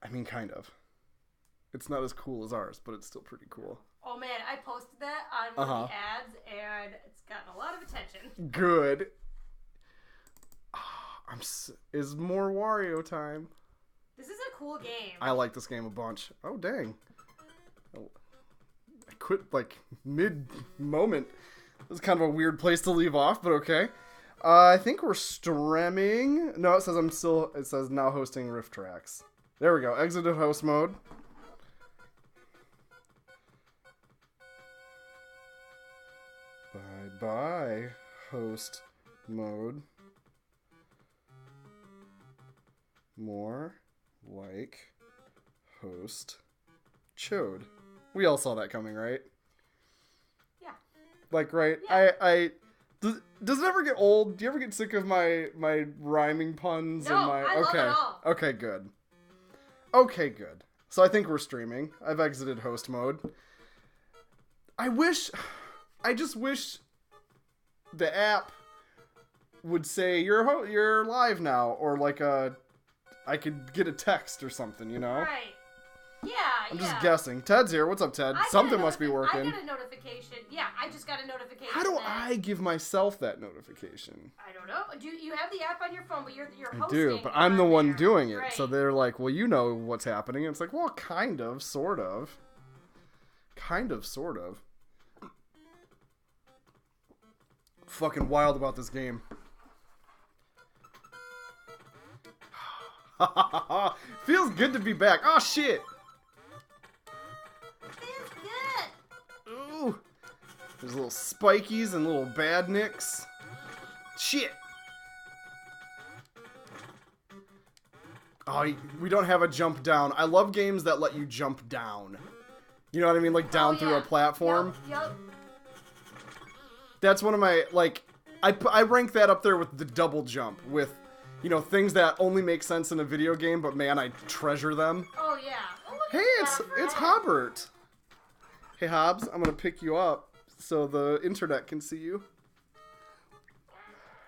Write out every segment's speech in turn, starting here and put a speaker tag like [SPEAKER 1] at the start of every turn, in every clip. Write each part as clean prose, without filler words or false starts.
[SPEAKER 1] I mean, kind of. It's not as cool as ours, but it's still pretty cool.
[SPEAKER 2] Oh man, I posted that on one of the ads, and it's gotten a lot of attention.
[SPEAKER 1] Good. Is more Wario time.
[SPEAKER 2] This is a cool game.
[SPEAKER 1] I like this game a bunch. Oh, dang. I quit, like, mid-moment. This is kind of a weird place to leave off, but okay. I think we're streaming. No, it says it says now hosting Rift Tracks. There we go. Exited host mode. Bye-bye, host mode. More like host chode. We all saw that coming, right?
[SPEAKER 2] Yeah.
[SPEAKER 1] Like, right?
[SPEAKER 2] Yeah.
[SPEAKER 1] Does it ever get old? Do you ever get sick of my rhyming puns?
[SPEAKER 2] No,
[SPEAKER 1] and my
[SPEAKER 2] I love it all.
[SPEAKER 1] Okay, good. Okay, good. So I think we're streaming. I've exited host mode. I just wish the app would say you're live now, or like I could get a text or something, you know?
[SPEAKER 2] Right. Yeah,
[SPEAKER 1] I'm just guessing. Ted's here. What's up, Ted? Something must be working.
[SPEAKER 2] I got a notification. Yeah, I just got a notification.
[SPEAKER 1] How do I give myself that notification?
[SPEAKER 2] I don't know. Do you have the app on your phone, but you're hosting?
[SPEAKER 1] I do, but I'm the one doing it.
[SPEAKER 2] Right.
[SPEAKER 1] So they're like, well, you know what's happening. And it's like, well, kind of, sort of. Kind of, sort of. Fucking wild about this game. Feels good to be back. Oh, shit.
[SPEAKER 2] Feels good.
[SPEAKER 1] Ooh. There's little spikies and little badniks. Shit. Oh, we don't have a jump down. I love games that let you jump down. You know what I mean? Like down through a platform.
[SPEAKER 2] Yep.
[SPEAKER 1] That's one of my, like, I rank that up there with the double jump. With, you know, things that only make sense in a video game, but man, I treasure them.
[SPEAKER 2] Oh, yeah. Oh, look
[SPEAKER 1] Hey,
[SPEAKER 2] at
[SPEAKER 1] it's Hobbert. Hey, Hobbs, I'm gonna pick you up so the internet can see you.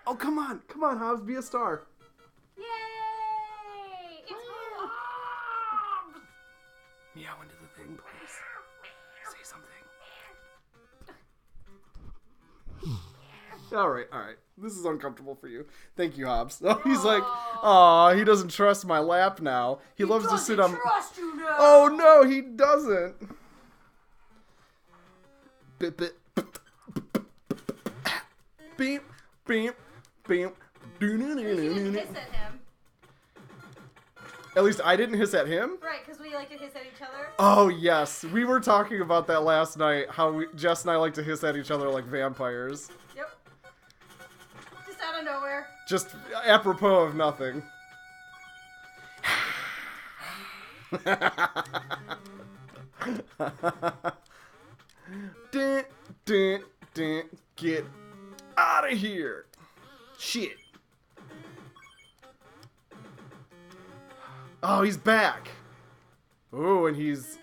[SPEAKER 1] Oh, come on, Hobbs, be a star.
[SPEAKER 2] Yay! It's Hobbs!
[SPEAKER 1] Meow into the thing, please. Say something. All right. This is uncomfortable for you. Thank you, Hobbs. Oh, he's like, aw, he doesn't trust my lap now. He loves to sit on.
[SPEAKER 2] Trust you now.
[SPEAKER 1] Oh no, he doesn't. Beep, beep, beep, beep.
[SPEAKER 2] You didn't hiss at him.
[SPEAKER 1] At least I didn't hiss at him.
[SPEAKER 2] Right, because we like to hiss at each other.
[SPEAKER 1] Oh yes, we were talking about that last night. How Jess and I like to hiss at each other like vampires.
[SPEAKER 2] Yep. Just out of nowhere.
[SPEAKER 1] Just apropos of nothing. Get out of here. Shit. Oh, he's back. Oh, and he's...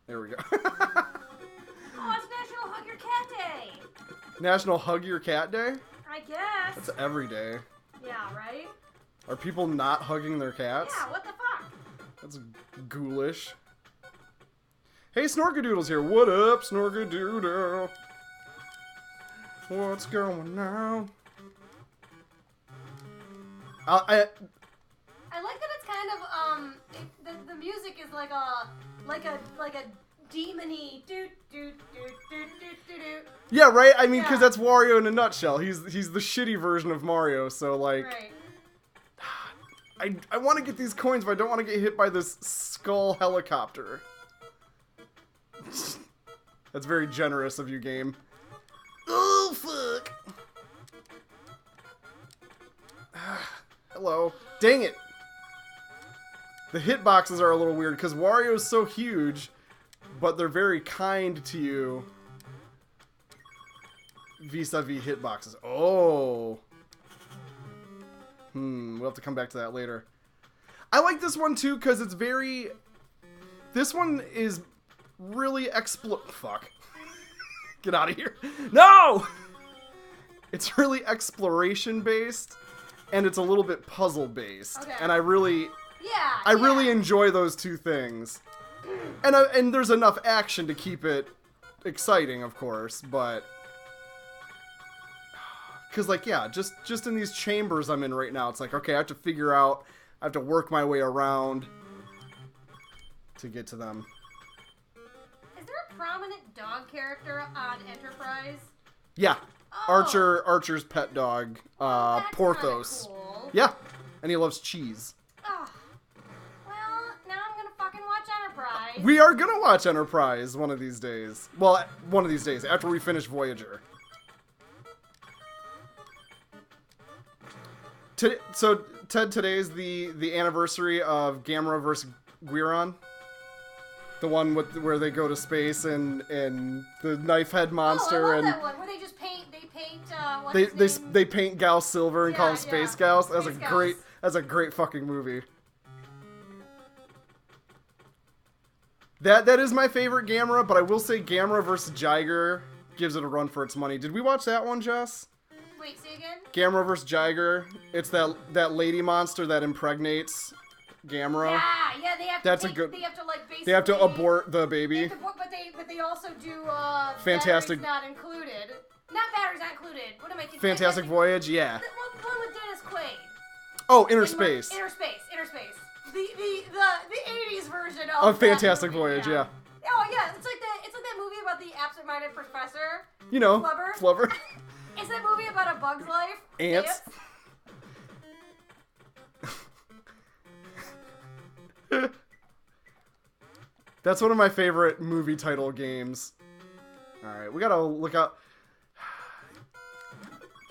[SPEAKER 1] There we go.
[SPEAKER 2] Oh, it's National Hug Your Cat Day.
[SPEAKER 1] National Hug Your Cat Day?
[SPEAKER 2] I guess.
[SPEAKER 1] That's every day.
[SPEAKER 2] Yeah, right?
[SPEAKER 1] Are people not hugging their cats?
[SPEAKER 2] Yeah, what the fuck?
[SPEAKER 1] That's ghoulish. Hey, Snorkadoodle's here. What up, Snorkadoodle? What's going on?
[SPEAKER 2] I like that it's kind of the music is like a demony do do do do do do do.
[SPEAKER 1] Yeah, right. I mean, because that's Wario in a nutshell. He's the shitty version of Mario. So like,
[SPEAKER 2] right.
[SPEAKER 1] I want to get these coins, but I don't want to get hit by this skull helicopter. That's very generous of you, game. Oh fuck! Hello. Dang it! The hitboxes are a little weird because Wario's so huge, but they're very kind to you vis-a-vis hitboxes. Oh. We'll have to come back to that later. I like this one too because it's very... This one is really Fuck. Get out of here. No! It's really exploration based and it's a little bit puzzle based.
[SPEAKER 2] Okay.
[SPEAKER 1] And I really
[SPEAKER 2] Yeah.
[SPEAKER 1] I really enjoy those two things. And there's enough action to keep it exciting, of course, but... Because, like, yeah, just in these chambers I'm in right now, it's like, okay, I have to work my way around to get to them.
[SPEAKER 2] Is there a prominent dog character on Enterprise?
[SPEAKER 1] Yeah.
[SPEAKER 2] Oh.
[SPEAKER 1] Archer's pet dog,
[SPEAKER 2] That's
[SPEAKER 1] Porthos.
[SPEAKER 2] cool.
[SPEAKER 1] Yeah. And he loves cheese.
[SPEAKER 2] Oh. Well, now I'm gonna fucking watch Enterprise.
[SPEAKER 1] We are gonna watch Enterprise one of these days. Well, one of these days, after we finish Voyager. So, Ted, today's the anniversary of Gamera vs. Guiron. The one where they go to space and the knife head monster.
[SPEAKER 2] I love
[SPEAKER 1] and
[SPEAKER 2] that one where they just paint. What's his name?
[SPEAKER 1] They paint Gauss silver and call him Space Gauss. That's a great fucking movie. That is my favorite Gamera, but I will say Gamera vs. Jiger gives it a run for its money. Did we watch that one, Jess?
[SPEAKER 2] Wait, say again?
[SPEAKER 1] Gamera vs. Jiger. It's that lady monster that impregnates Gamera.
[SPEAKER 2] Yeah, they have to. They have to like basically.
[SPEAKER 1] They have to abort the baby.
[SPEAKER 2] But they also do.
[SPEAKER 1] Fantastic.
[SPEAKER 2] Batteries not included. Not batteries not included. What am I thinking?
[SPEAKER 1] Fantastic Voyage. Yeah.
[SPEAKER 2] The one with Dennis Quaid.
[SPEAKER 1] Oh, Inner Space.
[SPEAKER 2] Inner Space. The 80s version of
[SPEAKER 1] Fantastic Voyage. Yeah.
[SPEAKER 2] Oh yeah, it's like that movie about the absent-minded professor.
[SPEAKER 1] You know, Flubber.
[SPEAKER 2] Is that movie about a bug's life?
[SPEAKER 1] Ants. That's one of my favorite movie title games. Alright, we gotta look out.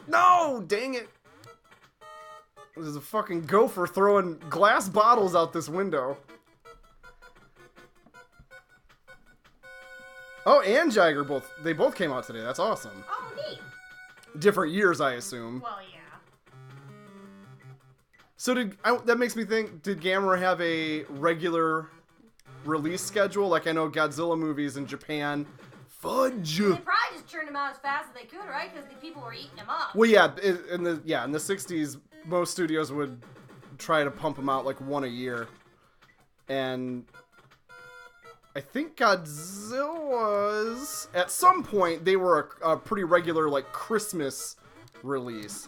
[SPEAKER 1] No! Dang it! There's a fucking gopher throwing glass bottles out this window. Oh, and Jiger they both came out today. That's awesome.
[SPEAKER 2] Oh, neat.
[SPEAKER 1] Different years, I assume.
[SPEAKER 2] Well, yeah.
[SPEAKER 1] So that makes me think, did Gamera have a regular release schedule? Like I know Godzilla movies in Japan. Fudge.
[SPEAKER 2] They probably just churned them out as fast as they could, right? Because the people were eating them up.
[SPEAKER 1] Well, yeah, in the 60s, most studios would try to pump them out like one a year, and I think Godzilla's at some point they were a pretty regular like Christmas release.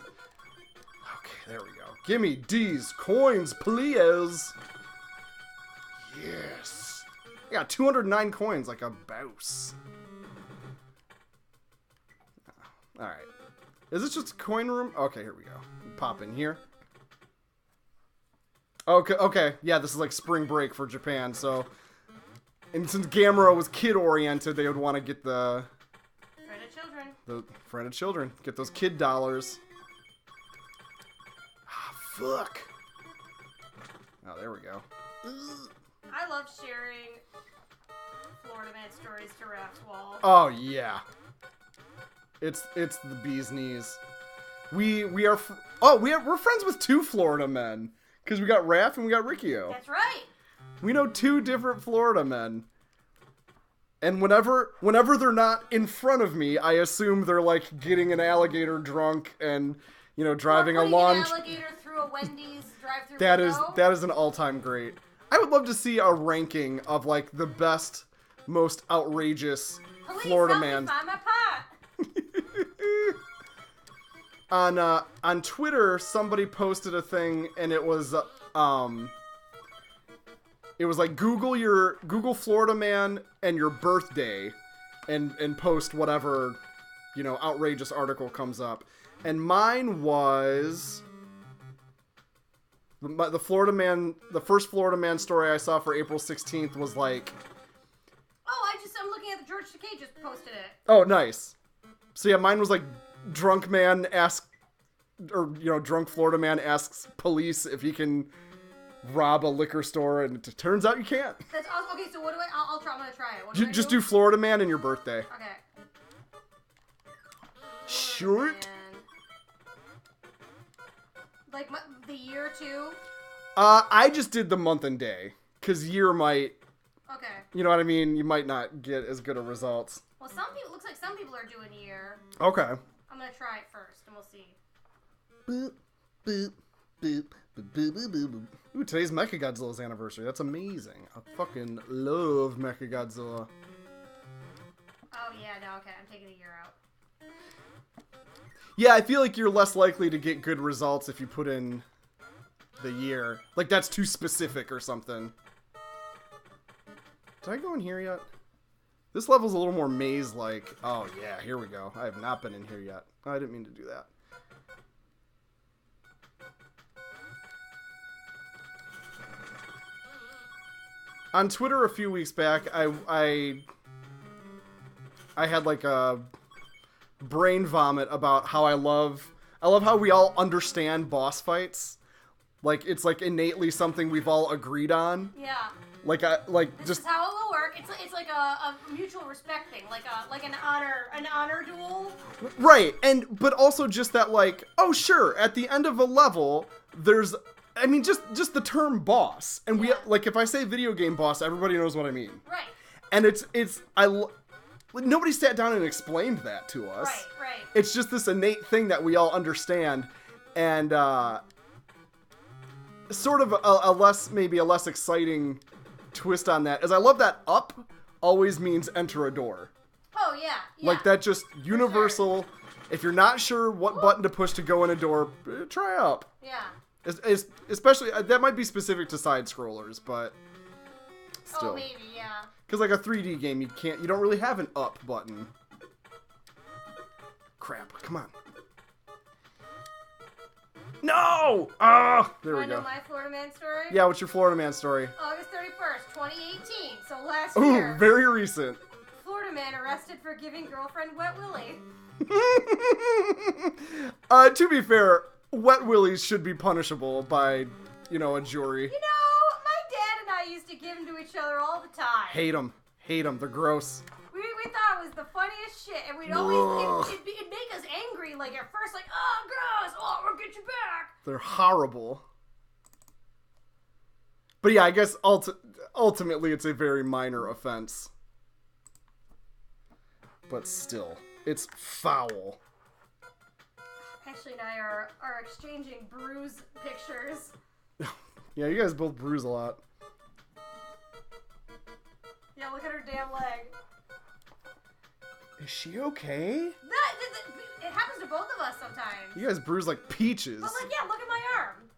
[SPEAKER 1] Okay, there we go. Gimme these coins, please. Yes. I got 209 coins like a bouse. Alright. Is this just a coin room? Okay, here we go. Pop in here. Okay. Yeah, this is like spring break for Japan, so... And since Gamera was kid-oriented, they would want to get the...
[SPEAKER 2] Friend of children.
[SPEAKER 1] The friend of children. Get those kid dollars. Ah, fuck. Oh, there we go.
[SPEAKER 2] I love sharing Florida Man stories to Raph's wall.
[SPEAKER 1] Oh, yeah. It's the bee's knees. We're friends with two Florida men. Because we got Raph and we got Riccio.
[SPEAKER 2] That's right.
[SPEAKER 1] We know two different Florida men. And whenever they're not in front of me, I assume they're like getting an alligator drunk and, you know, driving a lawn.
[SPEAKER 2] An alligator through a Wendy's drive-through window.
[SPEAKER 1] That is an all-time great. I would love to see a ranking of like the best, most outrageous Florida man.
[SPEAKER 2] Find my pot.
[SPEAKER 1] On Twitter, somebody posted a thing, and it was like Google Florida man and your birthday, and post whatever, you know, outrageous article comes up. And mine was the Florida man. The first Florida man story I saw for April 16th was like.
[SPEAKER 2] Oh, I'm looking at the George Takei just posted it.
[SPEAKER 1] Oh, nice. So yeah, mine was like. Drunk Florida man asks police if he can rob a liquor store, and it turns out you can't.
[SPEAKER 2] That's awesome. Okay, so what do I'm gonna try it. What
[SPEAKER 1] Just do Florida man and your birthday.
[SPEAKER 2] Okay.
[SPEAKER 1] Short.
[SPEAKER 2] Like the year too.
[SPEAKER 1] I just did the month and day, cause year might.
[SPEAKER 2] Okay.
[SPEAKER 1] You know what I mean? You might not get as good of results.
[SPEAKER 2] Well, it looks like some people are doing year.
[SPEAKER 1] Okay.
[SPEAKER 2] I'm gonna try it first, and we'll see.
[SPEAKER 1] Boop, boop, boop, Ooh, today's Mechagodzilla's anniversary. That's amazing. I fucking love Mechagodzilla.
[SPEAKER 2] Oh, yeah, no, okay, I'm taking a year out.
[SPEAKER 1] Yeah, I feel like you're less likely to get good results if you put in the year. Like, that's too specific or something. Did I go in here yet? This level's a little more maze-like. Oh, yeah, here we go. I have not been in here yet. Oh, I didn't mean to do that. On Twitter a few weeks back, I had like a brain vomit about how I love how we all understand boss fights. Like, it's like innately something we've all agreed on.
[SPEAKER 2] Yeah.
[SPEAKER 1] This
[SPEAKER 2] is how it will work. It's like a mutual respect thing, like an honor duel.
[SPEAKER 1] Right, but also just that, like, oh sure, at the end of a level, there's, I mean, just the term boss, and we, like, if I say video game boss, everybody knows what I mean.
[SPEAKER 2] Right.
[SPEAKER 1] And nobody sat down and explained that to us.
[SPEAKER 2] Right.
[SPEAKER 1] It's just this innate thing that we all understand, and sort of a less exciting twist on that is I love that up always means enter a door.
[SPEAKER 2] Oh yeah.
[SPEAKER 1] Like, that just universal. Sure. If you're not sure what button to push to go in a door, try up.
[SPEAKER 2] Yeah.
[SPEAKER 1] Especially that might be specific to side scrollers, but still.
[SPEAKER 2] Oh, maybe, yeah.
[SPEAKER 1] Because like a 3D game, you don't really have an up button. Crap! Come on. No! Ah! There we go.
[SPEAKER 2] Want to know my Florida Man story?
[SPEAKER 1] Yeah, what's your Florida Man story?
[SPEAKER 2] August 31st, 2018. So last
[SPEAKER 1] Ooh,
[SPEAKER 2] year.
[SPEAKER 1] very recent.
[SPEAKER 2] Florida man arrested for giving girlfriend Wet Willy.
[SPEAKER 1] To be fair, Wet Willies should be punishable by, a jury.
[SPEAKER 2] You know, my dad and I used to give them to each other all the time.
[SPEAKER 1] Hate them. They're gross.
[SPEAKER 2] We thought it was the funniest shit, and we'd always, it'd make us angry, like, at first, like, oh, gross, oh, we'll get you back.
[SPEAKER 1] They're horrible. But yeah, I guess ultimately it's a very minor offense. But still, it's foul.
[SPEAKER 2] Ashley and I are exchanging bruise pictures.
[SPEAKER 1] Yeah, you guys both bruise a lot.
[SPEAKER 2] Yeah, look at her damn leg.
[SPEAKER 1] Is she okay?
[SPEAKER 2] It happens to both of us sometimes.
[SPEAKER 1] You guys bruise like peaches.
[SPEAKER 2] But like, yeah, look at my arm.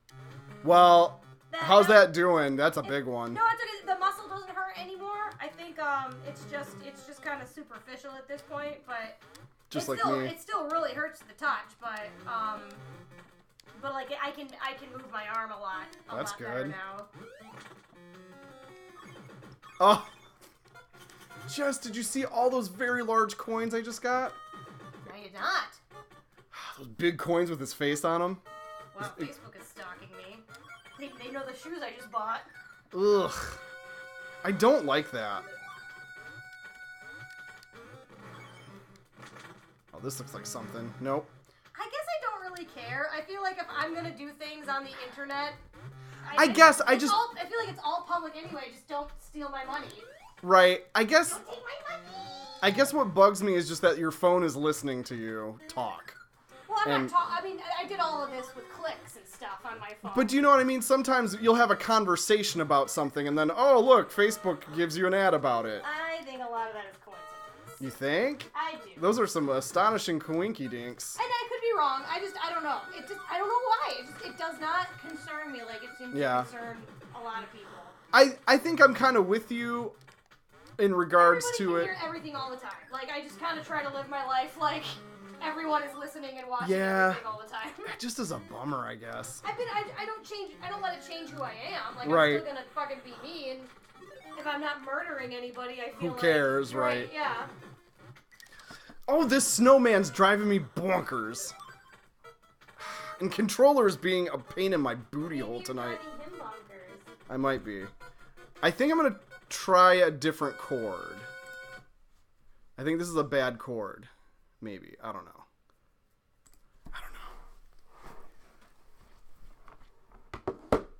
[SPEAKER 1] Well, how's that doing? That's a big one.
[SPEAKER 2] No, it's okay. The muscle doesn't hurt anymore. I think it's just kind of superficial at this point, but
[SPEAKER 1] just
[SPEAKER 2] like
[SPEAKER 1] me.
[SPEAKER 2] It still really hurts to the touch, but like I can move my arm a lot.
[SPEAKER 1] That's
[SPEAKER 2] good. Better now.
[SPEAKER 1] Oh. Did you see all those very large coins I just got?
[SPEAKER 2] No, you're not.
[SPEAKER 1] Those big coins with his face on them.
[SPEAKER 2] Wow, Facebook is stalking me. They know the shoes I just bought.
[SPEAKER 1] Ugh. I don't like that. Oh, this looks like something. Nope.
[SPEAKER 2] I guess I don't really care. I feel like if I'm gonna do things on the internet,
[SPEAKER 1] I feel like
[SPEAKER 2] it's all public anyway. Just don't steal my money.
[SPEAKER 1] Right. I guess.
[SPEAKER 2] Don't take my money.
[SPEAKER 1] I guess what bugs me is just that your phone is listening to you talk.
[SPEAKER 2] Well, I'm not talking. I mean, I did all of this with clicks and stuff on my phone.
[SPEAKER 1] But do you know what I mean? Sometimes you'll have a conversation about something, and then, oh, look, Facebook gives you an ad about it.
[SPEAKER 2] I think a lot of that is coincidence.
[SPEAKER 1] You think?
[SPEAKER 2] I do.
[SPEAKER 1] Those are some astonishing coinky dinks.
[SPEAKER 2] And I could be wrong. I don't know. I don't know why. It does not concern me like it seems to concern a lot of people.
[SPEAKER 1] I think I'm kind of with you in regards to it.
[SPEAKER 2] I hear everything all the time. Like, I just kind of try to live my life like everyone is listening and watching everything all the time.
[SPEAKER 1] It just is a bummer, I guess.
[SPEAKER 2] I don't let it change who I am. Like,
[SPEAKER 1] right.
[SPEAKER 2] I'm still gonna fucking be me, and if I'm not murdering anybody, I feel
[SPEAKER 1] who cares, right?
[SPEAKER 2] Yeah.
[SPEAKER 1] Oh, this snowman's driving me bonkers. And controller's being a pain in my booty hole tonight.
[SPEAKER 2] Him bonkers.
[SPEAKER 1] I might be. I think I'm gonna try a different chord. I think this is a bad chord. Maybe. I don't know.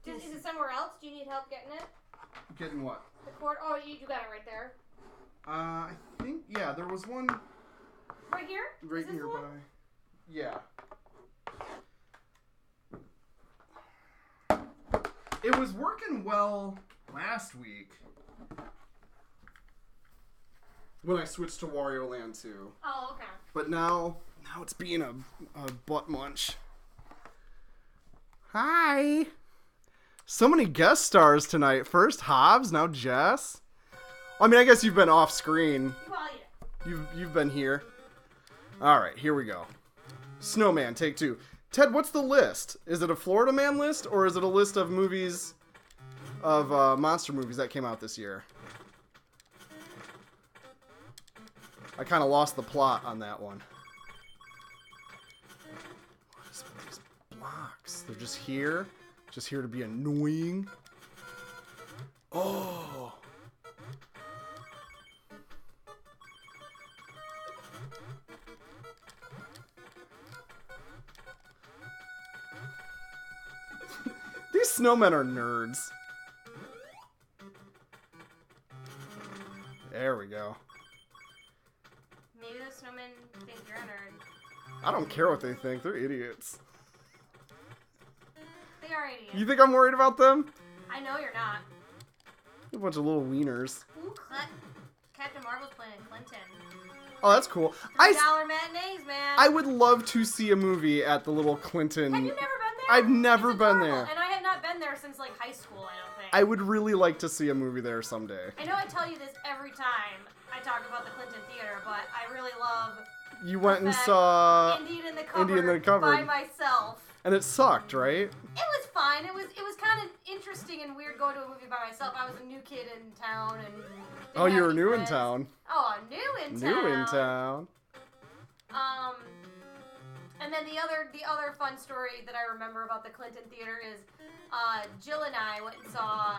[SPEAKER 2] Is it somewhere else? Do you need help getting it?
[SPEAKER 1] Getting what?
[SPEAKER 2] The chord? Oh, you got it right there.
[SPEAKER 1] I think, yeah, there was one.
[SPEAKER 2] Right here?
[SPEAKER 1] Right nearby. Yeah. It was working well last week when I switched to Wario Land 2.
[SPEAKER 2] Oh, okay.
[SPEAKER 1] But now it's being a butt munch. Hi. So many guest stars tonight. First Hobbs, now Jess. I mean, I guess you've been off screen.
[SPEAKER 2] Well, yeah.
[SPEAKER 1] You've been here. All right, here we go. Snowman, take 2. Ted, what's the list? Is it a Florida Man list, or is it a list of movies, of monster movies that came out this year? I kind of lost the plot on that one. What is with these blocks? They're just here to be annoying. Oh. These snowmen are nerds. There we go.
[SPEAKER 2] Maybe the snowmen think you're a nerd.
[SPEAKER 1] I don't care what they think. They're idiots.
[SPEAKER 2] They are idiots.
[SPEAKER 1] You think I'm worried about them?
[SPEAKER 2] I know you're not.
[SPEAKER 1] A bunch of little wieners.
[SPEAKER 2] Ooh, Captain Marvel's playing Clinton.
[SPEAKER 1] Oh, that's cool.
[SPEAKER 2] $3 matinees, man.
[SPEAKER 1] I would love to see a movie at the little Clinton.
[SPEAKER 2] Have you never been there?
[SPEAKER 1] I've never
[SPEAKER 2] It's
[SPEAKER 1] been
[SPEAKER 2] adorable,
[SPEAKER 1] there.
[SPEAKER 2] And I have not been there since like high school, I don't think.
[SPEAKER 1] I would really like to see a movie there someday.
[SPEAKER 2] I know I tell you this every time I talk about the Clinton Theater, but I really love
[SPEAKER 1] You went and
[SPEAKER 2] fact
[SPEAKER 1] saw
[SPEAKER 2] Indian in the Cupboard,
[SPEAKER 1] Indian in the Cupboard.
[SPEAKER 2] by myself.
[SPEAKER 1] And it sucked, right?
[SPEAKER 2] It was fine. It was kind of interesting and weird going to a movie by myself. I was a new kid in town and didn't
[SPEAKER 1] Oh, you
[SPEAKER 2] have
[SPEAKER 1] were
[SPEAKER 2] any
[SPEAKER 1] new in
[SPEAKER 2] friends.
[SPEAKER 1] town.
[SPEAKER 2] Oh, new in town.
[SPEAKER 1] New in town.
[SPEAKER 2] And then the other fun story that I remember about the Clinton Theater is Jill and I went and saw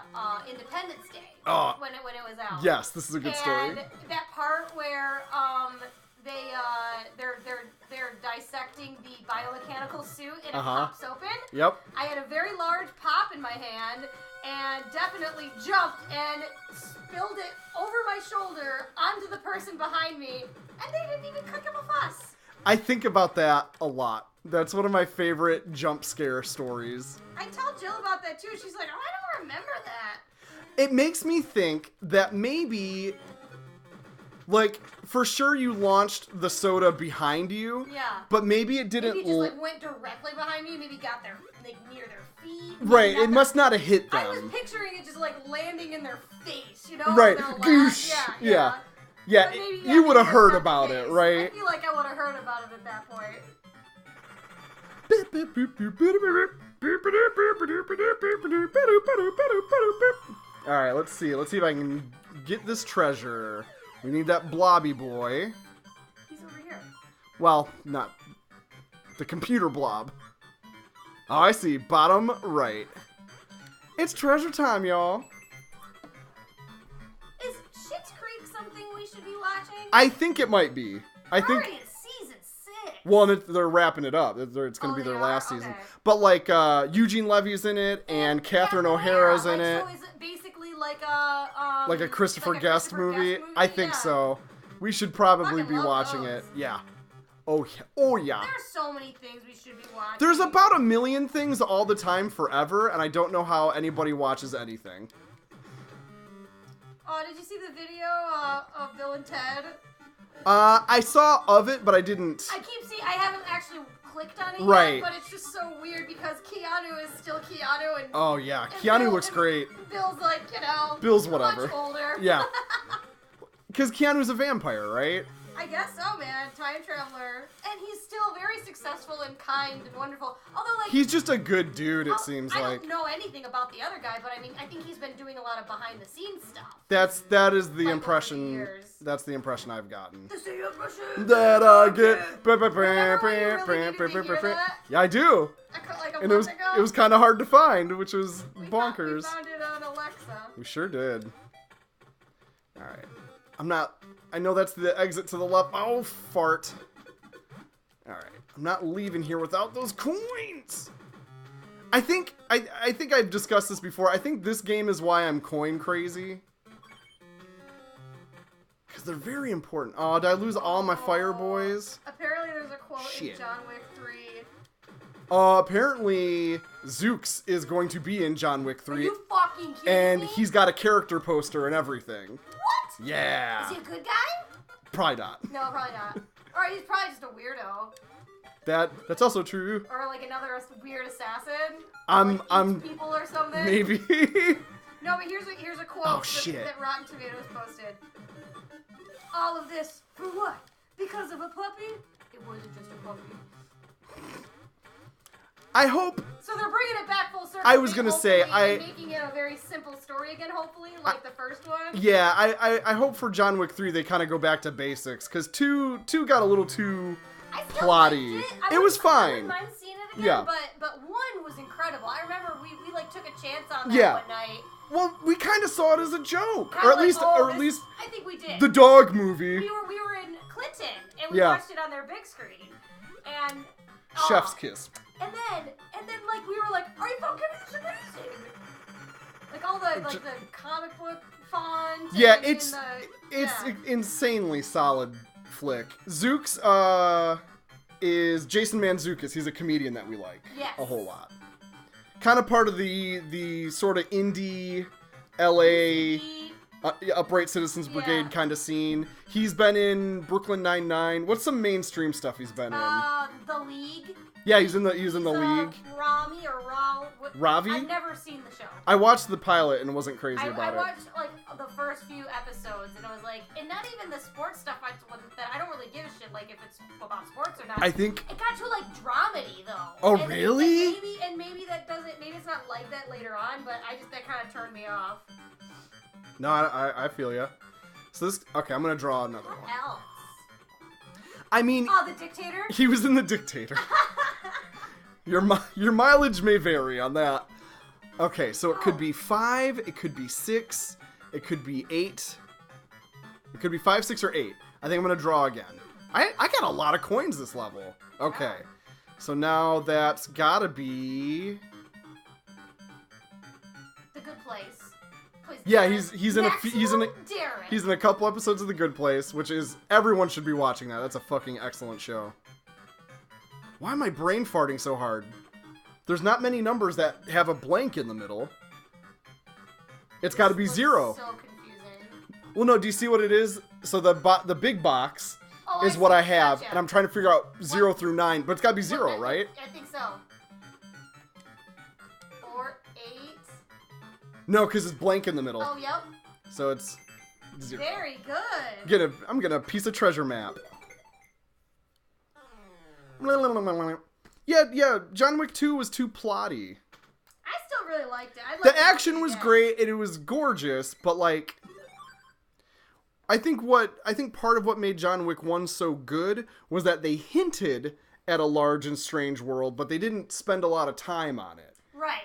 [SPEAKER 2] Independence Day when it was out.
[SPEAKER 1] Yes, this is a good story.
[SPEAKER 2] And that part where they're dissecting the biomechanical suit and it pops open.
[SPEAKER 1] Yep.
[SPEAKER 2] I had a very large pop in my hand and definitely jumped and spilled it over my shoulder onto the person behind me, and they didn't even kick up a fuss.
[SPEAKER 1] I think about that a lot. That's one of my favorite jump scare stories.
[SPEAKER 2] I tell Jill about that too. She's like, oh, I don't remember that.
[SPEAKER 1] It makes me think that maybe, like, for sure you launched the soda behind you.
[SPEAKER 2] Yeah.
[SPEAKER 1] But maybe it didn't.
[SPEAKER 2] Maybe it just like went directly behind me. Maybe got their like near their feet.
[SPEAKER 1] Right. It must not have hit them.
[SPEAKER 2] I was picturing it just like landing in their face, you know?
[SPEAKER 1] Right.
[SPEAKER 2] Their lap.
[SPEAKER 1] Goosh.
[SPEAKER 2] Yeah.
[SPEAKER 1] Yeah.
[SPEAKER 2] But maybe,
[SPEAKER 1] You would have
[SPEAKER 2] maybe
[SPEAKER 1] heard
[SPEAKER 2] not the
[SPEAKER 1] about
[SPEAKER 2] case.
[SPEAKER 1] it, right?
[SPEAKER 2] I feel like I would have heard about it at that point.
[SPEAKER 1] All right, let's see. Let's see if I can get this treasure. We need that blobby boy.
[SPEAKER 2] He's over here.
[SPEAKER 1] Well, not the computer blob. Oh, I see. Bottom right. It's treasure time, y'all.
[SPEAKER 2] Is Schitt's Creek something we should be watching?
[SPEAKER 1] I think it might be. I
[SPEAKER 2] We're
[SPEAKER 1] think.
[SPEAKER 2] already in season 6.
[SPEAKER 1] Well, and they're wrapping it up. It's going to be
[SPEAKER 2] they
[SPEAKER 1] their
[SPEAKER 2] are?
[SPEAKER 1] last season.
[SPEAKER 2] Okay.
[SPEAKER 1] But like Eugene Levy's in it, and Catherine O'Hara's in it.
[SPEAKER 2] So is it basically like a
[SPEAKER 1] Christopher Guest
[SPEAKER 2] Christopher
[SPEAKER 1] movie?
[SPEAKER 2] Guest
[SPEAKER 1] I think
[SPEAKER 2] Yeah.
[SPEAKER 1] so. We should probably
[SPEAKER 2] Fucking
[SPEAKER 1] be
[SPEAKER 2] love
[SPEAKER 1] watching
[SPEAKER 2] those.
[SPEAKER 1] it. Yeah. Oh yeah. Oh yeah.
[SPEAKER 2] There's so many things we should be watching.
[SPEAKER 1] There's about a million things all the time forever, and I don't know how anybody watches anything.
[SPEAKER 2] Oh, did you see the video of Bill and Ted?
[SPEAKER 1] I saw of it, but I didn't.
[SPEAKER 2] I haven't actually clicked on it
[SPEAKER 1] Right.
[SPEAKER 2] yet, but it's just so weird because Keanu is still Keanu and
[SPEAKER 1] Oh yeah,
[SPEAKER 2] and
[SPEAKER 1] Keanu
[SPEAKER 2] Bill-
[SPEAKER 1] looks
[SPEAKER 2] and
[SPEAKER 1] great.
[SPEAKER 2] Bill's like,
[SPEAKER 1] Bill's whatever.
[SPEAKER 2] much older.
[SPEAKER 1] Yeah. Because Keanu's a vampire, right?
[SPEAKER 2] I guess so, man. Time traveler. And he's still very successful and kind and wonderful. Although, like...
[SPEAKER 1] He's just a good dude, it seems
[SPEAKER 2] I
[SPEAKER 1] like.
[SPEAKER 2] don't know anything about the other guy, but I mean, I think he's been doing a lot of behind-the-scenes stuff.
[SPEAKER 1] That is the
[SPEAKER 2] Like, over
[SPEAKER 1] impression.
[SPEAKER 2] the years.
[SPEAKER 1] That's the impression I've gotten.
[SPEAKER 2] The same impression
[SPEAKER 1] That I get.
[SPEAKER 2] Remember when you really needed to hear that?
[SPEAKER 1] Yeah, I do.
[SPEAKER 2] Like a
[SPEAKER 1] And
[SPEAKER 2] month ago?
[SPEAKER 1] it was kind of hard to find, which was
[SPEAKER 2] We
[SPEAKER 1] bonkers.
[SPEAKER 2] found it on Alexa.
[SPEAKER 1] We sure did. All right. I know that's the exit to the left. Oh, fart. All right. I'm not leaving here without those coins. I think I've discussed this before. I think this game is why I'm coin crazy. Because they're very important. Oh, did I lose all my fire boys?
[SPEAKER 2] Apparently there's a quote in
[SPEAKER 1] Shit.
[SPEAKER 2] John Wick 3.
[SPEAKER 1] Apparently, Zooks is going to be in John Wick 3.
[SPEAKER 2] Are you fucking kidding
[SPEAKER 1] and
[SPEAKER 2] me?
[SPEAKER 1] he's got a character poster and everything.
[SPEAKER 2] What?
[SPEAKER 1] Yeah.
[SPEAKER 2] Is he a good guy?
[SPEAKER 1] Probably not.
[SPEAKER 2] No, probably not. Or he's probably just a weirdo.
[SPEAKER 1] That's also true.
[SPEAKER 2] Or like another weird assassin.
[SPEAKER 1] I'm
[SPEAKER 2] people or something.
[SPEAKER 1] maybe.
[SPEAKER 2] No, but here's a quote that Rotten Tomatoes posted. All of this for what? Because of a puppy? It wasn't just a puppy.
[SPEAKER 1] I hope.
[SPEAKER 2] So they're bringing it back full circle.
[SPEAKER 1] I was gonna say
[SPEAKER 2] making it a very simple story again, hopefully, like the first one.
[SPEAKER 1] Yeah, I hope for John Wick 3 they kind of go back to basics because two got a little too plotty. It was fine.
[SPEAKER 2] I wouldn't mind seeing it again,
[SPEAKER 1] Yeah.
[SPEAKER 2] but one was incredible. I remember we like took a chance on that one night.
[SPEAKER 1] Well, we kind of saw it as a joke,
[SPEAKER 2] Kinda
[SPEAKER 1] or at
[SPEAKER 2] like,
[SPEAKER 1] least
[SPEAKER 2] I think we did.
[SPEAKER 1] the dog movie.
[SPEAKER 2] We were in Clinton and we
[SPEAKER 1] Yeah.
[SPEAKER 2] watched it on their big screen, and
[SPEAKER 1] Chef's kiss.
[SPEAKER 2] And then like we were like, are you fucking kidding? This is amazing. Like all the the comic book font.
[SPEAKER 1] Yeah,
[SPEAKER 2] and
[SPEAKER 1] it's insanely solid flick. Zooks is Jason Mantzoukas. He's a comedian that we like a whole lot. Kind of part of the sort of indie LA Upright Citizens Brigade kind of scene. He's been in Brooklyn Nine-Nine. What's some mainstream stuff he's been in?
[SPEAKER 2] The League.
[SPEAKER 1] Yeah, he's in the League.
[SPEAKER 2] Rami or
[SPEAKER 1] Ravi?
[SPEAKER 2] I've never seen the show.
[SPEAKER 1] I watched the pilot and wasn't crazy about
[SPEAKER 2] I watched like the first few episodes and I was like, and not even the sports stuff. That I don't really give a shit like if it's about sports or not.
[SPEAKER 1] I think
[SPEAKER 2] it got to like dramedy though.
[SPEAKER 1] Oh, really?
[SPEAKER 2] And maybe that doesn't. Maybe it's not like that later on. But that kind of turned me off.
[SPEAKER 1] No, I feel ya. So this okay. I'm gonna draw another one.
[SPEAKER 2] What else?
[SPEAKER 1] I mean,
[SPEAKER 2] The Dictator.
[SPEAKER 1] He was in The Dictator. Your mileage may vary on that. Okay, so it could be 5, it could be 6, it could be 8. It could be 5, 6, or 8. I think I'm gonna draw again. I got a lot of coins this level. Okay, so now that's gotta be
[SPEAKER 2] The Good Place.
[SPEAKER 1] Yeah, he's in a couple episodes of The Good Place, which is everyone should be watching that. That's a fucking excellent show. Why am I brain farting so hard? There's not many numbers that have a blank in the middle. It's got to be 0.
[SPEAKER 2] So confusing.
[SPEAKER 1] Well, no. Do you see what it is? So the big box is what I have,
[SPEAKER 2] gotcha.
[SPEAKER 1] and I'm trying to figure out 0 through 9, but it's got to be 0, right?
[SPEAKER 2] I think so. 4, 8.
[SPEAKER 1] No, because it's blank in the middle.
[SPEAKER 2] Oh, yep.
[SPEAKER 1] So it's 0.
[SPEAKER 2] Very good.
[SPEAKER 1] I'm gonna piece of treasure map. Yeah, John Wick 2 was too plotty.
[SPEAKER 2] I still really liked it.
[SPEAKER 1] The action was great and it was gorgeous, but like I think part of what made John Wick 1 so good was that they hinted at a large and strange world, but they didn't spend a lot of time on it.
[SPEAKER 2] Right.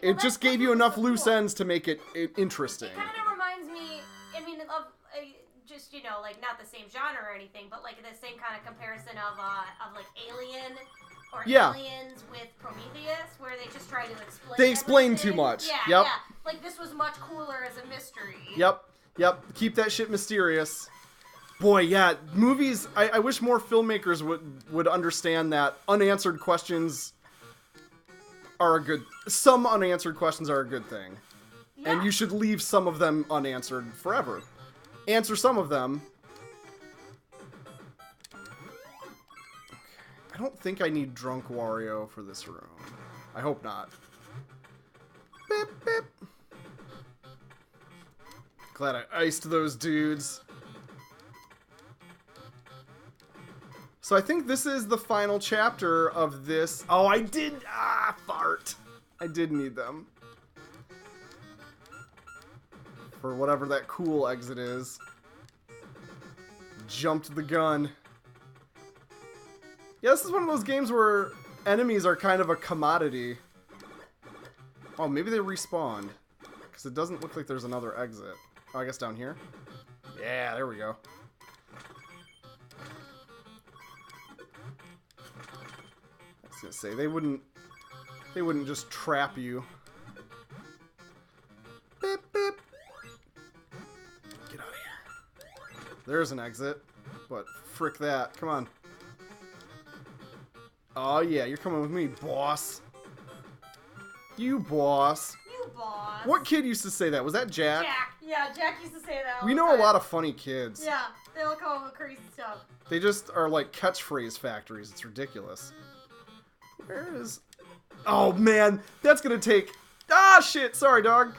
[SPEAKER 1] It just gave you enough loose ends to make it interesting.
[SPEAKER 2] It kind of reminds me, I mean, of just, like not the same genre or anything, but like the same kind of comparison of like Alien or Aliens with Prometheus, where they just try to explain.
[SPEAKER 1] They explain
[SPEAKER 2] everything.
[SPEAKER 1] too much.
[SPEAKER 2] Yeah,
[SPEAKER 1] yep.
[SPEAKER 2] yeah. Like this was much cooler as a mystery.
[SPEAKER 1] Yep. Keep that shit mysterious. Boy, yeah, movies. I wish more filmmakers would understand that unanswered questions are a good. Some unanswered questions are a good thing, and you should leave some of them unanswered forever. Answer some of them. I don't think I need Drunk Wario for this room. I hope not. Beep, beep. Glad I iced those dudes. So I think this is the final chapter of this. Oh, I did. Fart. I did need them. For whatever that cool exit is. Jumped the gun. Yeah, this is one of those games where enemies are kind of a commodity. Oh, maybe they respawned. Because it doesn't look like there's another exit. Oh, I guess down here? Yeah, there we go. I was gonna say, they wouldn't just trap you. Beep, beep. Get out of here. There's an exit. But frick that. Come on. Oh yeah, you're coming with me, boss. You boss.
[SPEAKER 2] You boss.
[SPEAKER 1] What kid used to say that? Was that Jack?
[SPEAKER 2] Jack. Yeah, Jack used to say that all
[SPEAKER 1] We
[SPEAKER 2] the
[SPEAKER 1] know
[SPEAKER 2] time.
[SPEAKER 1] a lot of funny kids.
[SPEAKER 2] Yeah, they all come up with crazy stuff.
[SPEAKER 1] They just are like catchphrase factories. It's ridiculous. Where is... Oh man, that's gonna take... Ah shit, sorry dog.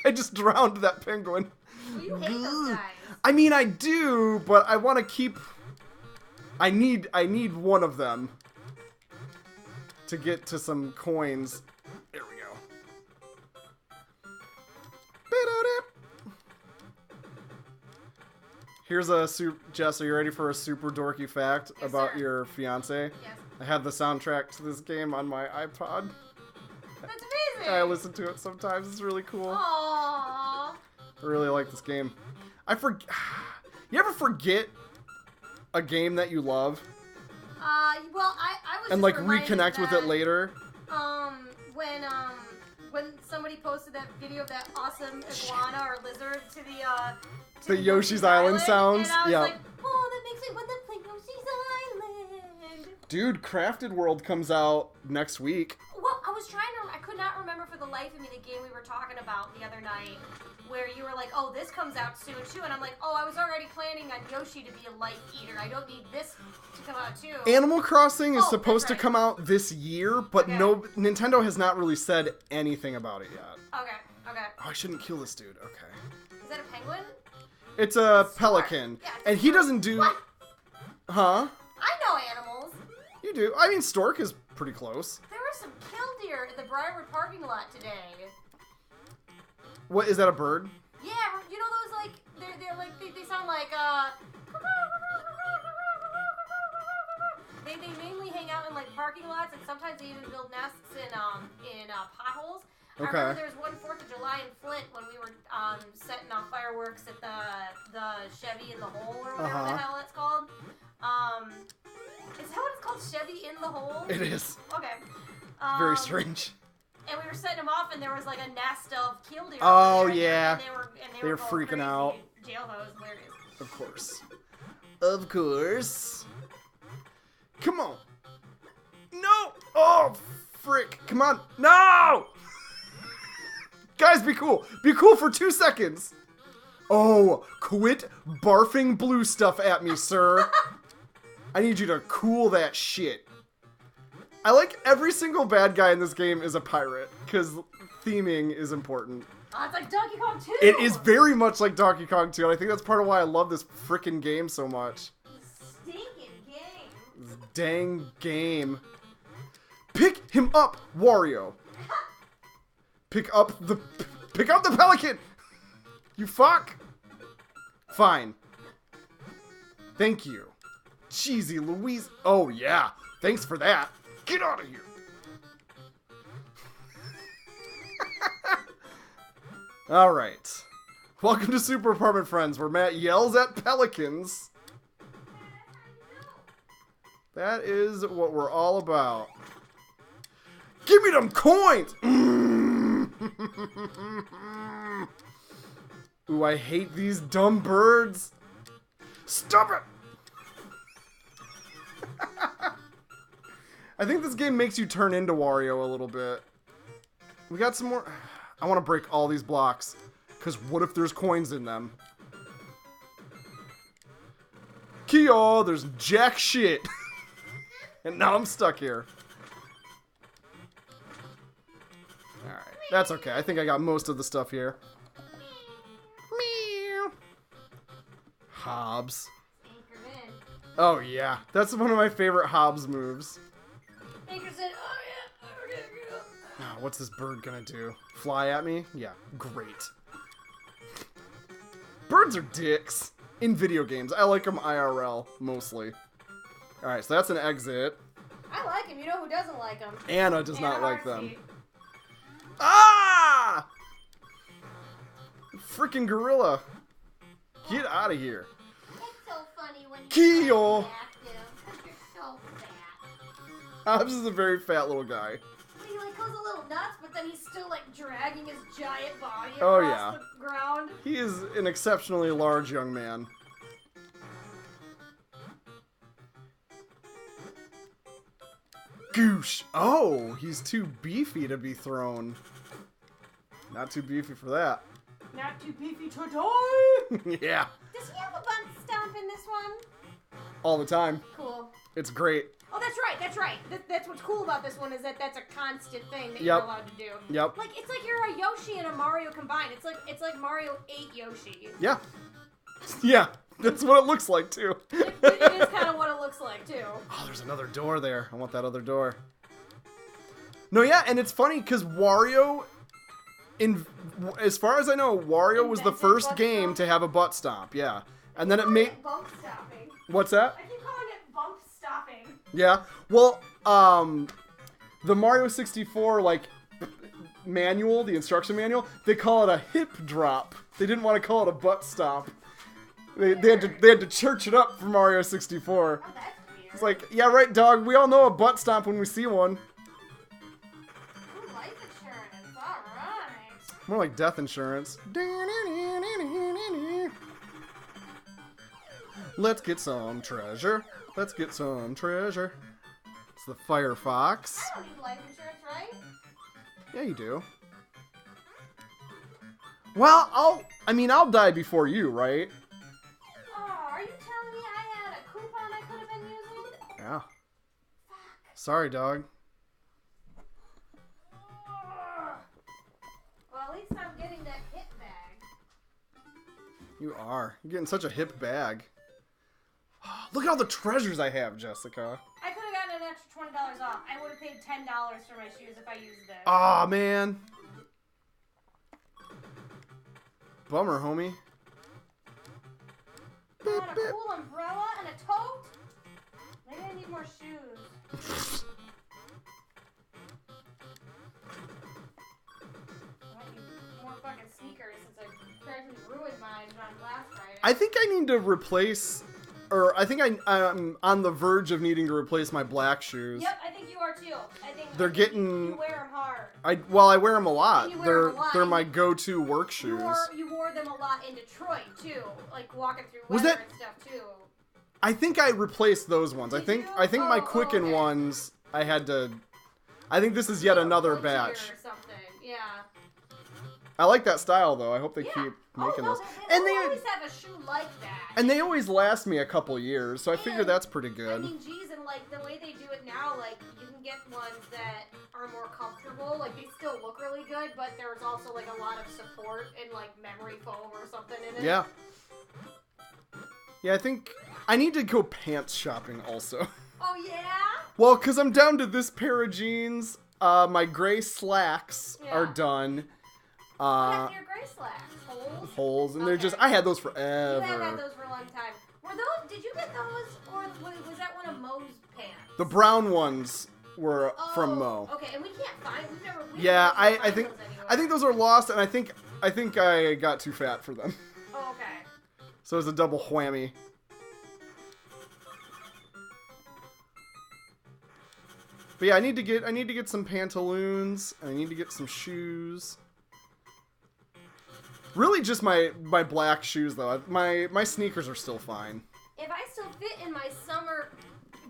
[SPEAKER 1] I just drowned that penguin.
[SPEAKER 2] Well, you hate those guys.
[SPEAKER 1] I mean, I do, but I want to keep... I need one of them to get to some coins. There we go. Here's a Jess, are you ready for a super dorky fact about
[SPEAKER 2] sir.
[SPEAKER 1] your fiance?
[SPEAKER 2] Yes.
[SPEAKER 1] I have the soundtrack to this game on my iPod.
[SPEAKER 2] That's amazing.
[SPEAKER 1] I listen to it sometimes. It's really cool.
[SPEAKER 2] Aww.
[SPEAKER 1] I really like this game. You ever forget a game that you love
[SPEAKER 2] Well, I was
[SPEAKER 1] and
[SPEAKER 2] just
[SPEAKER 1] like
[SPEAKER 2] reminded
[SPEAKER 1] reconnect with it
[SPEAKER 2] that,
[SPEAKER 1] later?
[SPEAKER 2] When somebody posted that video of that awesome iguana or lizard to
[SPEAKER 1] The Yoshi's Island sounds?
[SPEAKER 2] and I was
[SPEAKER 1] Yeah.
[SPEAKER 2] like, oh, that makes me want to play Yoshi's Island.
[SPEAKER 1] Dude, Crafted World comes out next week.
[SPEAKER 2] Well, I was trying to. I could not remember for the life of me the game we were talking about the other night, where you were like, "Oh, this comes out soon too," and I'm like, "Oh, I was already planning on Yoshi to be a light eater. I don't need this to come out too."
[SPEAKER 1] Animal Crossing is
[SPEAKER 2] Oh,
[SPEAKER 1] supposed
[SPEAKER 2] that's
[SPEAKER 1] to
[SPEAKER 2] right.
[SPEAKER 1] come out this year, but
[SPEAKER 2] Okay.
[SPEAKER 1] no, Nintendo has not really said anything about it yet.
[SPEAKER 2] Okay. Okay.
[SPEAKER 1] Oh, I shouldn't kill this dude. Okay.
[SPEAKER 2] Is that a penguin?
[SPEAKER 1] It's a pelican,
[SPEAKER 2] Yeah, it's
[SPEAKER 1] and
[SPEAKER 2] a
[SPEAKER 1] he
[SPEAKER 2] stork.
[SPEAKER 1] doesn't do...
[SPEAKER 2] What?
[SPEAKER 1] Huh?
[SPEAKER 2] I know animals.
[SPEAKER 1] You do. I mean, Stork is pretty close.
[SPEAKER 2] There were some killdeer in the Briarwood parking lot today.
[SPEAKER 1] What, is that a bird?
[SPEAKER 2] Yeah, you know those like they're like they sound like they mainly hang out in like parking lots and sometimes they even build nests in potholes. I
[SPEAKER 1] Okay.
[SPEAKER 2] remember there was one 4th of July in Flint when we were setting off fireworks at the Chevy in the Hole or whatever
[SPEAKER 1] Uh-huh.
[SPEAKER 2] the hell it's called. Is that what it's called? Chevy in the Hole?
[SPEAKER 1] It is.
[SPEAKER 2] Okay.
[SPEAKER 1] Very strange.
[SPEAKER 2] And we were setting them off, and there was like a nest of killdeer.
[SPEAKER 1] Oh,
[SPEAKER 2] over there,
[SPEAKER 1] yeah.
[SPEAKER 2] And they were
[SPEAKER 1] They were
[SPEAKER 2] going
[SPEAKER 1] freaking
[SPEAKER 2] crazy.
[SPEAKER 1] out.
[SPEAKER 2] Jail hose, hilarious.
[SPEAKER 1] Of course. Of course. Come on. No! Oh, frick. Come on. No! Guys, be cool. Be cool for 2 seconds. Oh, quit barfing blue stuff at me, sir. I need you to cool that shit. I like every single bad guy in this game is a pirate, because theming is important.
[SPEAKER 2] Oh, it's like Donkey Kong 2!
[SPEAKER 1] It is very much like Donkey Kong 2, and I think that's part of why I love this frickin' game so much.
[SPEAKER 2] Stinking game.
[SPEAKER 1] This dang game. Pick him up, Wario. Pick up the pelican. You fuck. Fine. Thank you. Cheesy Louise. Oh yeah. Thanks for that. Get out of here. All right. Welcome to Super Apartment Friends, where Matt yells at pelicans. That is what we're all about. Give me them coins! Ooh, I hate these dumb birds. Stop it! I think this game makes you turn into Wario a little bit. We got some more... I want to break all these blocks, because what if there's coins in them? Kia, there's jack shit. And now I'm stuck here. Alright, that's okay. I think I got most of the stuff here. Meow. Hobbs.
[SPEAKER 2] Anchored in.
[SPEAKER 1] Oh yeah, that's one of my favorite Hobbs moves.
[SPEAKER 2] Anchor said, oh yeah, we're gonna go.
[SPEAKER 1] Oh, what's this bird gonna do? Fly at me? Yeah, great. Birds are dicks. In video games. I like them IRL, mostly. Alright, so that's an exit.
[SPEAKER 2] I like him. You know who doesn't like him?
[SPEAKER 1] Anna does
[SPEAKER 2] Anna
[SPEAKER 1] not like them.
[SPEAKER 2] Heartseed.
[SPEAKER 1] Ah! Freaking gorilla. Get out of here.
[SPEAKER 2] It's so funny when
[SPEAKER 1] Keel.
[SPEAKER 2] you're active, 'cause you're so fat.
[SPEAKER 1] Hobbs is a very fat little guy.
[SPEAKER 2] He like goes a little nuts, but then he's still like dragging his giant body
[SPEAKER 1] Oh,
[SPEAKER 2] across
[SPEAKER 1] yeah.
[SPEAKER 2] the ground.
[SPEAKER 1] He is an exceptionally large young man. Goosh. Oh, he's too beefy to be thrown. Not too beefy for that.
[SPEAKER 2] Not too beefy to die.
[SPEAKER 1] Yeah.
[SPEAKER 2] Does he have a butt stomp in this one?
[SPEAKER 1] All the time.
[SPEAKER 2] Cool.
[SPEAKER 1] It's great.
[SPEAKER 2] Oh, that's right. That's right. That's what's cool about this one is that that's a constant thing that
[SPEAKER 1] Yep.
[SPEAKER 2] you're allowed to do.
[SPEAKER 1] Yep.
[SPEAKER 2] Like it's like you're a Yoshi and a Mario combined. It's like Mario ate Yoshi.
[SPEAKER 1] Yeah. Yeah. That's what it looks like too.
[SPEAKER 2] It is kind of what it looks like too.
[SPEAKER 1] Oh, there's another door there. I want that other door. No, yeah, and it's funny because Wario, as far as I know, Wario was the first game to have a butt stomp. Yeah, and then it made
[SPEAKER 2] bump stopping.
[SPEAKER 1] What's that?
[SPEAKER 2] I keep calling it bump stopping.
[SPEAKER 1] Yeah. Well, the Mario 64 like manual, the instruction manual, they call it a hip drop. They didn't want to call it a butt stomp. They had to church it up for Mario 64.
[SPEAKER 2] Oh, that's weird.
[SPEAKER 1] It's like, yeah, right, dog. We all know a butt stomp when we see one.
[SPEAKER 2] Ooh, life insurance. All right.
[SPEAKER 1] More like death insurance. Let's get some treasure. Let's get some treasure. It's the Firefox.
[SPEAKER 2] I don't need life insurance, right?
[SPEAKER 1] Yeah, you do. Well, I'll die before you, right?
[SPEAKER 2] Oh, are you telling me I had a coupon I could have been using?
[SPEAKER 1] Yeah.
[SPEAKER 2] Fuck.
[SPEAKER 1] Sorry, dog.
[SPEAKER 2] Well, at least I'm getting that hit bag.
[SPEAKER 1] You are. You're getting such a hip bag. Look at all the treasures I have, Jessica.
[SPEAKER 2] I could have gotten an extra $20 off. I would have paid $10 for my shoes if I used this.
[SPEAKER 1] Aw, man. Bummer, homie.
[SPEAKER 2] I want a cool umbrella and a tote. Maybe I need more shoes. I want more fucking sneakers since I practically ruined mine on last Friday.
[SPEAKER 1] I think I need to replace, or I think I'm on the verge of needing to replace my black shoes.
[SPEAKER 2] Yep, I think you are too. I think
[SPEAKER 1] You
[SPEAKER 2] wear them hard.
[SPEAKER 1] I wear them a lot.
[SPEAKER 2] You wear 'em a lot.
[SPEAKER 1] They're my go-to work shoes.
[SPEAKER 2] You wore them a lot in Detroit too, like walking through
[SPEAKER 1] Was
[SPEAKER 2] weather
[SPEAKER 1] that-
[SPEAKER 2] and stuff too.
[SPEAKER 1] I think I replaced those ones.
[SPEAKER 2] Did you?
[SPEAKER 1] I think my
[SPEAKER 2] Oh,
[SPEAKER 1] Quicken
[SPEAKER 2] okay.
[SPEAKER 1] ones I had to. I think this is yet another
[SPEAKER 2] Frontier
[SPEAKER 1] batch.
[SPEAKER 2] or something. Yeah.
[SPEAKER 1] I like that style though. I hope they keep making
[SPEAKER 2] no,
[SPEAKER 1] those.
[SPEAKER 2] They
[SPEAKER 1] And
[SPEAKER 2] always have a shoe like that.
[SPEAKER 1] And they always last me a couple years, so I figure
[SPEAKER 2] And,
[SPEAKER 1] that's pretty
[SPEAKER 2] I
[SPEAKER 1] good.
[SPEAKER 2] mean, geez, and like the way they do it now, like you can get ones that are more comfortable. Like they still look really good, but there's also like a lot of support and like memory foam or something in it.
[SPEAKER 1] Yeah. Yeah, I think I need to go pants shopping also.
[SPEAKER 2] Oh yeah.
[SPEAKER 1] Well, because I'm down to this pair of jeans. My gray slacks are done.
[SPEAKER 2] What your gray slacks?
[SPEAKER 1] Holes, and they're just. I had those forever.
[SPEAKER 2] You have had those for a long time. Were those? Did you get those, or was that one of Mo's pants?
[SPEAKER 1] The brown ones were from Mo.
[SPEAKER 2] Okay, and we can't find. We've never.
[SPEAKER 1] Yeah,
[SPEAKER 2] I
[SPEAKER 1] I think those are lost, and I think I got too fat for them.
[SPEAKER 2] Oh, okay.
[SPEAKER 1] So it's a double whammy. But yeah, I need to get some pantaloons, and I need to get some shoes. Really, just my black shoes though. My sneakers are still fine.
[SPEAKER 2] If I still fit in my summer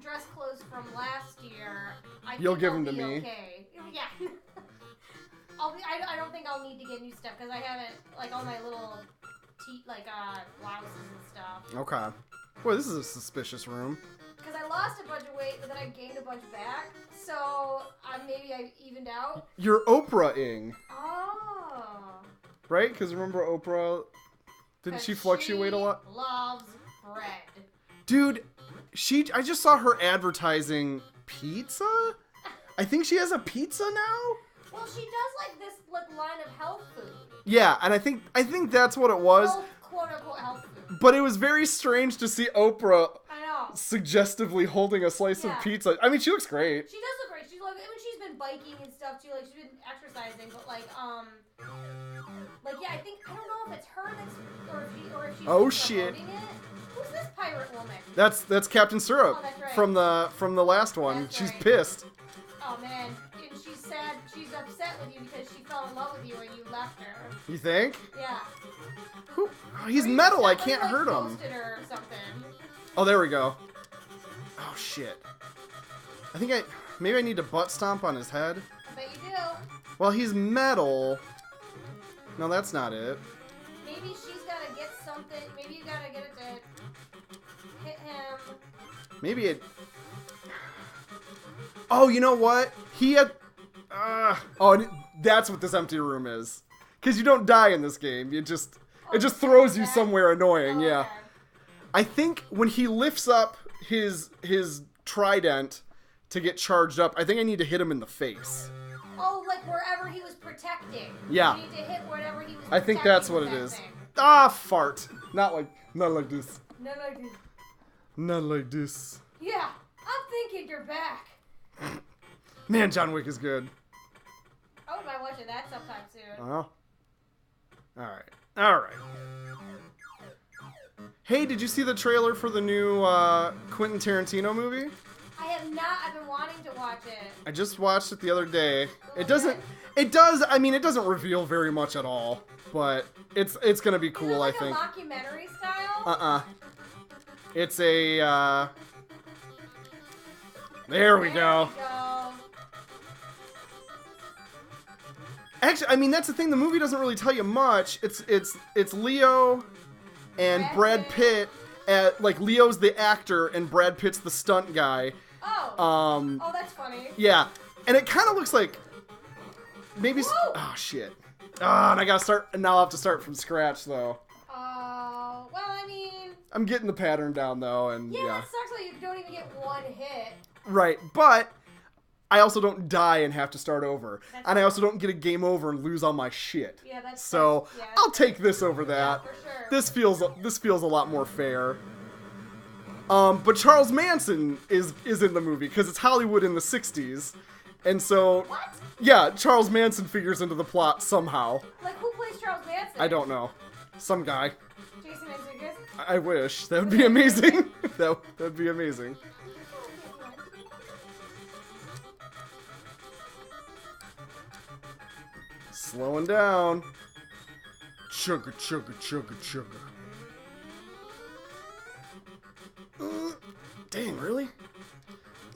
[SPEAKER 2] dress clothes from last year,
[SPEAKER 1] You'll give
[SPEAKER 2] I'll
[SPEAKER 1] them to
[SPEAKER 2] be
[SPEAKER 1] me.
[SPEAKER 2] Okay. Yeah. I don't think I'll need to get new stuff because I haven't like all my little blouses and stuff.
[SPEAKER 1] Okay. Boy, this is a suspicious room.
[SPEAKER 2] Because I lost a bunch of weight, but then I gained a bunch back. So maybe I evened out.
[SPEAKER 1] You're Oprah-ing,
[SPEAKER 2] Oh.
[SPEAKER 1] right? Because remember Oprah? Didn't she fluctuate a lot?
[SPEAKER 2] Loves bread.
[SPEAKER 1] Dude, I just saw her advertising pizza? I think she has a pizza now?
[SPEAKER 2] Well, she does like this line of health food.
[SPEAKER 1] Yeah, and I think that's what it was.
[SPEAKER 2] Quote unquote health food.
[SPEAKER 1] But it was very strange to see Oprah
[SPEAKER 2] I know.
[SPEAKER 1] suggestively holding a slice of pizza. I mean, she looks great.
[SPEAKER 2] She does look great. She's like, I mean, she's been biking and stuff too. Like she's been exercising, but like yeah, I don't know if it's her or if she's
[SPEAKER 1] Oh,
[SPEAKER 2] just
[SPEAKER 1] shit.
[SPEAKER 2] promoting it. Who's this pirate woman?
[SPEAKER 1] That's Captain Syrup
[SPEAKER 2] Oh, that's right.
[SPEAKER 1] from the last one.
[SPEAKER 2] That's
[SPEAKER 1] She's
[SPEAKER 2] right.
[SPEAKER 1] pissed.
[SPEAKER 2] Oh man, and she's sad. She's upset with you because she fell in love with you and you left her.
[SPEAKER 1] You think?
[SPEAKER 2] Yeah.
[SPEAKER 1] Who? Oh, he's
[SPEAKER 2] Or you
[SPEAKER 1] metal. I
[SPEAKER 2] accidentally,
[SPEAKER 1] can't hurt him.
[SPEAKER 2] ghosted her or something.
[SPEAKER 1] Oh, there we go. Oh shit. I think Maybe I need to butt stomp on his head.
[SPEAKER 2] I bet you do.
[SPEAKER 1] Well, he's metal. No, that's not it.
[SPEAKER 2] Maybe she's gotta get something. Maybe you gotta get it to hit him.
[SPEAKER 1] Maybe it... Oh, you know what? He had... and that's what this empty room is. Because you don't die in this game. It just throws you somewhere annoying, yeah.
[SPEAKER 2] Okay.
[SPEAKER 1] I think when he lifts up his trident to get charged up, I think I need to hit him in the face.
[SPEAKER 2] Oh, like wherever he was protecting.
[SPEAKER 1] Yeah.
[SPEAKER 2] You need to hit wherever he was protecting.
[SPEAKER 1] I think that's what it is.
[SPEAKER 2] Thing.
[SPEAKER 1] Ah, fart. Not like this.
[SPEAKER 2] No, like this.
[SPEAKER 1] Not like this.
[SPEAKER 2] Yeah, I'm thinking you're back.
[SPEAKER 1] Man, John Wick is good.
[SPEAKER 2] I wouldn't mind watching that sometime soon.
[SPEAKER 1] All right. Hey, did you see the trailer for the new Quentin Tarantino movie?
[SPEAKER 2] I have not. I've been wanting to watch it.
[SPEAKER 1] I just watched it the other day. It
[SPEAKER 2] does.
[SPEAKER 1] I mean, it doesn't reveal very much at all, but it's gonna be cool,
[SPEAKER 2] Is it like
[SPEAKER 1] I think.
[SPEAKER 2] a mockumentary style?
[SPEAKER 1] It's a, There we go. Actually, I mean, that's the thing. The movie doesn't really tell you much. It's Leo and Brad Pitt. Like, Leo's the actor and Brad Pitt's the stunt guy.
[SPEAKER 2] Oh. Oh, that's funny.
[SPEAKER 1] Yeah, and it kind of looks like maybe.
[SPEAKER 2] Whoa.
[SPEAKER 1] Oh shit. And I gotta start. Now I'll have to start from scratch though.
[SPEAKER 2] Oh. Well, I mean.
[SPEAKER 1] I'm getting the pattern down though, and
[SPEAKER 2] Yeah, that sucks that you don't even get one hit.
[SPEAKER 1] Right, but I also don't die and have to start over.
[SPEAKER 2] That's
[SPEAKER 1] And I also don't get a game over and lose all my shit.
[SPEAKER 2] Yeah, that's
[SPEAKER 1] so
[SPEAKER 2] yeah.
[SPEAKER 1] I'll take this over that.
[SPEAKER 2] Yeah, for sure.
[SPEAKER 1] This feels a lot more fair. But Charles Manson is in the movie because it's Hollywood in the 60s. And so
[SPEAKER 2] What?
[SPEAKER 1] yeah, Charles Manson figures into the plot somehow.
[SPEAKER 2] Like, who plays Charles Manson?
[SPEAKER 1] I don't know. Some guy.
[SPEAKER 2] Jason Mantzoukas?
[SPEAKER 1] I wish. That would be amazing. That'd be amazing. Slowing down. Chugga, chugga, chugga, chugga. Dang, really?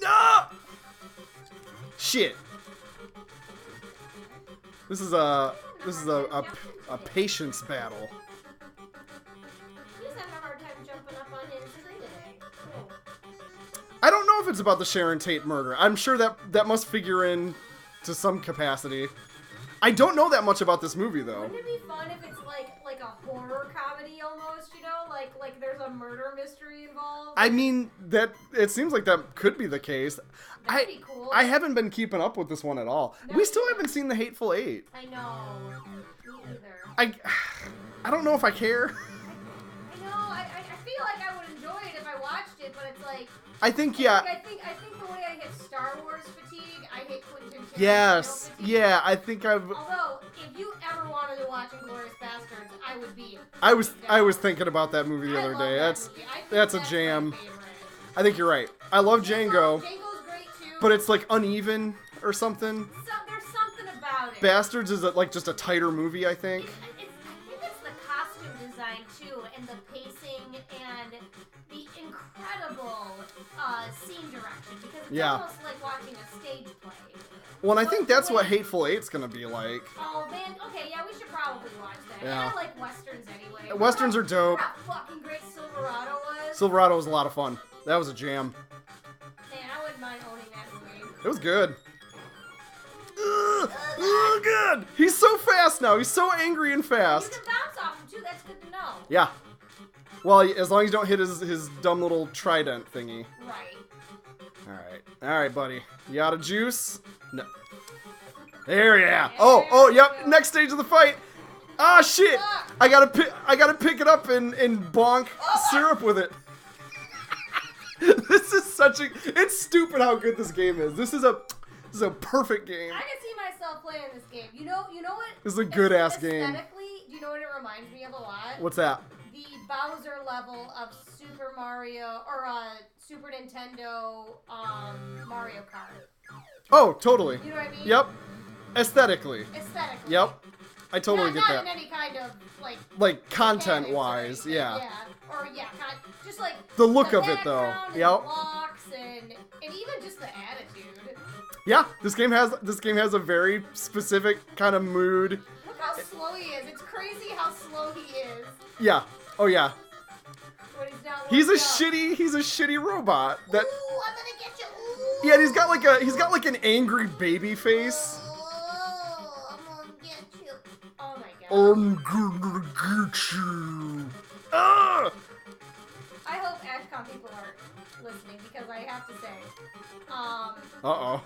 [SPEAKER 1] No! Shit. This is a patience battle.
[SPEAKER 2] He's having a hard time jumping up on his tree today. Cool.
[SPEAKER 1] I don't know if it's about the Sharon Tate murder. I'm sure that must figure in to some capacity. I don't know that much about this movie though.
[SPEAKER 2] Wouldn't it be fun if it's like a horror comedy almost, you know? Like there's a murder mystery involved?
[SPEAKER 1] I mean, it seems like that could be the case.
[SPEAKER 2] That'd be cool.
[SPEAKER 1] I haven't been keeping up with this one at all.
[SPEAKER 2] No,
[SPEAKER 1] We still
[SPEAKER 2] either.
[SPEAKER 1] haven't seen The Hateful Eight.
[SPEAKER 2] I know. Me either.
[SPEAKER 1] I don't know if I care.
[SPEAKER 2] I know. I feel like I would enjoy it if I watched it, but it's like...
[SPEAKER 1] I think, yeah.
[SPEAKER 2] I think the way I hit Star Wars fatigue, I hit Quentin Tarantino
[SPEAKER 1] Yes.
[SPEAKER 2] fatigue.
[SPEAKER 1] Yeah, I think I've...
[SPEAKER 2] Although, if you ever wanted to watch Inglourious Bastards, I would be...
[SPEAKER 1] I was thinking about that movie the
[SPEAKER 2] I
[SPEAKER 1] other
[SPEAKER 2] love
[SPEAKER 1] day.
[SPEAKER 2] that
[SPEAKER 1] That's
[SPEAKER 2] movie. I think
[SPEAKER 1] that's a
[SPEAKER 2] my
[SPEAKER 1] jam.
[SPEAKER 2] favorite.
[SPEAKER 1] I think you're right. I love Django,
[SPEAKER 2] Django's great too.
[SPEAKER 1] but it's like uneven or something.
[SPEAKER 2] There's something about it.
[SPEAKER 1] Bastards is like just a tighter movie, I think.
[SPEAKER 2] I think it's the costume design too, and the pacing, and the incredible scene direction, because it's
[SPEAKER 1] Yeah.
[SPEAKER 2] almost like watching a stage play.
[SPEAKER 1] Well, and I think that's what
[SPEAKER 2] Wait.
[SPEAKER 1] Hateful Eight's gonna be like.
[SPEAKER 2] Oh man, okay, yeah, we should probably watch that.
[SPEAKER 1] Yeah.
[SPEAKER 2] And I like westerns anyway.
[SPEAKER 1] Westerns are dope.
[SPEAKER 2] Remember how fucking great Silverado was?
[SPEAKER 1] Silverado was a lot of fun. That was a jam.
[SPEAKER 2] Man, I wouldn't mind owning that movie.
[SPEAKER 1] It was good. Ugh, good. He's so fast now. He's so angry and
[SPEAKER 2] You
[SPEAKER 1] fast.
[SPEAKER 2] can bounce off him too. That's good to know.
[SPEAKER 1] Yeah. Well, as long as you don't hit his dumb little trident thingy.
[SPEAKER 2] Right.
[SPEAKER 1] All right, buddy. You out of juice? No. There, yeah. Oh, yep. Next stage of the fight. Ah, shit. I gotta pick it up and bonk syrup with it. This is it's stupid how good this game is. This is a perfect game.
[SPEAKER 2] I can see myself playing this game. You know what?
[SPEAKER 1] This is a good-ass game.
[SPEAKER 2] Aesthetically, do you know what it reminds me of a lot?
[SPEAKER 1] What's that?
[SPEAKER 2] The Bowser level of Super Mario or Super Nintendo Mario Kart.
[SPEAKER 1] Oh, totally.
[SPEAKER 2] You know what I mean?
[SPEAKER 1] Yep. Aesthetically.
[SPEAKER 2] Aesthetically.
[SPEAKER 1] Yep. I totally get
[SPEAKER 2] not
[SPEAKER 1] that.
[SPEAKER 2] in any kind of
[SPEAKER 1] Like
[SPEAKER 2] mechanics or
[SPEAKER 1] content-wise,
[SPEAKER 2] anything,
[SPEAKER 1] yeah.
[SPEAKER 2] Just like
[SPEAKER 1] The look
[SPEAKER 2] the
[SPEAKER 1] of it, though.
[SPEAKER 2] background and
[SPEAKER 1] Yep.
[SPEAKER 2] the blocks and even just the attitude.
[SPEAKER 1] Yeah, this game has a very specific kind of mood.
[SPEAKER 2] Look how slow he is. It's crazy how slow he is.
[SPEAKER 1] Yeah. Oh yeah.
[SPEAKER 2] When
[SPEAKER 1] He's a shitty robot. That.
[SPEAKER 2] Ooh, I'm gonna get you. Ooh.
[SPEAKER 1] Yeah, and he's got like an angry baby face.
[SPEAKER 2] Oh, I'm gonna get you. Oh my god.
[SPEAKER 1] I'm gonna get you. Ah!
[SPEAKER 2] I hope AshCon people are listening because I have to say,
[SPEAKER 1] Uh-oh.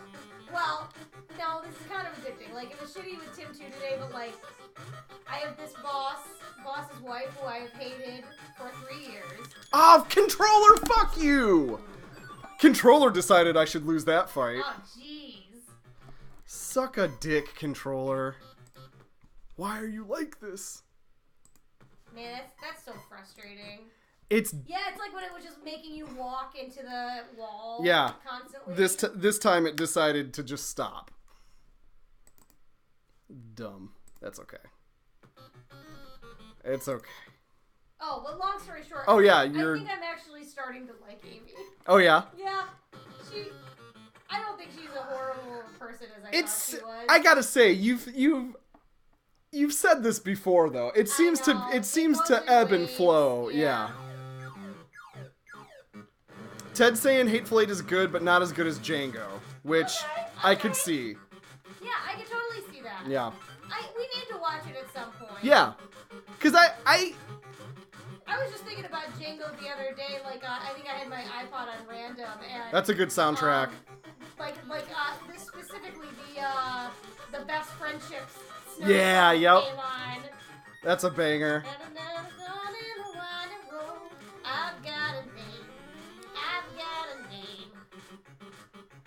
[SPEAKER 2] well, no, this is kind of addicting. Like, it was shitty with Tim 2 today, but like, I have this boss's wife who I have hated for 3 years.
[SPEAKER 1] Oh, controller, fuck you! Controller decided I should lose that fight.
[SPEAKER 2] Oh, jeez.
[SPEAKER 1] Suck a dick, controller. Why are you like this?
[SPEAKER 2] Man, that's so frustrating.
[SPEAKER 1] It's
[SPEAKER 2] like when it was just making you walk into the wall.
[SPEAKER 1] Yeah.
[SPEAKER 2] Constantly.
[SPEAKER 1] This time it decided to just stop. Dumb. That's okay. It's okay.
[SPEAKER 2] Oh, but long story short.
[SPEAKER 1] Oh yeah,
[SPEAKER 2] I think I'm actually starting to like Amy.
[SPEAKER 1] Oh yeah.
[SPEAKER 2] Yeah. I don't think she's a horrible person as I thought she was.
[SPEAKER 1] I gotta say, you've said this before though. It seems to ebb and flow. Yeah. Ted saying Hateful Eight is good, but not as good as Django, which I could see.
[SPEAKER 2] Yeah, I could totally see that.
[SPEAKER 1] Yeah.
[SPEAKER 2] We need to watch it at some point.
[SPEAKER 1] Yeah. Because I
[SPEAKER 2] was just thinking about Django the other day. Like, I think I had my iPod on random, and
[SPEAKER 1] that's a good soundtrack.
[SPEAKER 2] This specifically the best friendships.
[SPEAKER 1] Yeah. Yep.
[SPEAKER 2] Came on.
[SPEAKER 1] That's a banger.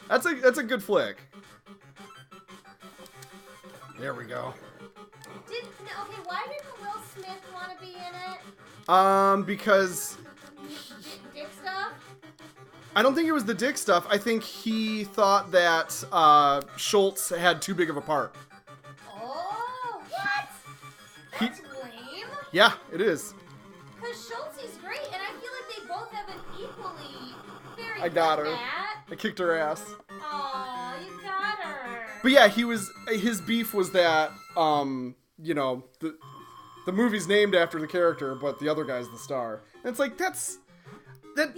[SPEAKER 1] That's a good flick. There we go.
[SPEAKER 2] Okay, why didn't Will Smith want to be in it?
[SPEAKER 1] Because
[SPEAKER 2] dick stuff?
[SPEAKER 1] I don't think it was the dick stuff. I think he thought that Schultz had too big of a part.
[SPEAKER 2] Oh, what? That's lame.
[SPEAKER 1] Yeah, it is.
[SPEAKER 2] Because Schultz is great, and I feel like they both have an equally very
[SPEAKER 1] I got her.
[SPEAKER 2] Matt.
[SPEAKER 1] I kicked her ass.
[SPEAKER 2] Aw, you got her.
[SPEAKER 1] But yeah, his beef was that, you know, the movie's named after the character, but the other guy's the star. And it's like, that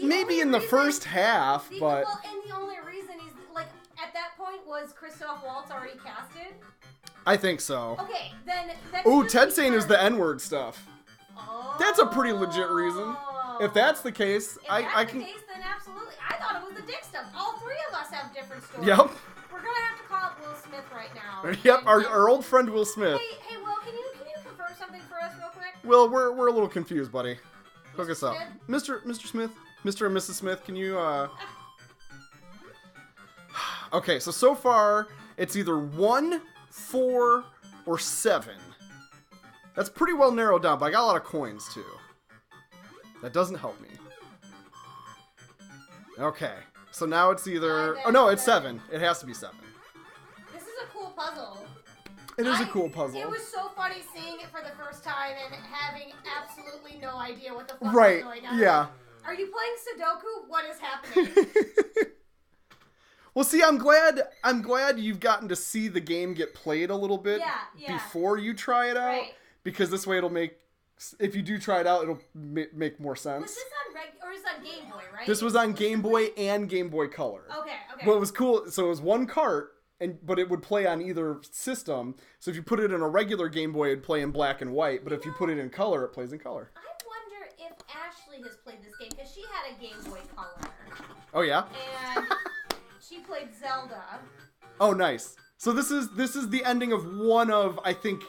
[SPEAKER 1] maybe in the first half, but...
[SPEAKER 2] Well, and the only reason he's, like, at that point was Christoph Waltz already casted?
[SPEAKER 1] I think so.
[SPEAKER 2] Okay, then...
[SPEAKER 1] Ooh, Ted saying is the N-word stuff.
[SPEAKER 2] Oh.
[SPEAKER 1] That's a pretty legit reason. If that's the case, I can...
[SPEAKER 2] If that's the case, then absolutely. I thought it was the dick stuff. All three of us have different stories.
[SPEAKER 1] Yep.
[SPEAKER 2] We're gonna have to call up Will Smith right now.
[SPEAKER 1] Yep, our old friend Will Smith.
[SPEAKER 2] Hey, Will, can you confirm something for us real quick?
[SPEAKER 1] Will, we're a little confused, buddy. Hook us up.
[SPEAKER 2] Smith?
[SPEAKER 1] Mr. Smith? Mr. and Mrs. Smith, can you, Okay, so far, it's either 1, 4, or 7. That's pretty well narrowed down, but I got a lot of coins, too. That doesn't help me. Okay, so now it's either... Oh, no, it's 7. It has to be 7.
[SPEAKER 2] This is a cool puzzle.
[SPEAKER 1] It is a cool puzzle.
[SPEAKER 2] It was so funny seeing it for the first time and having absolutely no idea what the fuck was going on.
[SPEAKER 1] Yeah.
[SPEAKER 2] Are you playing Sudoku? What is happening?
[SPEAKER 1] Well, see, I'm glad you've gotten to see the game get played a little bit before you try it out.
[SPEAKER 2] Right.
[SPEAKER 1] Because this way it'll make... If you do try it out, it'll make more sense.
[SPEAKER 2] Was this on is on Game Boy, right?
[SPEAKER 1] This was on Game Boy and Game Boy Color.
[SPEAKER 2] Okay.
[SPEAKER 1] But it was cool. So it was one cart, but it would play on either system. So if you put it in a regular Game Boy, it'd play in black and white. But if you put it in color, it plays in color.
[SPEAKER 2] I wonder if Ashley has played this game, because she had a Game Boy Color.
[SPEAKER 1] Oh, yeah?
[SPEAKER 2] And she played Zelda.
[SPEAKER 1] Oh, nice. So this is the ending of one of, I think,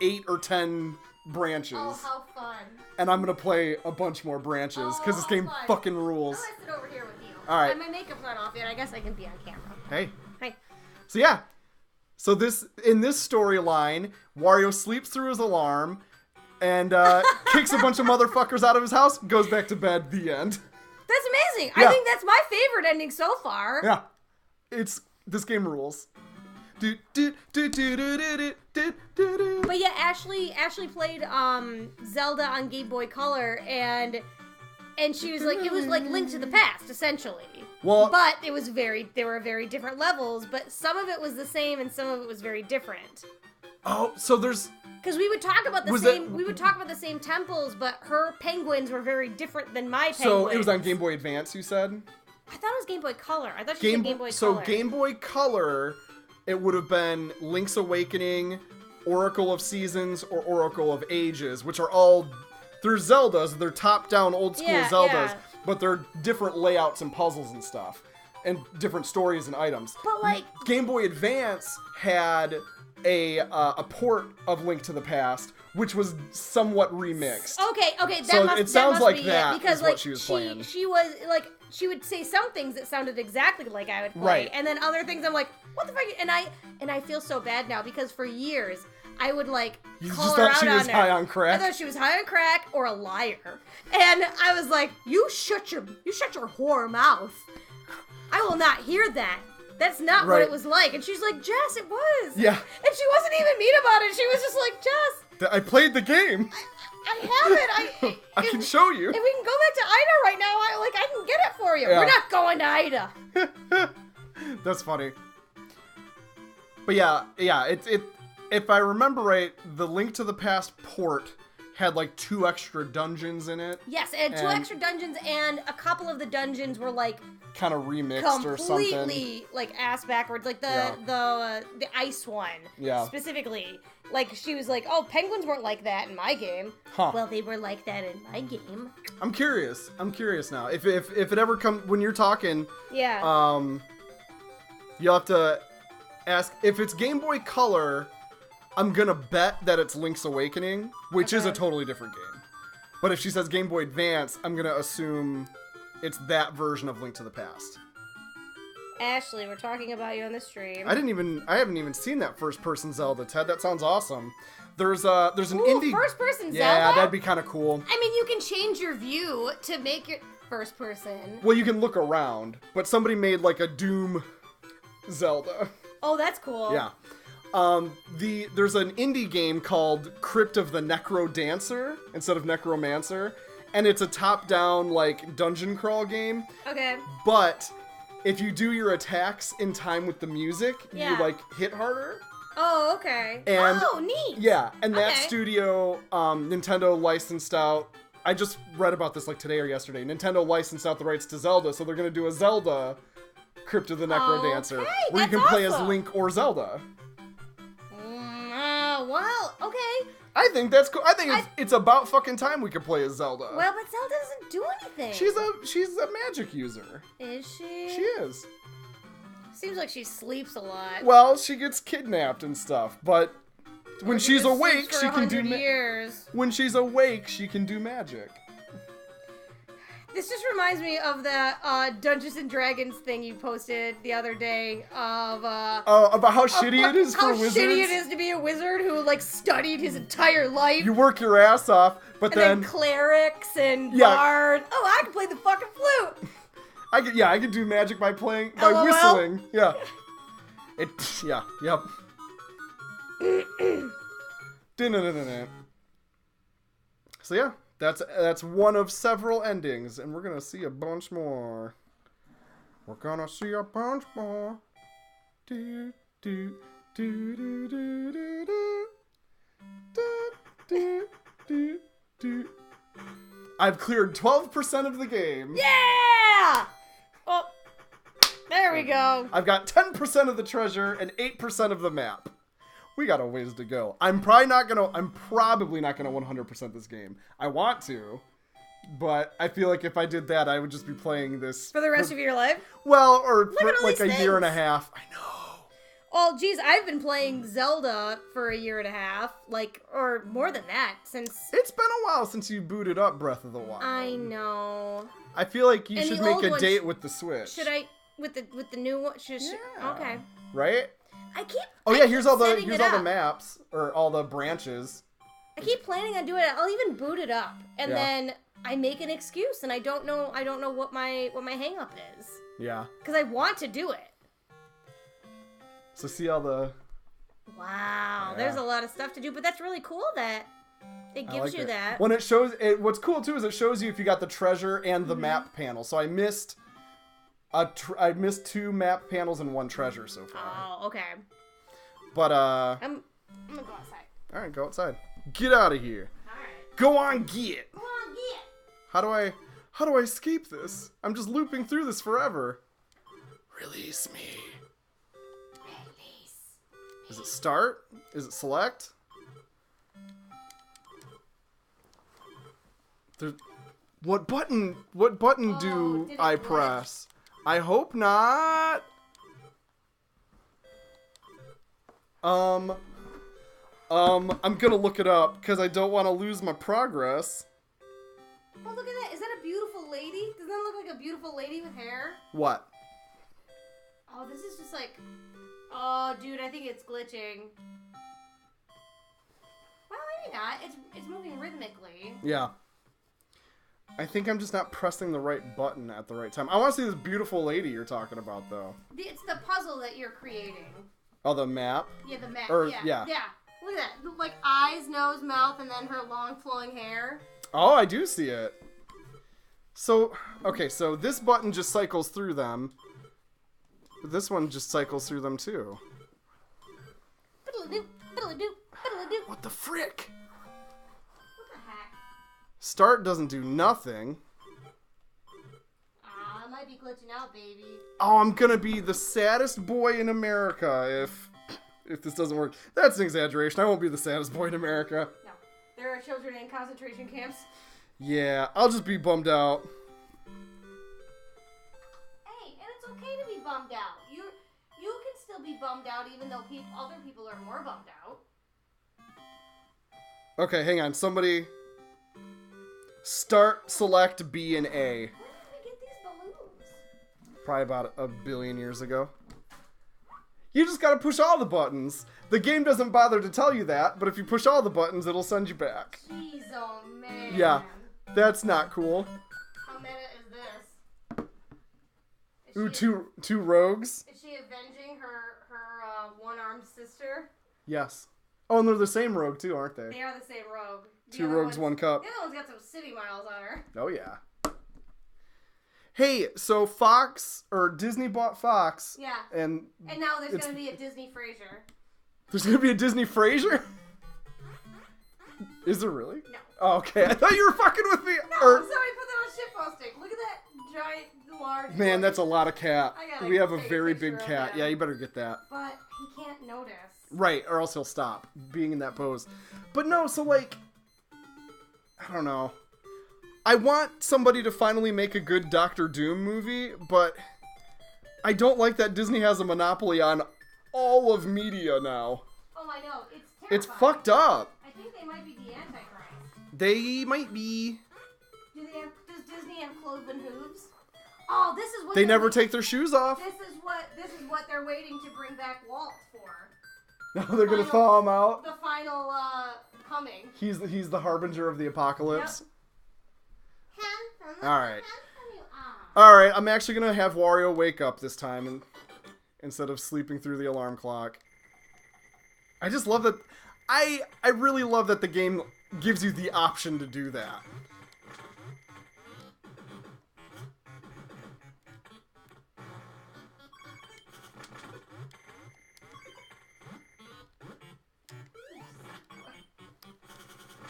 [SPEAKER 1] 8 or 10 branches.
[SPEAKER 2] Oh, how fun.
[SPEAKER 1] And I'm going to play a bunch more branches, because this game fucking rules.
[SPEAKER 2] I'm going to sit over here with you.
[SPEAKER 1] Alright.
[SPEAKER 2] My makeup's not off yet. I guess I can be on camera.
[SPEAKER 1] Hey.
[SPEAKER 2] Hi.
[SPEAKER 1] So yeah. So in this storyline, Wario sleeps through his alarm and kicks a bunch of motherfuckers out of his house, goes back to bed, the end.
[SPEAKER 2] That's amazing.
[SPEAKER 1] Yeah.
[SPEAKER 2] I think that's my favorite ending so far.
[SPEAKER 1] Yeah. This game rules. But
[SPEAKER 2] yeah, Ashley played Zelda on Game Boy Color, and And she was like, it was like Link to the Past, essentially.
[SPEAKER 1] Well,
[SPEAKER 2] but there were very different levels, but some of it was the same and some of it was very different.
[SPEAKER 1] Oh, so there's...
[SPEAKER 2] Because we would talk about the same temples, but her penguins were very different than my penguins.
[SPEAKER 1] So it was on Game Boy Advance, you said?
[SPEAKER 2] I thought it was Game Boy Color. I thought she said Game Boy Color.
[SPEAKER 1] So Game Boy Color, it would have been Link's Awakening, Oracle of Seasons, or Oracle of Ages, which are all... They're Zeldas. They're top-down old-school Zeldas, but they're different layouts and puzzles and stuff, and different stories and items.
[SPEAKER 2] But, like...
[SPEAKER 1] Game Boy Advance had a port of Link to the Past, which was somewhat remixed.
[SPEAKER 2] Okay,
[SPEAKER 1] it sounds like that
[SPEAKER 2] because,
[SPEAKER 1] is
[SPEAKER 2] like,
[SPEAKER 1] what she was playing.
[SPEAKER 2] She was, like... She would say some things that sounded exactly like I would play,
[SPEAKER 1] right.
[SPEAKER 2] And then other things I'm like, what the fuck? And I feel so bad now because for years I would like call her out on her. You just thought she was
[SPEAKER 1] high on crack?
[SPEAKER 2] I thought she was high on crack or a liar, and I was like, you shut your whore mouth. I will not hear that. That's not what it was like. And she's like, Jess, it was.
[SPEAKER 1] Yeah.
[SPEAKER 2] And she wasn't even mean about it. She was just like, Jess,
[SPEAKER 1] I played the game.
[SPEAKER 2] I have it.
[SPEAKER 1] I can show you.
[SPEAKER 2] If we can go back to Ida right now, I can get it for you. Yeah. We're not going to Ida.
[SPEAKER 1] That's funny. But yeah, if I remember right, the Link to the Past port had like 2 extra dungeons in it.
[SPEAKER 2] Yes, it had 2 extra dungeons, and a couple of the dungeons were like
[SPEAKER 1] kind of remixed or something.
[SPEAKER 2] Completely like ass backwards, like the ice one.
[SPEAKER 1] Yeah.
[SPEAKER 2] Specifically, like she was like, "Oh, penguins weren't like that in my game."
[SPEAKER 1] Huh.
[SPEAKER 2] Well, they were like that in my game.
[SPEAKER 1] I'm curious now. If it ever comes when you're talking.
[SPEAKER 2] Yeah.
[SPEAKER 1] You'll have to ask if it's Game Boy Color. I'm gonna bet that it's Link's Awakening, which is a totally different game. But if she says Game Boy Advance, I'm gonna assume it's that version of Link to the Past.
[SPEAKER 2] Ashley, we're talking about you on the stream.
[SPEAKER 1] I haven't even seen that first-person Zelda, Ted. That sounds awesome. There's an indie
[SPEAKER 2] first-person Zelda.
[SPEAKER 1] Yeah, that'd be kind of cool.
[SPEAKER 2] I mean, you can change your view to make it first-person.
[SPEAKER 1] Well, you can look around, but somebody made like a Doom Zelda.
[SPEAKER 2] Oh, that's cool.
[SPEAKER 1] Yeah. There's an indie game called Crypt of the Necro Dancer instead of Necromancer, and it's a top-down like dungeon crawl game.
[SPEAKER 2] Okay.
[SPEAKER 1] But if you do your attacks in time with the music, you like hit harder.
[SPEAKER 2] Oh, okay.
[SPEAKER 1] And,
[SPEAKER 2] neat.
[SPEAKER 1] Yeah, and that studio, Nintendo licensed out. I just read about this like today or yesterday. Nintendo licensed out the rights to Zelda, so they're gonna do a Zelda Crypt of the Necro Dancer, where you can play as Link or Zelda.
[SPEAKER 2] Well, okay.
[SPEAKER 1] I think that's cool. I think it's about fucking time we could play as Zelda.
[SPEAKER 2] Well, but Zelda doesn't do anything.
[SPEAKER 1] She's a magic user.
[SPEAKER 2] Is she?
[SPEAKER 1] She is.
[SPEAKER 2] Seems like she sleeps a lot.
[SPEAKER 1] Well, she gets kidnapped and stuff, but when she's awake, she can do When she's awake, she can do magic.
[SPEAKER 2] This just reminds me of that Dungeons and Dragons thing you posted the other day of
[SPEAKER 1] about how shitty it is for wizards.
[SPEAKER 2] How shitty it is to be a wizard who like studied his entire life.
[SPEAKER 1] You work your ass off, but
[SPEAKER 2] then clerics and bard. Oh, I can play the fucking flute.
[SPEAKER 1] I could do magic by whistling. Yeah. Yep. So yeah. That's one of several endings, and we're gonna see a bunch more. We're gonna see a bunch more. Do do do do do do do do do do. I've cleared 12% of the game.
[SPEAKER 2] Yeah! Oh, there we go.
[SPEAKER 1] I've got 10% of the treasure and 8% of the map. We got a ways to go. I'm probably not gonna 100% this game. I want to, but I feel like if I did that, I would just be playing this
[SPEAKER 2] for the rest of your life.
[SPEAKER 1] Well, or for like a year and a half. I know.
[SPEAKER 2] Well, geez, I've been playing Zelda for a year and a half, or more than that, since...
[SPEAKER 1] It's been a while since you booted up Breath of the Wild.
[SPEAKER 2] I know.
[SPEAKER 1] I feel like you should make a date with the Switch.
[SPEAKER 2] Should I, with the new one?
[SPEAKER 1] Yeah.
[SPEAKER 2] Okay.
[SPEAKER 1] Right?
[SPEAKER 2] Here's
[SPEAKER 1] all the maps, or all the branches.
[SPEAKER 2] I keep planning on doing it. I'll even boot it up, and then I make an excuse, and I don't know what my hang up is.
[SPEAKER 1] Yeah.
[SPEAKER 2] Because I want to do it.
[SPEAKER 1] So see all the...
[SPEAKER 2] Wow, there's a lot of stuff to do, but that's really cool that It gives you that.
[SPEAKER 1] When it shows it, what's cool too is it shows you if you got the treasure and the map panel. So I missed two map panels and one treasure so far.
[SPEAKER 2] Oh, okay.
[SPEAKER 1] But
[SPEAKER 2] I'm gonna go outside.
[SPEAKER 1] All right, go outside. Get out of here.
[SPEAKER 2] All right.
[SPEAKER 1] Go on, get.
[SPEAKER 2] Go on, get.
[SPEAKER 1] How do I escape this? I'm just looping through this forever. Release me.
[SPEAKER 2] Release.
[SPEAKER 1] Is it start? Is it select? What button do I press? I hope not. I'm gonna look it up because I don't want to lose my progress.
[SPEAKER 2] Oh, look at that. Is that a beautiful lady? Doesn't that look like a beautiful lady with hair?
[SPEAKER 1] What?
[SPEAKER 2] Oh, this is just like... Oh, dude, I think it's glitching. Well, maybe not. It's moving rhythmically.
[SPEAKER 1] Yeah. I think I'm just not pressing the right button at the right time. I want to see this beautiful lady you're talking about, though.
[SPEAKER 2] It's the puzzle that you're creating.
[SPEAKER 1] Oh, the map?
[SPEAKER 2] Yeah, the map.
[SPEAKER 1] Yeah.
[SPEAKER 2] Look at that. Like eyes, nose, mouth, and then her long flowing hair.
[SPEAKER 1] Oh, I do see it. So, okay, so this button just cycles through them. But this one just cycles through them, too.
[SPEAKER 2] Fiddle-a-doo, fiddle-a-doo, fiddle-a-doo.
[SPEAKER 1] What the frick?
[SPEAKER 2] What the heck?
[SPEAKER 1] Start doesn't do nothing.
[SPEAKER 2] Ah, I might be glitching out, baby.
[SPEAKER 1] Oh, I'm gonna be the saddest boy in America if this doesn't work. That's an exaggeration. I won't be the saddest boy in America.
[SPEAKER 2] No. There are children in concentration camps.
[SPEAKER 1] Yeah, I'll just be bummed out.
[SPEAKER 2] Hey, and it's okay to be bummed out. You can still be bummed out even though other people are more bummed out.
[SPEAKER 1] Okay, hang on. Somebody start, select B and A.
[SPEAKER 2] Where did we get these balloons?
[SPEAKER 1] Probably about a billion years ago. You just gotta push all the buttons. The game doesn't bother to tell you that, but if you push all the buttons, it'll send you back.
[SPEAKER 2] Jeez, oh man.
[SPEAKER 1] Yeah, that's not cool.
[SPEAKER 2] How meta is this?
[SPEAKER 1] Ooh, two rogues?
[SPEAKER 2] Is she avenging her one-armed sister?
[SPEAKER 1] Yes. Oh, and they're the same rogue too, aren't they?
[SPEAKER 2] They are the same rogue.
[SPEAKER 1] Two rogues, one cup.
[SPEAKER 2] The other one's got some city miles on her.
[SPEAKER 1] Oh, yeah. Hey, so Fox, or Disney bought Fox.
[SPEAKER 2] Yeah.
[SPEAKER 1] And
[SPEAKER 2] now there's going to be a Disney Frasier.
[SPEAKER 1] There's going to be a Disney Frasier? Is there really?
[SPEAKER 2] No.
[SPEAKER 1] Oh, okay. I thought you were fucking with me.
[SPEAKER 2] No, somebody put that on shitposting. Look at that giant, large...
[SPEAKER 1] Man, that's a lot of cat. We have a very big cat.
[SPEAKER 2] Him.
[SPEAKER 1] Yeah, you better get that.
[SPEAKER 2] But he can't notice.
[SPEAKER 1] Right, or else he'll stop being in that pose. But no, so like... I don't know. I want somebody to finally make a good Doctor Doom movie, but I don't like that Disney has a monopoly on all of media now.
[SPEAKER 2] Oh, I know. It's terrifying.
[SPEAKER 1] It's fucked up.
[SPEAKER 2] I think they might be the Antichrist.
[SPEAKER 1] They might be.
[SPEAKER 2] Does Disney have cloven hooves? Oh, this is what
[SPEAKER 1] they never take their shoes off.
[SPEAKER 2] This is what they're waiting to bring back Walt for.
[SPEAKER 1] No, they're gonna thaw him out.
[SPEAKER 2] The final coming.
[SPEAKER 1] He's the harbinger of the apocalypse.
[SPEAKER 2] Yep.
[SPEAKER 1] Alright. Alright, I'm actually gonna have Wario wake up this time instead of sleeping through the alarm clock. I just love that. I really love that the game gives you the option to do that.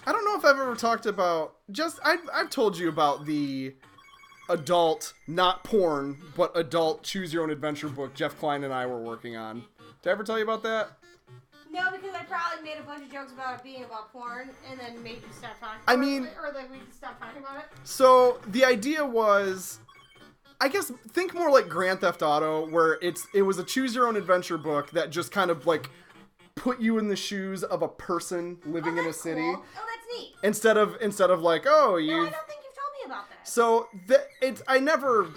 [SPEAKER 1] I don't know if I've ever talked about I've told you about the adult, not porn, but adult choose your own adventure book Jeff Klein and I were working on. Did I ever tell you about that?
[SPEAKER 2] No, because I probably made a bunch of jokes about it being about porn and then made you stop talking
[SPEAKER 1] I mean,
[SPEAKER 2] or like we just stopped talking about it.
[SPEAKER 1] So the idea was, I guess, think more like Grand Theft Auto, where it was a choose your own adventure book that just kind of like put you in the shoes of a person living in a city.
[SPEAKER 2] Cool. Oh, that's neat.
[SPEAKER 1] Instead of like, oh, you.
[SPEAKER 2] No, I don't think you've told me about that.
[SPEAKER 1] So I never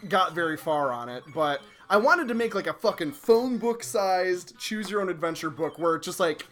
[SPEAKER 1] got very far on it, but I wanted to make like a fucking phone book sized choose your own adventure book where it's just like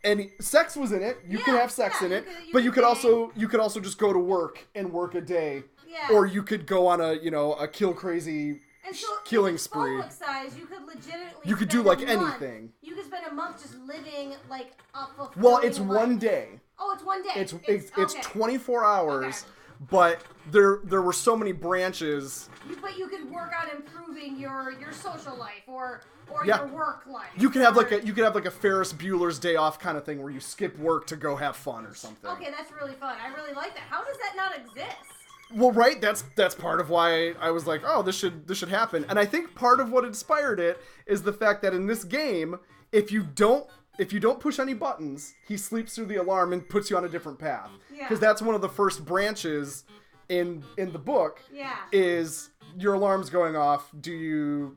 [SPEAKER 1] any sex was in it. You could have sex in it, but you could also just go to work and work a day.
[SPEAKER 2] Yeah.
[SPEAKER 1] Or you could go on a kill crazy
[SPEAKER 2] And so
[SPEAKER 1] killing
[SPEAKER 2] if
[SPEAKER 1] spree.
[SPEAKER 2] book size, you could legitimately.
[SPEAKER 1] You could do like anything.
[SPEAKER 2] You could spend a month just living like a fulfilling
[SPEAKER 1] Well, it's
[SPEAKER 2] life.
[SPEAKER 1] one day.
[SPEAKER 2] Oh, it's one day.
[SPEAKER 1] It's 24 hours, but there were so many branches.
[SPEAKER 2] But you could work on improving your social life or
[SPEAKER 1] Yeah.
[SPEAKER 2] your work life.
[SPEAKER 1] You could have like a Ferris Bueller's Day Off kind of thing where you skip work to go have fun or something.
[SPEAKER 2] Okay, that's really fun. I really like that. How does that not exist?
[SPEAKER 1] Well, right, that's part of why I was like, oh, this should happen. And I think part of what inspired it is the fact that in this game, if you don't push any buttons, he sleeps through the alarm and puts you on a different path.
[SPEAKER 2] Yeah.
[SPEAKER 1] Because that's one of the first branches in the book.
[SPEAKER 2] Yeah.
[SPEAKER 1] Is your alarm's going off, do you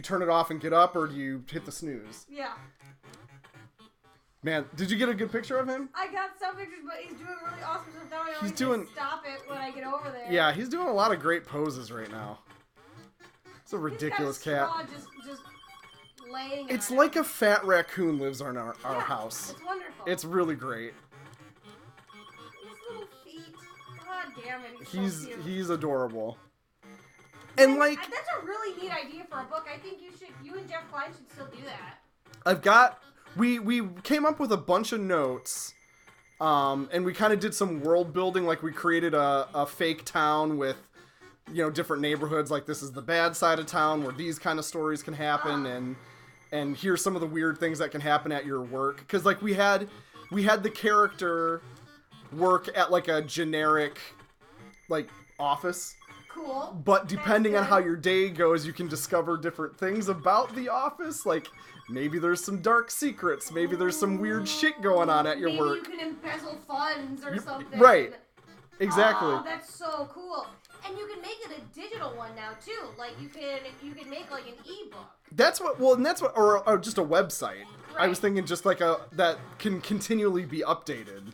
[SPEAKER 1] turn it off and get up, or do you hit the snooze?
[SPEAKER 2] Yeah.
[SPEAKER 1] Man, did you get a good picture of him?
[SPEAKER 2] I got some pictures, but he's doing really awesome stuff now.
[SPEAKER 1] He's doing.
[SPEAKER 2] Stop it when I get over there.
[SPEAKER 1] Yeah, he's doing a lot of great poses right now. It's a ridiculous cat.
[SPEAKER 2] Just laying.
[SPEAKER 1] It's like a fat raccoon lives in our house.
[SPEAKER 2] It's wonderful.
[SPEAKER 1] It's really great.
[SPEAKER 2] His little feet. God damn it.
[SPEAKER 1] He's adorable. And like
[SPEAKER 2] that's a really neat idea for a book. I think you and Jeff Klein should still do that.
[SPEAKER 1] We came up with a bunch of notes, and we kind of did some world building. Like we created a fake town with, different neighborhoods. Like this is the bad side of town where these kind of stories can happen, and here's some of the weird things that can happen at your work. Because like we had the character work at like a generic, like office.
[SPEAKER 2] Cool.
[SPEAKER 1] But depending on how your day goes, you can discover different things about the office. Like, maybe there's some dark secrets. Maybe there's some weird shit going on at your work.
[SPEAKER 2] Maybe you can embezzle funds or something.
[SPEAKER 1] Right. Exactly.
[SPEAKER 2] Oh, that's so cool. And you can make it a digital one now, too. Like, you can make, like, an ebook.
[SPEAKER 1] Or just a website.
[SPEAKER 2] Right.
[SPEAKER 1] I was thinking just like that can continually be updated.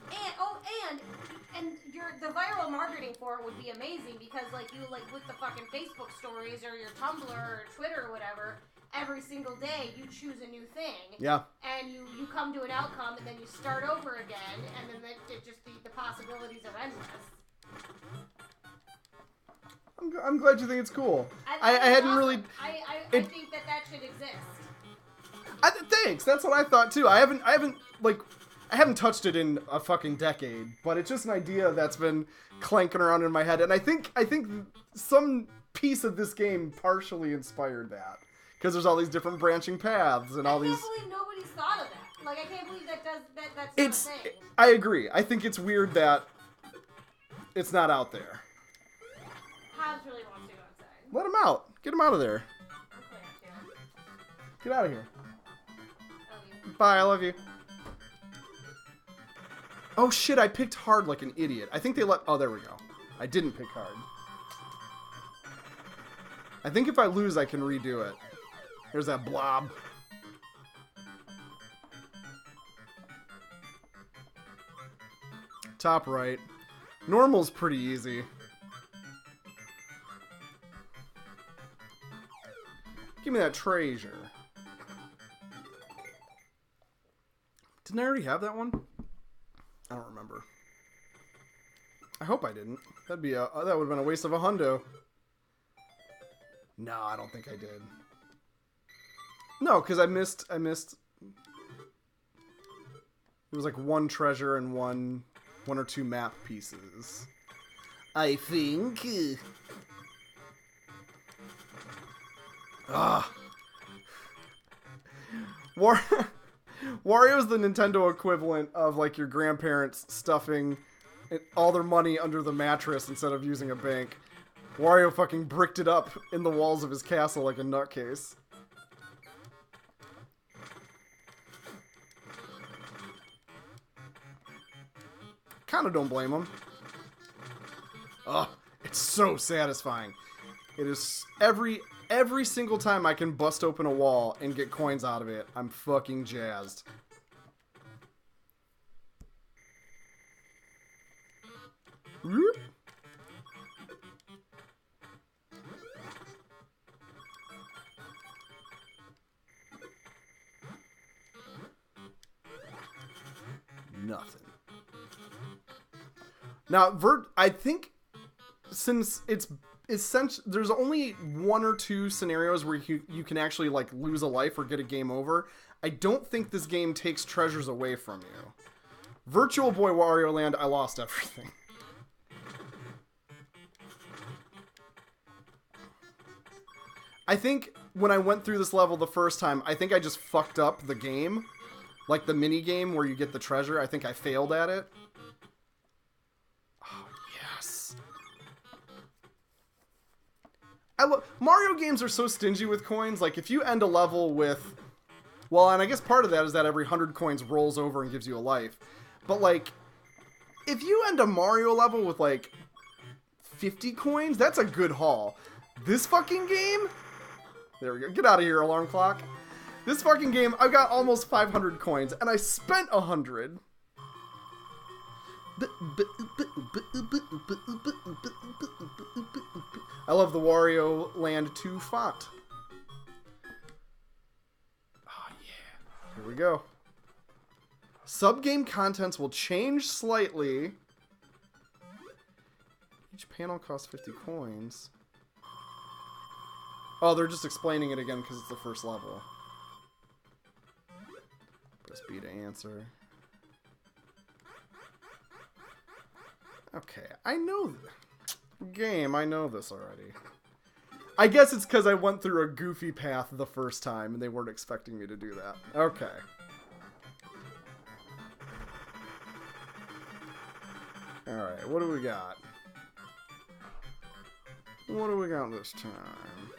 [SPEAKER 2] And the viral marketing for it would be amazing because, like, you, like, with the fucking Facebook stories or your Tumblr or Twitter or whatever, every single day you choose a new thing.
[SPEAKER 1] Yeah.
[SPEAKER 2] And you come to an outcome and then you start over again and then the possibilities are endless.
[SPEAKER 1] I'm glad you think it's cool. I hadn't
[SPEAKER 2] awesome.
[SPEAKER 1] really...
[SPEAKER 2] I think that should exist.
[SPEAKER 1] Thanks. That's what I thought too. I haven't touched it in a fucking decade, but it's just an idea that's been clanking around in my head, and I think some piece of this game partially inspired that because there's all these different branching paths and all these.
[SPEAKER 2] I can't believe nobody's thought of that. Like, I can't believe that's
[SPEAKER 1] It's.
[SPEAKER 2] not a thing.
[SPEAKER 1] I agree. I think it's weird that it's not out there.
[SPEAKER 2] Hobbs really wants to go outside.
[SPEAKER 1] Let him out. Get him out of there. Get out of here. Bye. I love you. Oh shit, I picked hard like an idiot. I think they oh, there we go. I didn't pick hard. I think if I lose, I can redo it. There's that blob. Top right. Normal's pretty easy. Give me that treasure. Didn't I already have that one? I don't remember. I hope I didn't. That would have been a waste of a hundo. No, I don't think I did. No, because I missed. It was like one treasure and one or two map pieces. I think. Wario's the Nintendo equivalent of like your grandparents stuffing all their money under the mattress instead of using a bank. Wario fucking bricked it up in the walls of his castle like a nutcase. Kinda don't blame him. Ugh, it's so satisfying. It is every single time I can bust open a wall and get coins out of it, I'm fucking jazzed. Whoop. Nothing. Now, I think since it's there's only 1 or 2 scenarios where you can actually like lose a life or get a game over. I don't think this game takes treasures away from you. Virtual Boy Wario Land, I lost everything. I think when I went through this level the first time, I think I just fucked up the game. Like the mini game where you get the treasure. I think I failed at it. Oh, yes. Mario games are so stingy with coins. Like, if you end a level with... Well, and I guess part of that is that every 100 coins rolls over and gives you a life. But, like, if you end a Mario level with, like, 50 coins, that's a good haul. This fucking game... There we go. Get out of here, alarm clock. This fucking game, I got almost 500 coins, and I spent 100. I love the Wario Land 2 font. Oh, yeah. Here we go. Sub-game contents will change slightly. Each panel costs 50 coins. Oh, they're just explaining it again because it's the first level. Press B to answer. Okay, I know... Game, I know this already. I guess it's because I went through a goofy path the first time and they weren't expecting me to do that. Okay. Alright, what do we got? What do we got this time?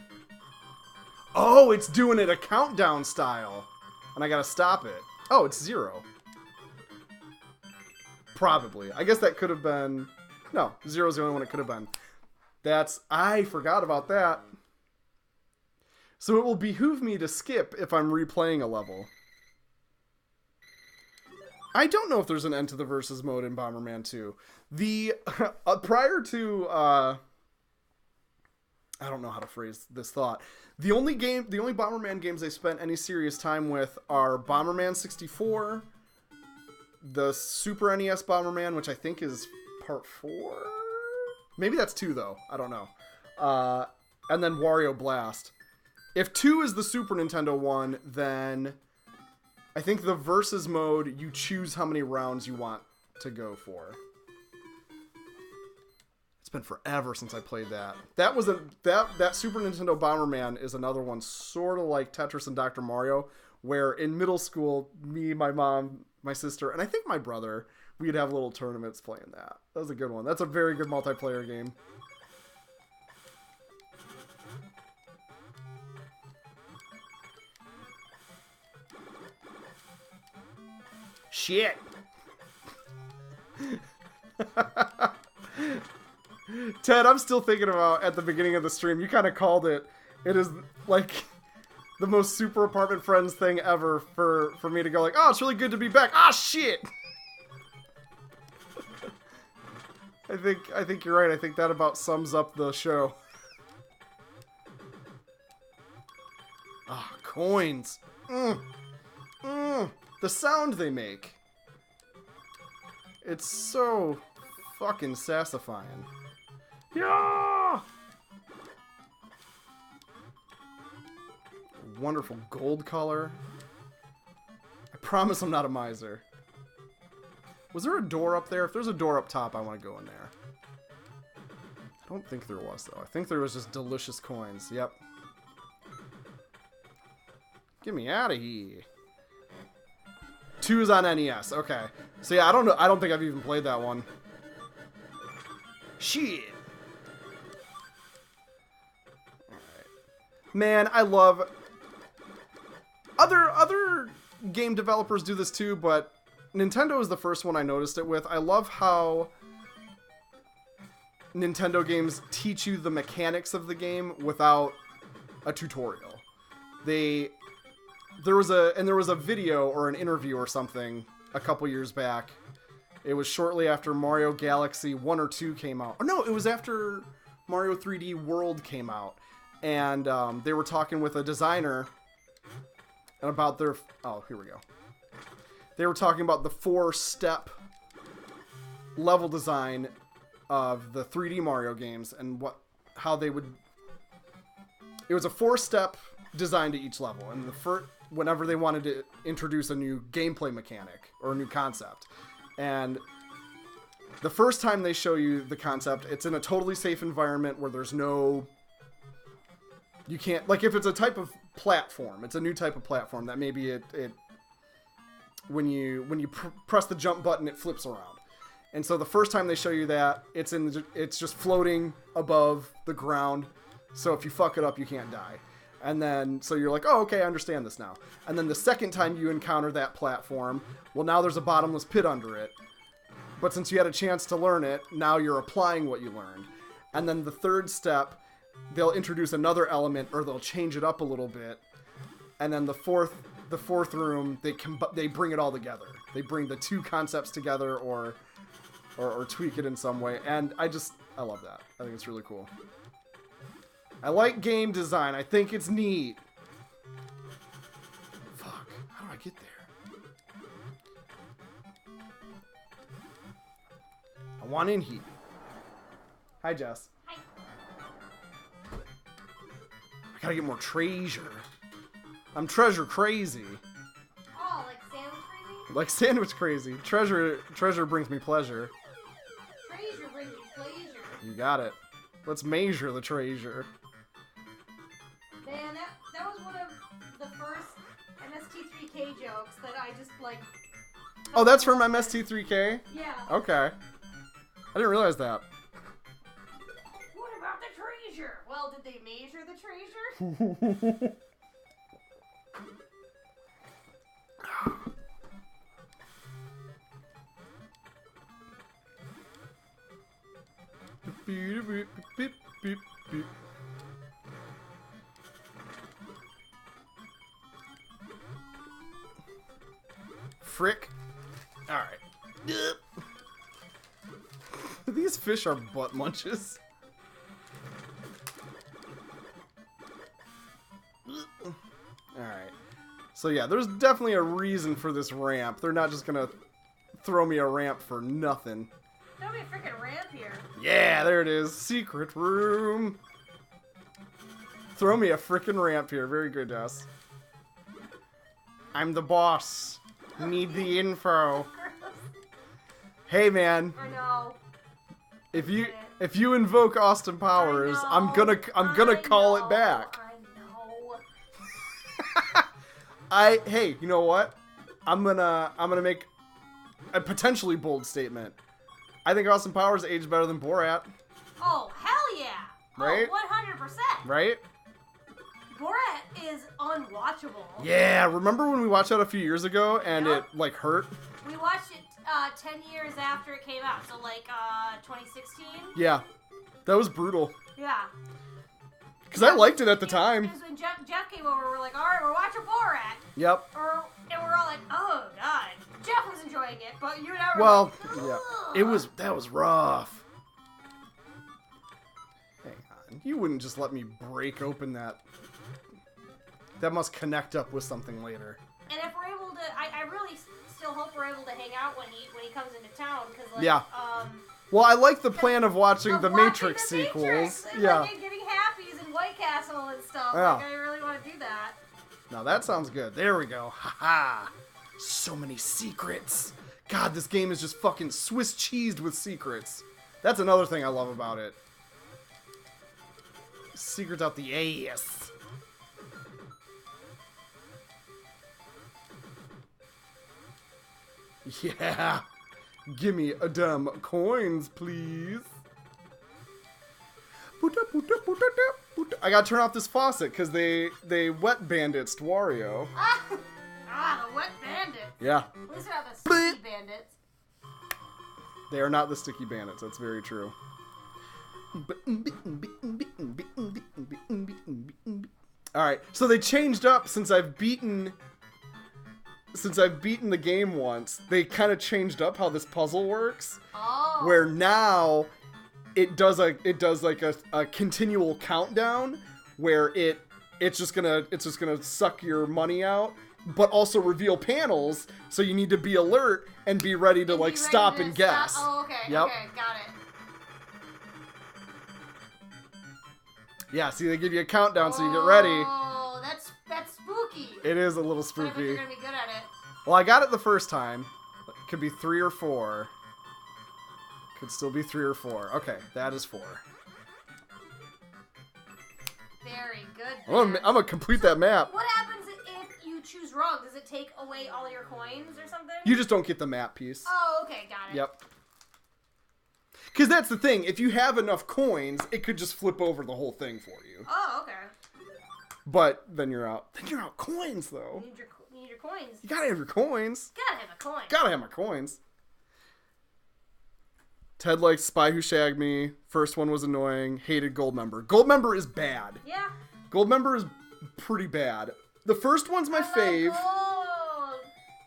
[SPEAKER 1] Oh, it's doing it a countdown style. And I gotta stop it. Oh, it's 0. Probably. I guess that could have been... No, 0 is the only one it could have been. I forgot about that. So it will behoove me to skip if I'm replaying a level. I don't know if there's an end to the versus mode in Bomberman 2. Prior to... I don't know how to phrase this thought. The only Bomberman games I spent any serious time with are Bomberman 64, the Super NES Bomberman, which I think is part 4? Maybe that's 2, though. I don't know. And then Wario Blast. If 2 is the Super Nintendo one, then I think the versus mode, you choose how many rounds you want to go for. It's been forever since I played that. That Super Nintendo Bomberman is another one sort of like Tetris and Dr. Mario, where in middle school, me, my mom, my sister, and I think my brother, we'd have little tournaments playing that. That was a good one. That's a very good multiplayer game. Shit! Ted, I'm still thinking about at the beginning of the stream, you kind of called it. It is like the most Super Apartment Friends thing ever for me to go like, oh, it's really good to be back. Ah, shit! I think you're right. I think that about sums up the show. Ah, coins. The sound they make. It's so fucking sassifying. Yeah! Wonderful gold color. I promise I'm not a miser. Was there a door up there? If there's a door up top, I want to go in there. I don't think there was, though. I think there was just delicious coins. Yep. Get me out of here. 2 is on NES. Okay. So yeah, I don't know. I don't think I've even played that one. Shit. Alright. Man, I love... Other game developers do this too, but Nintendo is the first one I noticed it with. I love how Nintendo games teach you the mechanics of the game without a tutorial. There was a video or an interview or something a couple years back. It was shortly after Mario Galaxy 1 or 2 came out. Oh no, it was after Mario 3D World came out. And they were talking with a designer about their... Oh, here we go. They were talking about the 4-step level design of the 3D Mario games and what how they would. It was a 4-step design to each level, and whenever they wanted to introduce a new gameplay mechanic or a new concept, and the first time they show you the concept, it's in a totally safe environment where there's no. You can't, like, if it's a type of platform, it's a new type of platform that maybe it when you press the jump button, it flips around. And so the first time they show you that, it's just floating above the ground. So if you fuck it up, you can't die. And then, so you're like, oh, okay, I understand this now. And then the second time you encounter that platform, well, now there's a bottomless pit under it. But since you had a chance to learn it, now you're applying what you learned. And then the third step, they'll introduce another element, or they'll change it up a little bit. And then the fourth room, they bring it all together. They bring the two concepts together, or tweak it in some way. And I love that. I think it's really cool. I like game design. I think it's neat. Fuck. How do I get there? I want in here. Hi, Jess.
[SPEAKER 2] Hi.
[SPEAKER 1] I gotta get more treasure. I'm treasure crazy.
[SPEAKER 2] Oh, like sandwich crazy?
[SPEAKER 1] Like sandwich crazy. Treasure brings me pleasure.
[SPEAKER 2] Treasure brings you pleasure.
[SPEAKER 1] You got it. Let's measure the treasure.
[SPEAKER 2] Man, that was one of the first MST3K jokes that I just, like...
[SPEAKER 1] Oh, that's from MST3K?
[SPEAKER 2] Yeah.
[SPEAKER 1] Okay. I didn't realize that.
[SPEAKER 2] What about the treasure? Well, did they measure the treasure?
[SPEAKER 1] Beep, beep, beep, beep, beep. Frick. Alright. These fish are butt munches. Alright. So yeah, there's definitely a reason for this ramp. They're not just gonna throw me a ramp for nothing.
[SPEAKER 2] There'll be a freaking ramp here.
[SPEAKER 1] Yeah, there it is. Secret room. Throw me a freaking ramp here. Very good, Jess. I'm the boss. Need the info. Hey, man.
[SPEAKER 2] I know.
[SPEAKER 1] If you invoke Austin Powers, I'm gonna call it back.
[SPEAKER 2] I know.
[SPEAKER 1] Hey, you know what? I'm gonna make a potentially bold statement. I think Austin Powers aged better than Borat.
[SPEAKER 2] Oh, hell yeah!
[SPEAKER 1] Right?
[SPEAKER 2] Oh, 100%.
[SPEAKER 1] Right?
[SPEAKER 2] Borat is unwatchable.
[SPEAKER 1] Yeah, remember when we watched that a few years ago and it, like, hurt?
[SPEAKER 2] We watched it 10 years after it came out, so, like, 2016?
[SPEAKER 1] Yeah. That was brutal.
[SPEAKER 2] Yeah.
[SPEAKER 1] Because I liked it at the time.
[SPEAKER 2] It was when Jeff came over, we're like, alright, we're watching Borat.
[SPEAKER 1] Yep.
[SPEAKER 2] And we're all like, oh, God. Jeff was enjoying it, but you and I were
[SPEAKER 1] well,
[SPEAKER 2] like,
[SPEAKER 1] yeah. That was rough. Hang on. You wouldn't just let me break open that. That must connect up with something later.
[SPEAKER 2] And if we're able to, I really still hope we're able to hang out when he comes into town, because, like,
[SPEAKER 1] yeah. Well, I like the plan of watching the Matrix sequels.
[SPEAKER 2] And,
[SPEAKER 1] yeah.
[SPEAKER 2] Like, getting Happies and White Castle and stuff.
[SPEAKER 1] Yeah.
[SPEAKER 2] Like, I really want to do that.
[SPEAKER 1] Now that sounds good. There we go. Haha. So many secrets. God, this game is just fucking Swiss cheesed with secrets. That's another thing I love about it. Secrets out the ass. Yeah. Give me a damn coins, please. I gotta turn off this faucet because they wet bandits Wario.
[SPEAKER 2] The wet bandits.
[SPEAKER 1] Yeah.
[SPEAKER 2] At least they're not the sticky bandits.
[SPEAKER 1] They are not the sticky bandits. That's very true. Alright, so they changed up since I've beaten the game once. They kind of changed up how this puzzle works.
[SPEAKER 2] Oh.
[SPEAKER 1] Where now it does like a continual countdown where it's just gonna suck your money out, but also reveal panels, so you need to be alert and be ready to stop and guess.
[SPEAKER 2] Oh, okay.
[SPEAKER 1] Yep.
[SPEAKER 2] Okay, got it.
[SPEAKER 1] Yeah, see, they give you a countdown so you get ready.
[SPEAKER 2] Oh, that's spooky.
[SPEAKER 1] It is a little
[SPEAKER 2] But I bet
[SPEAKER 1] spooky.
[SPEAKER 2] you're gonna be good at it.
[SPEAKER 1] Well, I got it the first time. Could be 3 or 4. Could still be 3 or 4. Okay, that is 4.
[SPEAKER 2] Very good.
[SPEAKER 1] I'm gonna complete that map.
[SPEAKER 2] What happens if you choose wrong? Does it take away all your coins or something?
[SPEAKER 1] You just don't get the map piece.
[SPEAKER 2] Oh, okay, got it.
[SPEAKER 1] Yep. Because that's the thing. If you have enough coins, it could just flip over the whole thing for you.
[SPEAKER 2] Oh, okay.
[SPEAKER 1] But then you're out. Then you're out coins, though.
[SPEAKER 2] You need your coins.
[SPEAKER 1] You gotta have your coins.
[SPEAKER 2] Gotta have a coin.
[SPEAKER 1] Gotta have my coins. Ted likes Spy Who Shagged Me. First one was annoying. Hated Goldmember. Goldmember is bad.
[SPEAKER 2] Yeah.
[SPEAKER 1] Goldmember is pretty bad. The first one's my fave.
[SPEAKER 2] Gold.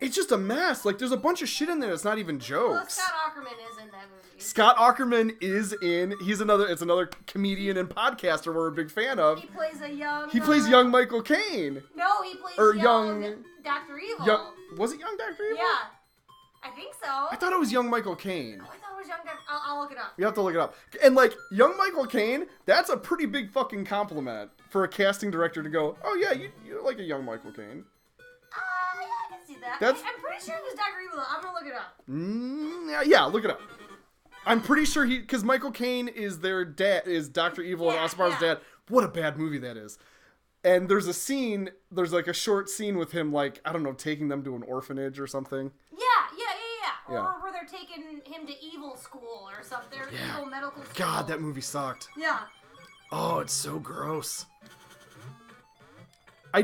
[SPEAKER 1] It's just a mess. Like, there's a bunch of shit in there that's not even
[SPEAKER 2] Well,
[SPEAKER 1] jokes.
[SPEAKER 2] Scott Aukerman is in that movie.
[SPEAKER 1] Scott Aukerman is in. It's another comedian and podcaster we're a big fan of.
[SPEAKER 2] He plays a young.
[SPEAKER 1] He plays young Michael Caine.
[SPEAKER 2] No, he plays
[SPEAKER 1] young
[SPEAKER 2] Dr. Evil.
[SPEAKER 1] Was it young Dr. Evil?
[SPEAKER 2] Yeah, I think so.
[SPEAKER 1] I thought it was young Michael Caine.
[SPEAKER 2] Oh, I thought it was young Dr. I'll look it up.
[SPEAKER 1] You have to look it up. And like young Michael Caine, that's a pretty big fucking compliment for a casting director to go, "Oh yeah, you're like a young Michael Caine."
[SPEAKER 2] Yeah, I can see that.
[SPEAKER 1] That's-
[SPEAKER 2] I'm pretty sure it was Dr. Evil. I'm gonna look it up.
[SPEAKER 1] Yeah, look it up. I'm pretty sure because Michael Caine is their dad, is Dr. Evil and Osmar's dad. What a bad movie that is. And there's like a short scene with him, like, I don't know, taking them to an orphanage or something.
[SPEAKER 2] Yeah.
[SPEAKER 1] Yeah.
[SPEAKER 2] Or where they're taking him to evil school or something.
[SPEAKER 1] Yeah.
[SPEAKER 2] Evil medical school.
[SPEAKER 1] God, that movie sucked.
[SPEAKER 2] Yeah.
[SPEAKER 1] Oh, it's so gross. I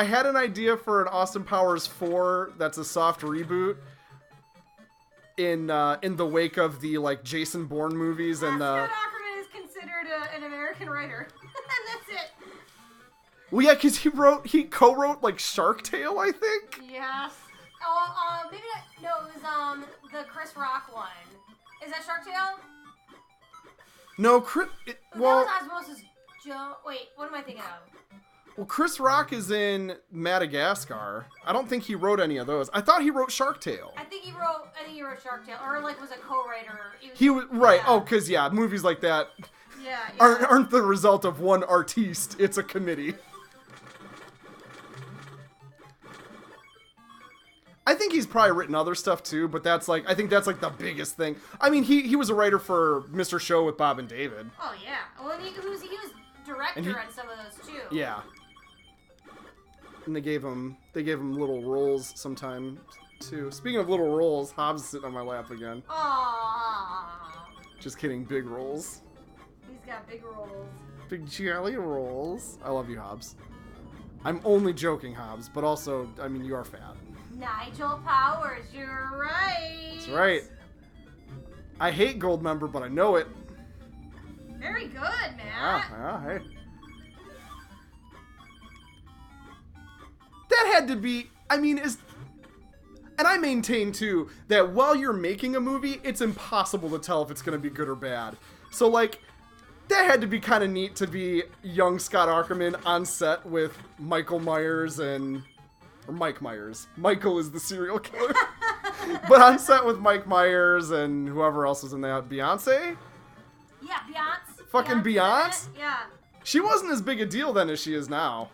[SPEAKER 1] had an idea for an Austin Powers 4 that's a soft reboot in the wake of the, like, Jason Bourne movies and
[SPEAKER 2] Scott Aukerman is considered an American writer. And that's it.
[SPEAKER 1] Well, yeah, because he co-wrote, like, Shark Tale, I think?
[SPEAKER 2] Yes. Oh, maybe not. No, it was the Chris Rock one. Is that Shark Tale?
[SPEAKER 1] No,
[SPEAKER 2] That was Osmosis Joe. Wait, what am I thinking of?
[SPEAKER 1] Well, Chris Rock is in Madagascar. I don't think he wrote any of those. I thought he wrote Shark Tale.
[SPEAKER 2] I think he wrote Shark Tale, or like was a co-writer.
[SPEAKER 1] He was right.
[SPEAKER 2] Yeah.
[SPEAKER 1] Oh, because movies like that
[SPEAKER 2] Yeah.
[SPEAKER 1] aren't the result of one artiste. It's a committee. I think he's probably written other stuff too, but I think that's like the biggest thing. I mean, he was a writer for Mr. Show with Bob and David.
[SPEAKER 2] Oh yeah. Well, he was director on some of those too.
[SPEAKER 1] Yeah. And they gave him little roles sometime too. Speaking of little roles, Hobbs is sitting on my lap again.
[SPEAKER 2] Aww.
[SPEAKER 1] Just kidding, big rolls.
[SPEAKER 2] He's got big rolls.
[SPEAKER 1] Big jelly rolls. I love you, Hobbs. I'm only joking, Hobbs, but also, I mean, you are fat.
[SPEAKER 2] Nigel Powers, you're right.
[SPEAKER 1] That's right. I hate Goldmember, but I know it.
[SPEAKER 2] Very good, Matt.
[SPEAKER 1] Yeah, hey. That had to be, I mean, and I maintain, too, that while you're making a movie, it's impossible to tell if it's going to be good or bad. So, like, that had to be kind of neat to be young Scott Aukerman on set with Michael Myers or Mike Myers. Michael is the serial killer. But on set with Mike Myers and whoever else was in that. Beyonce?
[SPEAKER 2] Yeah, Beyonce.
[SPEAKER 1] Fucking Beyonce?
[SPEAKER 2] Yeah.
[SPEAKER 1] She wasn't as big a deal then as she is now.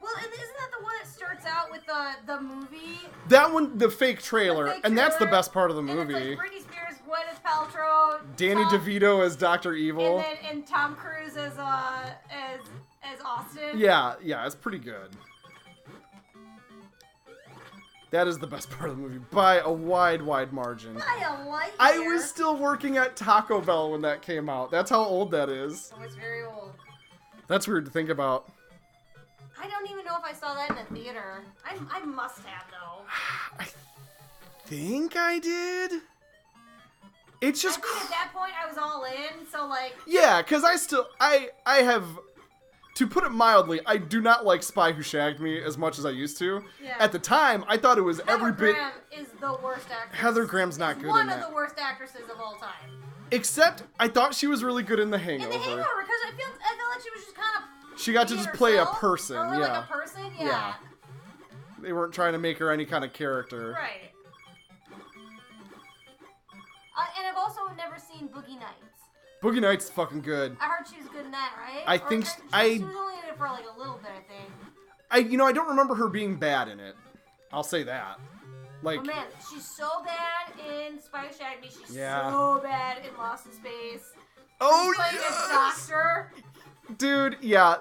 [SPEAKER 2] Well, and isn't that the one that starts out with the movie?
[SPEAKER 1] That one, the fake trailer, and that's the best part of the
[SPEAKER 2] And
[SPEAKER 1] movie.
[SPEAKER 2] it's like Britney Spears, Gwyneth Paltrow,
[SPEAKER 1] Danny DeVito as Dr. Evil.
[SPEAKER 2] and Tom Cruise as Austin.
[SPEAKER 1] Yeah, it's pretty good. That is the best part of the movie by a wide margin.
[SPEAKER 2] By a light
[SPEAKER 1] I
[SPEAKER 2] year.
[SPEAKER 1] was still working at Taco Bell when that came out. That's how old that is.
[SPEAKER 2] Oh, it's very old.
[SPEAKER 1] That's weird to think about.
[SPEAKER 2] I don't even know if I saw that in a theater. I must have, though.
[SPEAKER 1] I think I did. It's just
[SPEAKER 2] I think at that point I was all in, so like...
[SPEAKER 1] Yeah, because I have... To put it mildly, I do not like Spy Who Shagged Me as much as I used to.
[SPEAKER 2] Yeah.
[SPEAKER 1] At the time, I thought it was every bit...
[SPEAKER 2] Heather Graham is the worst actress.
[SPEAKER 1] Heather Graham's not good in that.
[SPEAKER 2] One of the worst actresses of all time.
[SPEAKER 1] Except, I thought she was really good in The Hangover.
[SPEAKER 2] In The Hangover, because I felt like she was just kind of...
[SPEAKER 1] She got to just play a person,
[SPEAKER 2] or
[SPEAKER 1] yeah.
[SPEAKER 2] like a person, yeah.
[SPEAKER 1] They weren't trying to make her any kind of character.
[SPEAKER 2] Right. And I've also never seen Boogie Nights.
[SPEAKER 1] Boogie Nights fucking good.
[SPEAKER 2] I heard she was good in that, right?
[SPEAKER 1] I think
[SPEAKER 2] she was only in it for like a little bit, I think.
[SPEAKER 1] I don't remember her being bad in it. I'll say that. Like,
[SPEAKER 2] oh man, she's so bad in Spy Who Shagged Me. She's
[SPEAKER 1] yeah.
[SPEAKER 2] so bad in Lost in Space.
[SPEAKER 1] Oh,
[SPEAKER 2] she's playing a doctor.
[SPEAKER 1] Dude, yeah.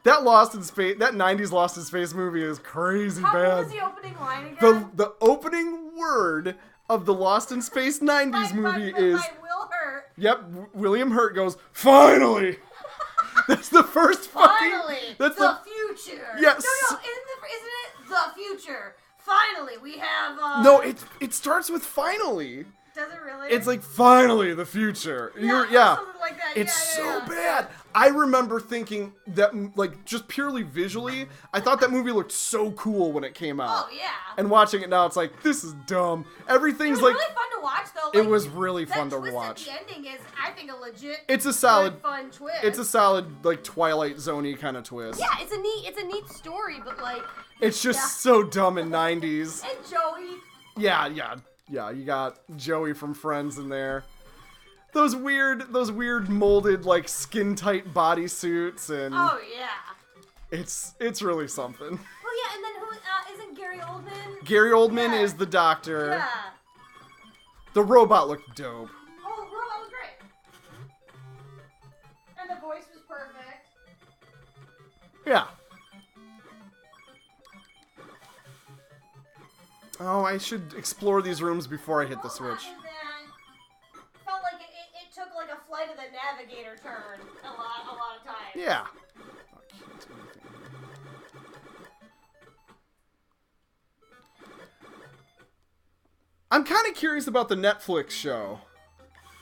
[SPEAKER 1] That Lost in Space, that 90s Lost in Space movie is crazy bad.
[SPEAKER 2] What was the opening line again?
[SPEAKER 1] The opening word of the Lost in Space 90s movie is...
[SPEAKER 2] By Will Hurt.
[SPEAKER 1] Yep, William Hurt goes, finally! That's the first
[SPEAKER 2] Finally!
[SPEAKER 1] That's
[SPEAKER 2] the future!
[SPEAKER 1] Yes!
[SPEAKER 2] No, isn't it the future? Finally, we have,
[SPEAKER 1] No, it starts with finally.
[SPEAKER 2] Does it really?
[SPEAKER 1] It's like, finally, the future.
[SPEAKER 2] Yeah. Something like that.
[SPEAKER 1] It's so bad. I remember thinking that, like, just purely visually, I thought that movie looked so cool when it came out.
[SPEAKER 2] Oh, yeah.
[SPEAKER 1] And watching it now, it's like, this is dumb. Everything's like...
[SPEAKER 2] It was really fun to watch, though.
[SPEAKER 1] It was really fun to watch.
[SPEAKER 2] The ending is, I think, a legit
[SPEAKER 1] it's a solid,
[SPEAKER 2] fun twist.
[SPEAKER 1] It's a solid, like, Twilight Zone-y kind of twist.
[SPEAKER 2] Yeah, it's a neat story, but, like...
[SPEAKER 1] It's just so dumb in 90s.
[SPEAKER 2] And Joey.
[SPEAKER 1] Yeah, you got Joey from Friends in there. Those weird molded, like, skin-tight bodysuits, and...
[SPEAKER 2] Oh, yeah.
[SPEAKER 1] It's really something.
[SPEAKER 2] Well, yeah, and then who, isn't Gary Oldman?
[SPEAKER 1] Gary Oldman is the doctor.
[SPEAKER 2] Yeah.
[SPEAKER 1] The robot looked dope.
[SPEAKER 2] Oh, the robot was great. And the voice was perfect.
[SPEAKER 1] Yeah. Oh, I should explore these rooms before I hit the switch.
[SPEAKER 2] Felt like it took like a Flight of the Navigator turn a lot of times.
[SPEAKER 1] Yeah. I'm kind of curious about the Netflix show.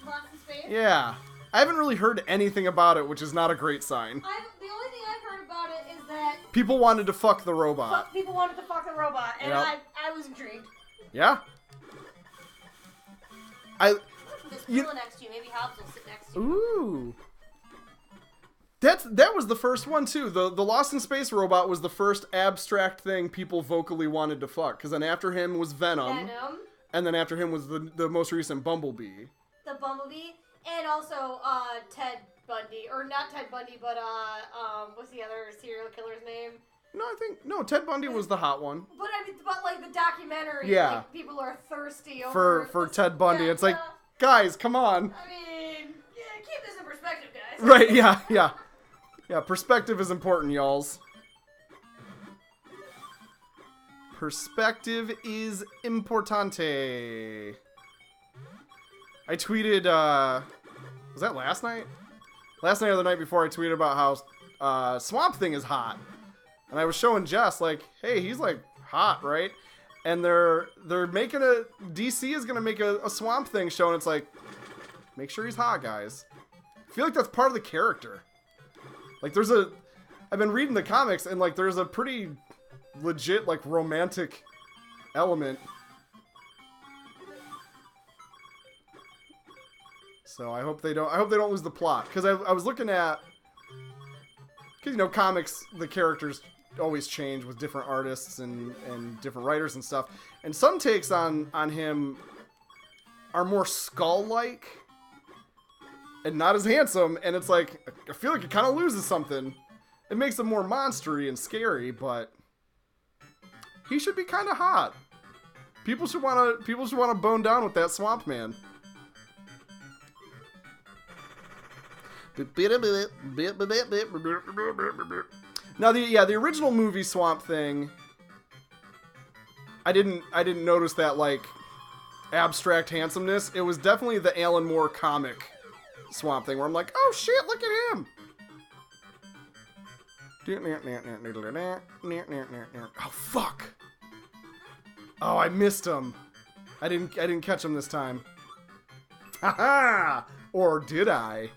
[SPEAKER 2] Lost in Space?
[SPEAKER 1] Yeah. I haven't really heard anything about it, which is not a great sign.
[SPEAKER 2] The only thing I've heard about it is that...
[SPEAKER 1] People wanted to fuck the robot.
[SPEAKER 2] People wanted to fuck the robot, and
[SPEAKER 1] yep.
[SPEAKER 2] I was intrigued.
[SPEAKER 1] Yeah.
[SPEAKER 2] This pillow next to you, maybe Hobbs will sit next to you.
[SPEAKER 1] Ooh. That was the first one, too. The Lost in Space robot was the first abstract thing people vocally wanted to fuck. Because then after him was Venom. And then after him was the most recent Bumblebee.
[SPEAKER 2] The Bumblebee. And also Ted Bundy. Or not Ted Bundy, but what's the other serial killer's name?
[SPEAKER 1] No, Ted Bundy was the hot one.
[SPEAKER 2] But like the documentary,
[SPEAKER 1] yeah.
[SPEAKER 2] Like, people are thirsty over...
[SPEAKER 1] For Ted Bundy. It's like, guys, come on.
[SPEAKER 2] I mean, yeah, keep this in perspective, guys.
[SPEAKER 1] Right, yeah. Yeah, perspective is important, y'alls. Perspective is importante. I tweeted, was that last night? Last night or the night before, I tweeted about how Swamp Thing is hot. And I was showing Jess, like, hey, he's, like, hot, right? And they're making DC is going to make a Swamp Thing show, and it's like, make sure he's hot, guys. I feel like that's part of the character. Like, I've been reading the comics, and, like, there's a pretty legit, like, romantic element. So I hope they don't lose the plot. Because I was looking at, because, comics, the characters always change with different artists and different writers and stuff. And some takes on him are more Skull-like and not as handsome. And it's like, I feel like it kind of loses something. It makes him more monstery and scary, but he should be kind of hot. People should want to bone down with that Swamp Man. Now the original movie Swamp Thing, I didn't notice that, like, abstract handsomeness. It was definitely the Alan Moore comic Swamp Thing where I'm like, oh shit, look at him. Oh fuck. Oh, I missed him. I didn't catch him this time. Haha! Or did I?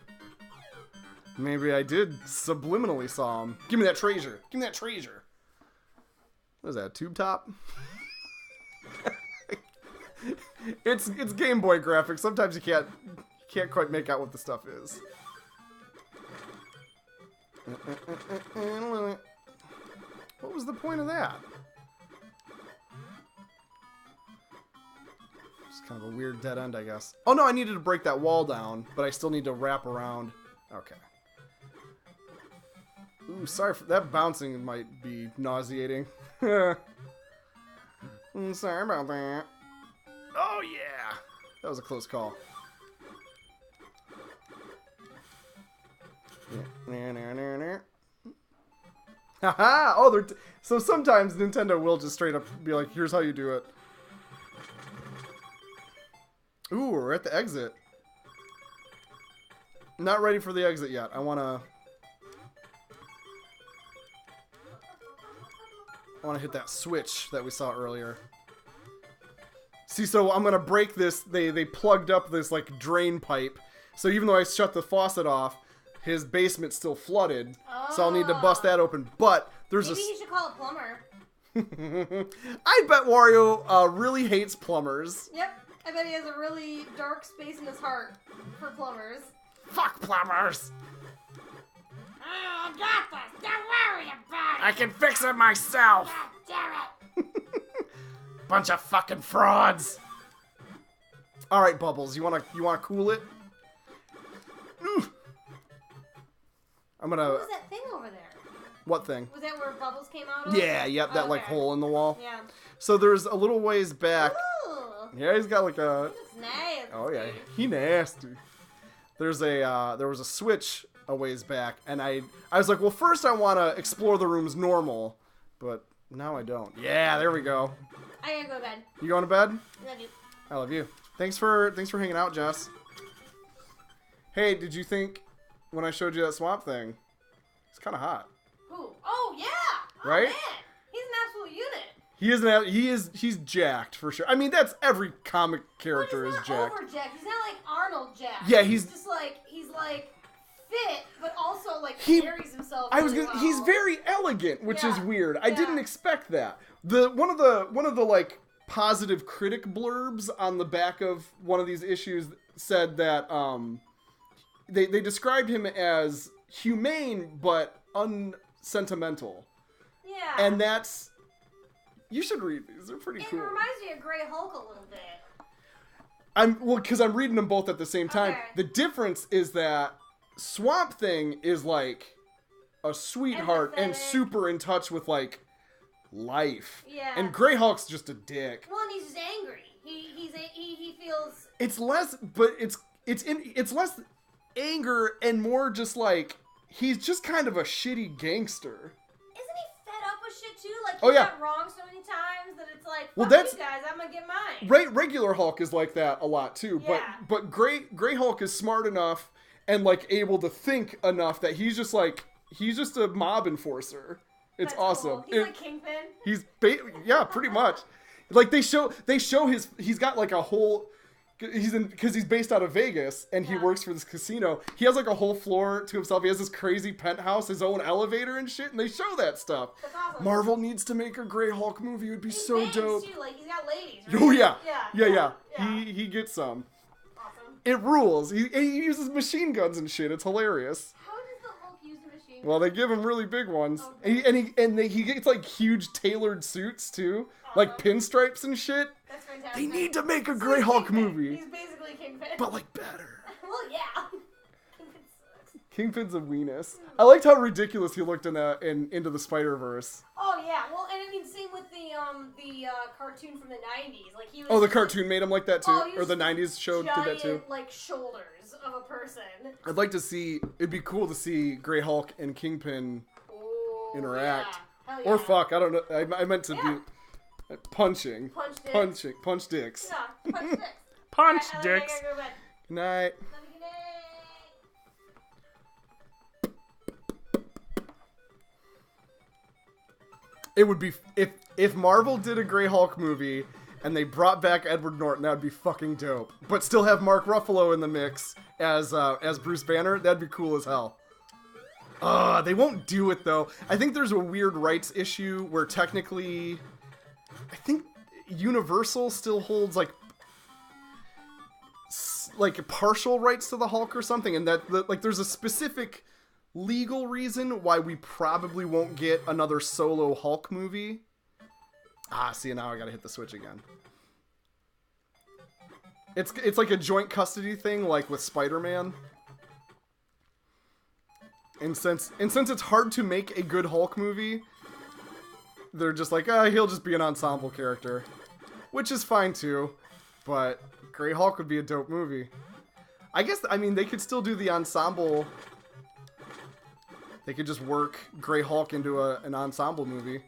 [SPEAKER 1] Maybe I did subliminally saw him. Give me that treasure. Give me that treasure. What is that, tube top? It's Game Boy graphics. Sometimes you can't quite make out what the stuff is. What was the point of that? It's kind of a weird dead end, I guess. Oh, no, I needed to break that wall down, but I still need to wrap around. Okay. Ooh, sorry for that. Bouncing might be nauseating. Sorry about that. Oh, yeah. That was a close call. Haha! Oh, so sometimes Nintendo will just straight up be like, here's how you do it. Ooh, we're at the exit. Not ready for the exit yet. I wanna hit that switch that we saw earlier. See, so I'm gonna break this. They plugged up this like drain pipe. So even though I shut the faucet off, his basement's still flooded.
[SPEAKER 2] Oh.
[SPEAKER 1] So I'll need to bust that open. But there's
[SPEAKER 2] Maybe he should call a plumber.
[SPEAKER 1] I bet Wario really hates plumbers.
[SPEAKER 2] Yep. I bet he has a really dark space in his heart for plumbers.
[SPEAKER 1] Fuck plumbers!
[SPEAKER 2] Oh, I got this. Don't worry about it.
[SPEAKER 1] I can fix it myself.
[SPEAKER 2] God damn it.
[SPEAKER 1] Bunch of fucking frauds. All right, Bubbles, you wanna cool it? Ooh. I'm gonna.
[SPEAKER 2] What was that thing over there?
[SPEAKER 1] What thing?
[SPEAKER 2] Was that where Bubbles came out of?
[SPEAKER 1] Yeah, yep, that like hole in the wall.
[SPEAKER 2] Yeah.
[SPEAKER 1] So there's a little ways back.
[SPEAKER 2] Ooh.
[SPEAKER 1] Yeah, he's got like a.
[SPEAKER 2] He looks nasty.
[SPEAKER 1] Oh yeah, he nasty. There was a switch a ways back, and I was like, well, first I want to explore the rooms normal, but now I don't. Yeah, there we go.
[SPEAKER 2] I gotta go to bed.
[SPEAKER 1] You going to bed?
[SPEAKER 2] Love you.
[SPEAKER 1] I love you. Thanks for hanging out, Jess. Hey, did you think when I showed you that swamp thing? It's kind of hot.
[SPEAKER 2] Who? Oh yeah. Oh,
[SPEAKER 1] right?
[SPEAKER 2] Man. He's an absolute unit.
[SPEAKER 1] He's jacked for sure. I mean, that's every comic character is
[SPEAKER 2] jacked.
[SPEAKER 1] jacked.
[SPEAKER 2] He's not like Arnold jacked.
[SPEAKER 1] Yeah,
[SPEAKER 2] he's just like fit, but also like
[SPEAKER 1] he
[SPEAKER 2] carries himself.
[SPEAKER 1] He's very elegant, which is weird. I didn't expect that. One of the like positive critic blurbs on the back of one of these issues said that they described him as humane but unsentimental.
[SPEAKER 2] Yeah.
[SPEAKER 1] And that's, you should read these. They're pretty cool.
[SPEAKER 2] It reminds me of Grey Hulk a little bit.
[SPEAKER 1] Because I'm reading them both at the same time.
[SPEAKER 2] Okay.
[SPEAKER 1] The difference is that Swamp Thing is like a sweetheart and super in touch with like life.
[SPEAKER 2] Yeah.
[SPEAKER 1] And Grey Hulk's just a dick.
[SPEAKER 2] Well, and he's just angry. He feels.
[SPEAKER 1] It's less, but it's less anger and more just like he's just kind of a shitty gangster.
[SPEAKER 2] Isn't he fed up with shit too? Like
[SPEAKER 1] Oh,
[SPEAKER 2] he
[SPEAKER 1] yeah.
[SPEAKER 2] got wrong so many times that it's like,
[SPEAKER 1] Well,
[SPEAKER 2] fuck
[SPEAKER 1] that's-
[SPEAKER 2] you guys, I'm gonna get mine.
[SPEAKER 1] Regular Hulk is like that a lot too.
[SPEAKER 2] Yeah.
[SPEAKER 1] But Grey Hulk is smart enough and like able to think enough that he's just a mob enforcer. It's
[SPEAKER 2] That's
[SPEAKER 1] awesome.
[SPEAKER 2] Cool. He's like Kingpin.
[SPEAKER 1] Yeah, pretty much. Like they show he's got like a whole, because he's based out of Vegas and he works for this casino. He has like a whole floor to himself. He has this crazy penthouse, his own elevator and shit, and they show that stuff.
[SPEAKER 2] That's awesome.
[SPEAKER 1] Marvel needs to make a Grey Hulk movie. It would be so
[SPEAKER 2] bangs,
[SPEAKER 1] dope.
[SPEAKER 2] Too. Like he's got ladies. Right?
[SPEAKER 1] Oh yeah.
[SPEAKER 2] Yeah.
[SPEAKER 1] He gets some.
[SPEAKER 2] Awesome.
[SPEAKER 1] It rules. He uses machine guns and shit. It's hilarious.
[SPEAKER 2] How does the Hulk use a machine gun?
[SPEAKER 1] Well, they give him really big ones.
[SPEAKER 2] Okay.
[SPEAKER 1] He gets like huge tailored suits too, like pinstripes and shit.
[SPEAKER 2] That's fantastic.
[SPEAKER 1] They need to make a
[SPEAKER 2] So
[SPEAKER 1] Grey
[SPEAKER 2] he's
[SPEAKER 1] Hulk
[SPEAKER 2] Kingpin.
[SPEAKER 1] movie,
[SPEAKER 2] He's basically Kingpin.
[SPEAKER 1] but like better.
[SPEAKER 2] Well, yeah. Kingpin sucks.
[SPEAKER 1] Kingpin's a weenus. I liked how ridiculous he looked in Into the Spider-Verse.
[SPEAKER 2] Oh yeah. Well, and I mean, same with the cartoon from the '90s. Like he was.
[SPEAKER 1] Oh, the
[SPEAKER 2] just,
[SPEAKER 1] cartoon made him like that too,
[SPEAKER 2] Oh, he
[SPEAKER 1] or the
[SPEAKER 2] was
[SPEAKER 1] '90s show did that too.
[SPEAKER 2] Like shoulders of a person.
[SPEAKER 1] I'd like to see. It'd be cool to see Grey Hulk and Kingpin
[SPEAKER 2] Ooh,
[SPEAKER 1] interact,
[SPEAKER 2] yeah. Hell
[SPEAKER 1] or
[SPEAKER 2] yeah.
[SPEAKER 1] fuck. I don't know. I meant to be punching,
[SPEAKER 2] Punch dicks.
[SPEAKER 1] punch dicks.
[SPEAKER 2] Yeah, punch dicks.
[SPEAKER 1] Punch
[SPEAKER 2] Alright,
[SPEAKER 1] dicks.
[SPEAKER 2] I gotta go to bed.
[SPEAKER 1] Good night.
[SPEAKER 2] Love you, good night.
[SPEAKER 1] It would be if Marvel did a Grey Hulk movie and they brought back Edward Norton, that would be fucking dope. But still have Mark Ruffalo in the mix as Bruce Banner. That'd be cool as hell. They won't do it though. I think there's a weird rights issue where technically, I think Universal still holds like partial rights to the Hulk or something, and that there's a specific legal reason why we probably won't get another solo Hulk movie. See, now I gotta hit the switch again. It's like a joint custody thing, like with Spider-Man. And since it's hard to make a good Hulk movie, they're just like, he'll just be an ensemble character. Which is fine too, but Grey Hulk would be a dope movie. I mean, they could still do the ensemble. They could just work Grey Hulk into an ensemble movie.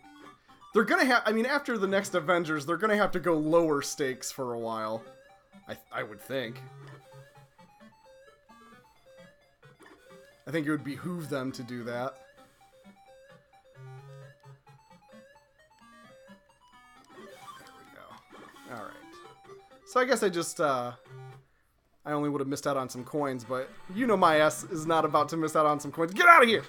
[SPEAKER 1] They're gonna have, I mean, after the next Avengers, they're gonna have to go lower stakes for a while. I would think. I think it would behoove them to do that. There we go. Alright. So I guess I only would have missed out on some coins, but you know my ass is not about to miss out on some coins. Get out of here!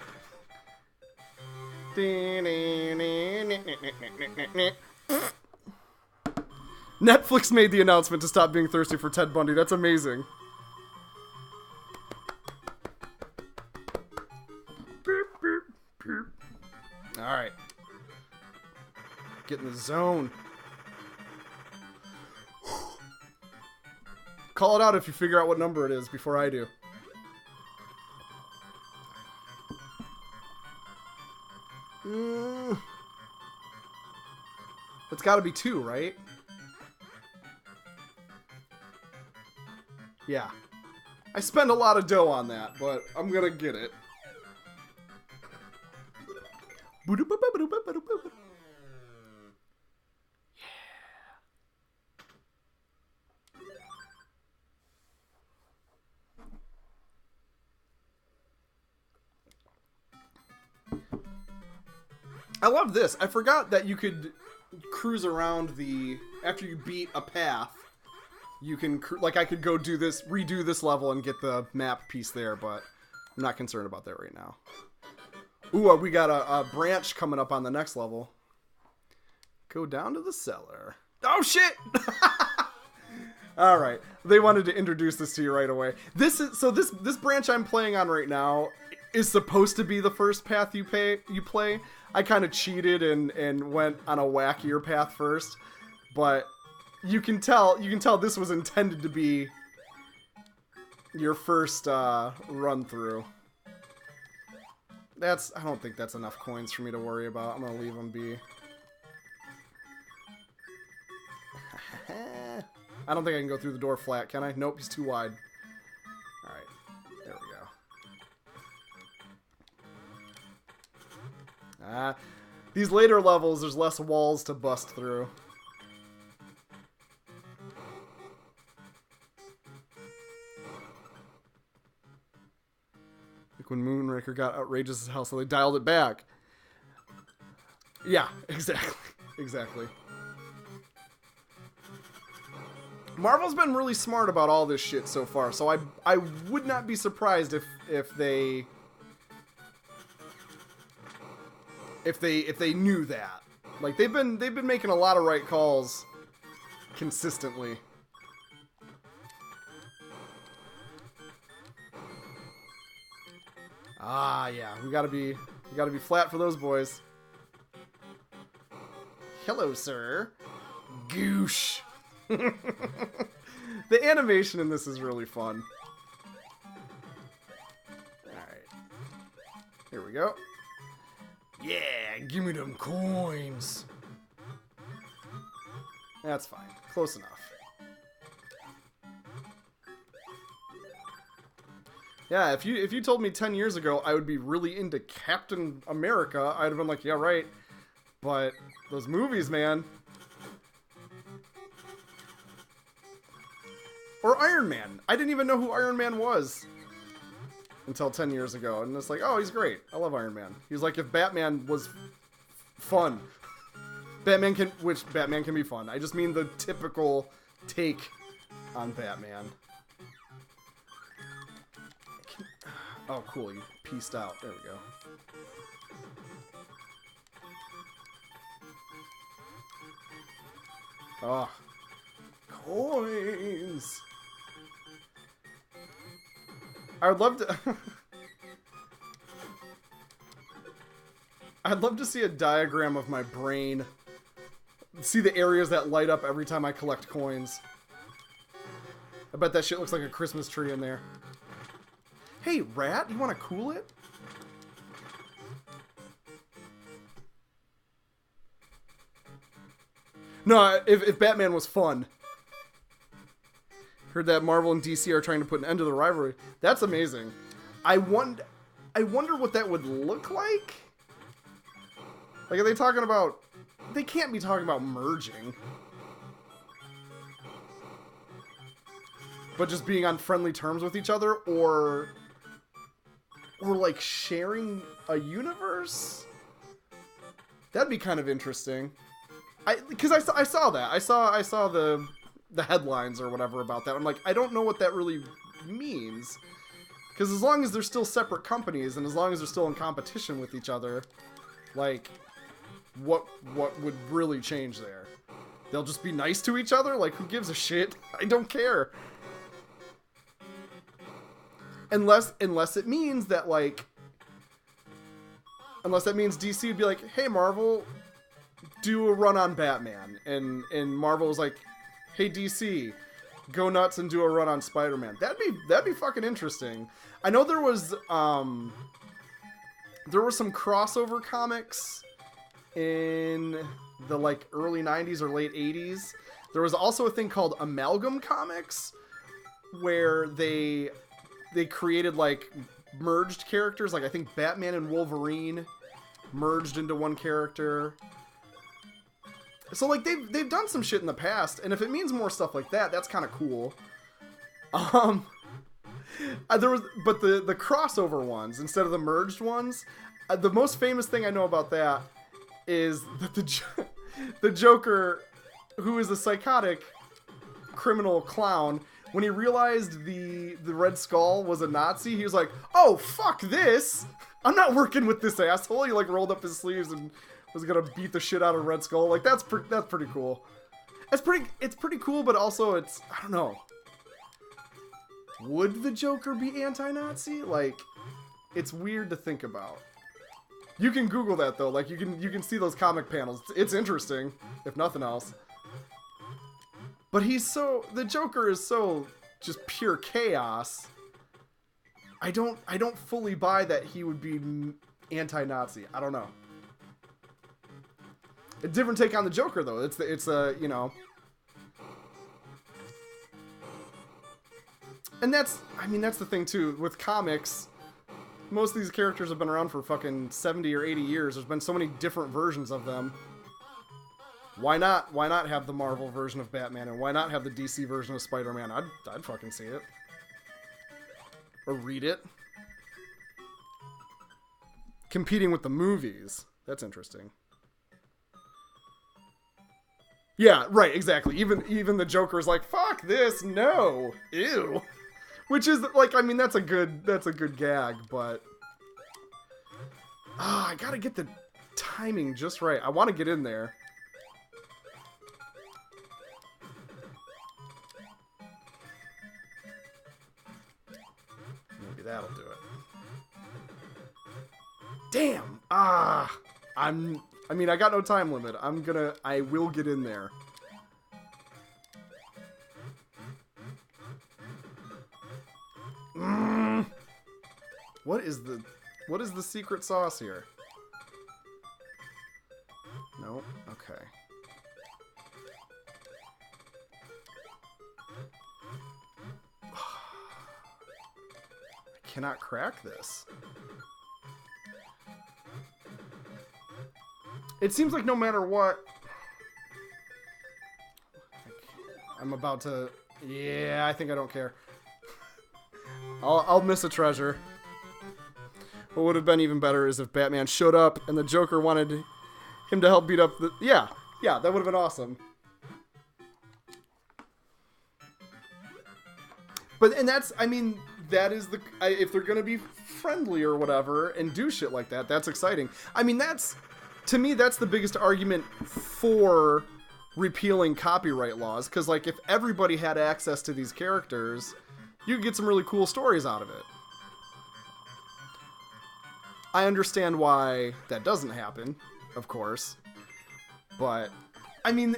[SPEAKER 1] Netflix made the announcement to stop being thirsty for Ted Bundy. That's amazing. Alright. Get in the zone. Call it out if you figure out what number it is before I do. It's gotta be 2, right? Yeah. I spend a lot of dough on that, but I'm gonna get it. I love this. I forgot that you could cruise around after you beat a path. You can, like, I could go redo this level and get the map piece there, but I'm not concerned about that right now. Ooh, we got a branch coming up on the next level. Go down to the cellar. Oh, shit! All right. They wanted to introduce this to you right away. This branch I'm playing on right now is supposed to be the first path you play. I kind of cheated and went on a wackier path first, but you can tell this was intended to be your first run through. I don't think that's enough coins for me to worry about. I'm gonna leave them be. I don't think I can go through the door flat, can I? Nope, he's too wide. Alright, there we go. These later levels, there's less walls to bust through. Like when Moonraker got outrageous as hell, so they dialed it back. Yeah, exactly. Exactly. Marvel's been really smart about all this shit so far, so I would not be surprised if they knew that. Like they've been making a lot of right calls consistently. Ah, yeah, we gotta be flat for those boys. Hello, sir. Goosh. The animation in this is really fun. Alright. Here we go. Yeah, give me them coins. That's fine. Close enough. Yeah, if you told me 10 years ago I would be really into Captain America, I'd have been like, yeah, right. But those movies, man. Or Iron Man. I didn't even know who Iron Man was until 10 years ago. And it's like, oh, he's great. I love Iron Man. He was like, if Batman was fun. Batman can be fun. I just mean the typical take on Batman. Oh, cool. You pieced out. There we go. Oh. Coins! I would love to... I'd love to see a diagram of my brain. See the areas that light up every time I collect coins. I bet that shit looks like a Christmas tree in there. Hey, rat, you want to cool it? No, if Batman was fun. Heard that Marvel and DC are trying to put an end to the rivalry. That's amazing. I wonder what that would look like. Like, are they talking about... They can't be talking about merging. But just being on friendly terms with each other, or like sharing a universe? That'd be kind of interesting. Because I saw that. I saw the headlines or whatever about that. I'm like, I don't know what that really means. Because as long as they're still separate companies, and as long as they're still in competition with each other, like, what would really change there? They'll just be nice to each other? Like, who gives a shit? I don't care. Unless it means that, like... Unless that means DC would be like, hey, Marvel, do a run on Batman. And Marvel was like, hey, DC, go nuts and do a run on Spider-Man. That'd be fucking interesting. I know there were some crossover comics in the, like, early 90s or late 80s. There was also a thing called Amalgam Comics, where they created, like, merged characters. Like, I think Batman and Wolverine merged into one character. So, like, they've done some shit in the past, and if it means more stuff like that, that's kind of cool. The crossover ones instead of the merged ones, the most famous thing I know about that is that the Joker, who is a psychotic criminal clown, when he realized the Red Skull was a Nazi, he was like, "Oh, fuck this! I'm not working with this asshole." He, like, rolled up his sleeves and was gonna beat the shit out of Red Skull. Like, that's pretty cool. It's pretty cool, but also I don't know. Would the Joker be anti-Nazi? Like, it's weird to think about. You can Google that, though. Like, you can see those comic panels. It's interesting, if nothing else. But the Joker is so just pure chaos. I don't fully buy that he would be anti-Nazi. I don't know. A different take on the Joker, though. It's you know. And that's the thing, too. With comics, most of these characters have been around for fucking 70 or 80 years. There's been so many different versions of them. Why not have the Marvel version of Batman, and why not have the DC version of Spider-Man? I'd fucking see it. Or read it. Competing with the movies. That's interesting. Yeah, right, exactly. Even the Joker's like, fuck this, no. Ew. Which is, like, I mean, that's a good gag, but... I gotta get the timing just right. I want to get in there. Maybe that'll do it. Damn! I got no time limit. I will get in there. What is the secret sauce here? No? Okay. I cannot crack this. It seems like no matter what... I'm about to... Yeah, I think I don't care. I'll miss a treasure. What would have been even better is if Batman showed up and the Joker wanted him to help beat up the... Yeah, that would have been awesome. And that's, I mean, that is the... if they're going to be friendly or whatever and do shit like that, that's exciting. I mean, to me, that's the biggest argument for repealing copyright laws. Because, like, if everybody had access to these characters, you could get some really cool stories out of it. I understand why that doesn't happen, of course. But, I mean,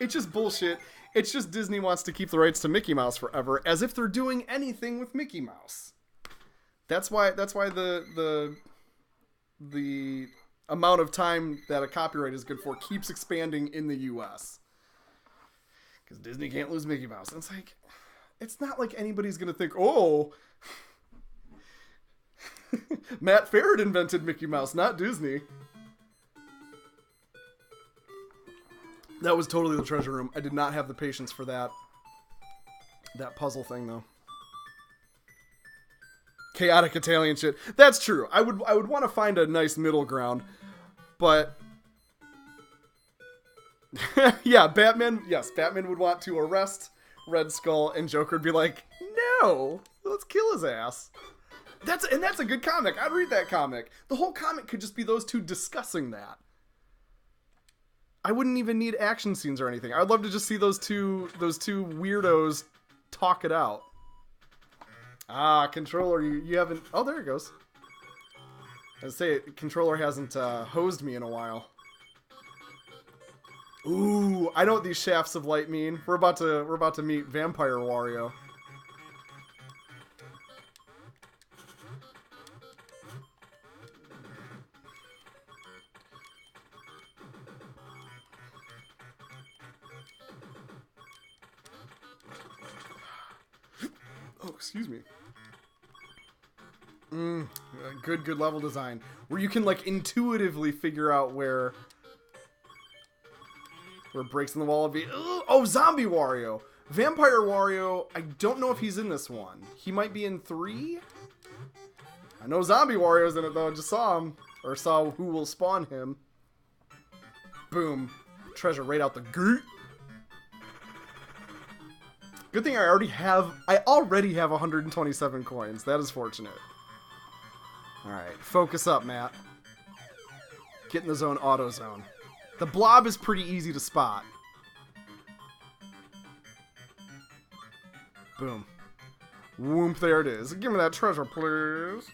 [SPEAKER 1] it's just bullshit. It's just Disney wants to keep the rights to Mickey Mouse forever, as if they're doing anything with Mickey Mouse. That's why the amount of time that a copyright is good for keeps expanding in the US. Because Disney can't lose Mickey Mouse. And it's like, it's not like anybody's going to think, oh, Matt Farrett invented Mickey Mouse, not Disney. That was totally the treasure room. I did not have the patience for that puzzle thing, though. Chaotic Italian shit. That's true. I would want to find a nice middle ground, but yeah, Batman. Yes, Batman would want to arrest Red Skull, and Joker would be like, "No, let's kill his ass." That's a good comic. I'd read that comic. The whole comic could just be those two discussing that. I wouldn't even need action scenes or anything. I'd love to just see those two weirdos talk it out. Ah, controller, you haven't... Oh, there it goes. I say, controller hasn't hosed me in a while. Ooh, I know what these shafts of light mean. We're about to meet Vampire Wario. Oh, excuse me. Good level design. Where you can, like, intuitively figure out where breaks in the wall would be. Oh, Zombie Wario! Vampire Wario, I don't know if he's in this one. He might be in 3? I know Zombie Wario's in it, though. I just saw him. Or saw who will spawn him. Boom. Treasure right out the gate. Good thing I already have 127 coins. That is fortunate. Alright, focus up, Matt. Get in the zone, auto zone. The blob is pretty easy to spot. Boom. Whoomp, there it is. Give me that treasure, please.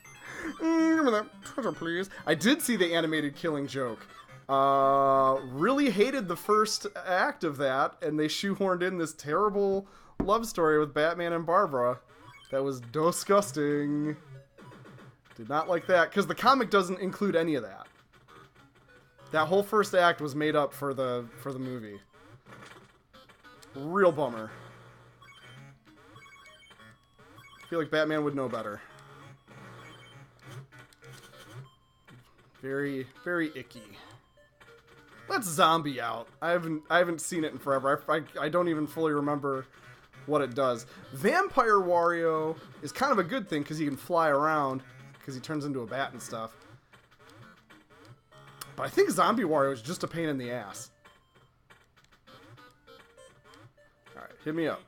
[SPEAKER 1] Give me that treasure, please. I did see the animated Killing Joke. Really hated the first act of that, and they shoehorned in this terrible love story with Batman and Barbara. That was disgusting. Did not like that, because the comic doesn't include any of that. That whole first act was made up for the movie. Real bummer. I feel like Batman would know better. Very, very icky. Let's zombie out. I haven't seen it in forever. I don't even fully remember what it does. Vampire Wario is kind of a good thing because he can fly around because he turns into a bat and stuff. But I think Zombie Wario is just a pain in the ass. Alright, hit me up.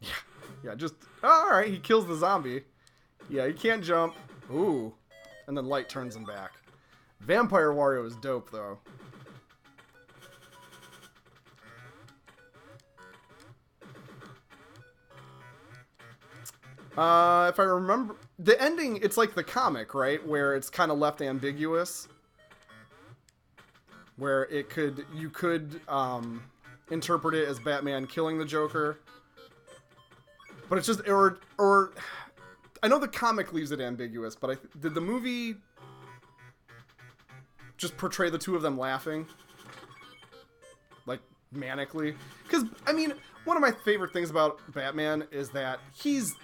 [SPEAKER 1] Yeah, just... Oh, alright, he kills the zombie. Yeah, he can't jump. Ooh. And then light turns him back. Vampire Wario is dope, though. If I remember... The ending, it's like the comic, right? Where it's kind of left ambiguous. Where you could interpret it as Batman killing the Joker. But it's just... Or I know the comic leaves it ambiguous, but did the movie just portray the two of them laughing? Like, manically? Because, I mean, one of my favorite things about Batman is that he's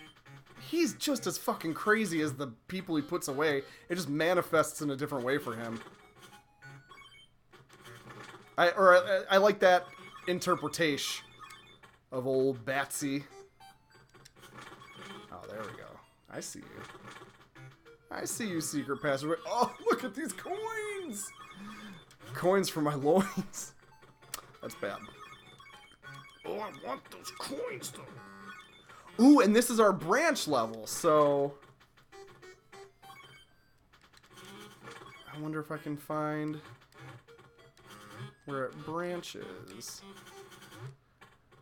[SPEAKER 1] just as fucking crazy as the people he puts away. It just manifests in a different way for him. I like that interpretation of old Batsy. Oh, there we go. I see you. I see you, secret passageway. Oh, look at these coins! Coins for my loins. That's bad. Oh, I want those coins, though. Ooh, and this is our branch level, so... I wonder if I can find where it branches.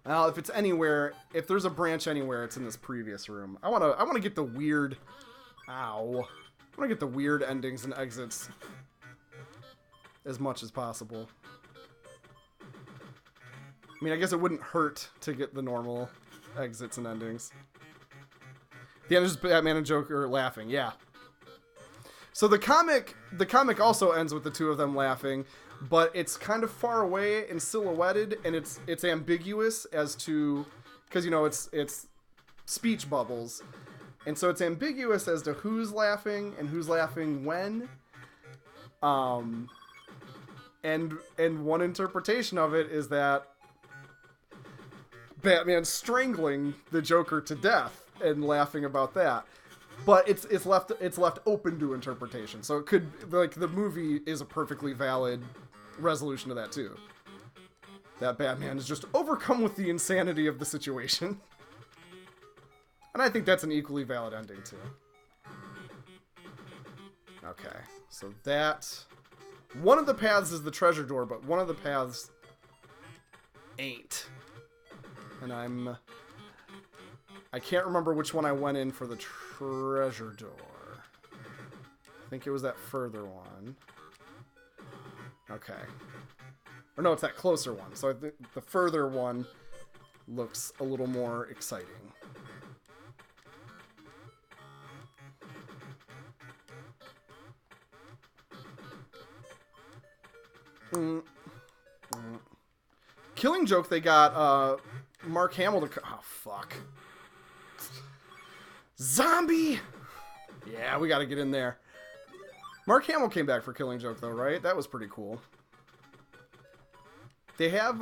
[SPEAKER 1] Well, if it's anywhere, if there's a branch anywhere, it's in this previous room. I wanna get the weird... Ow. I wanna get the weird endings and exits as much as possible. I mean, I guess it wouldn't hurt to get the normal exits and endings. The end is just Batman and Joker laughing. Yeah. So the comic also ends with the two of them laughing, but it's kind of far away and silhouetted, and it's ambiguous as to, because you know it's speech bubbles, and so it's ambiguous as to who's laughing and who's laughing when. And one interpretation of it is that Batman's strangling the Joker to death and laughing about that. But it's left open to interpretation. So it could, like, the movie is a perfectly valid resolution to that too. That Batman is just overcome with the insanity of the situation. And I think that's an equally valid ending too. Okay, so that... One of the paths is the treasure door, but one of the paths ain't. And I can't remember which one I went in for the treasure door. I think it was that further one. Okay. Or no, it's that closer one. So I think the further one looks a little more exciting. Killing Joke, they got Mark Hamill to... Oh, fuck. Zombie! Yeah, we gotta get in there. Mark Hamill came back for Killing Joke, though, right? That was pretty cool. They have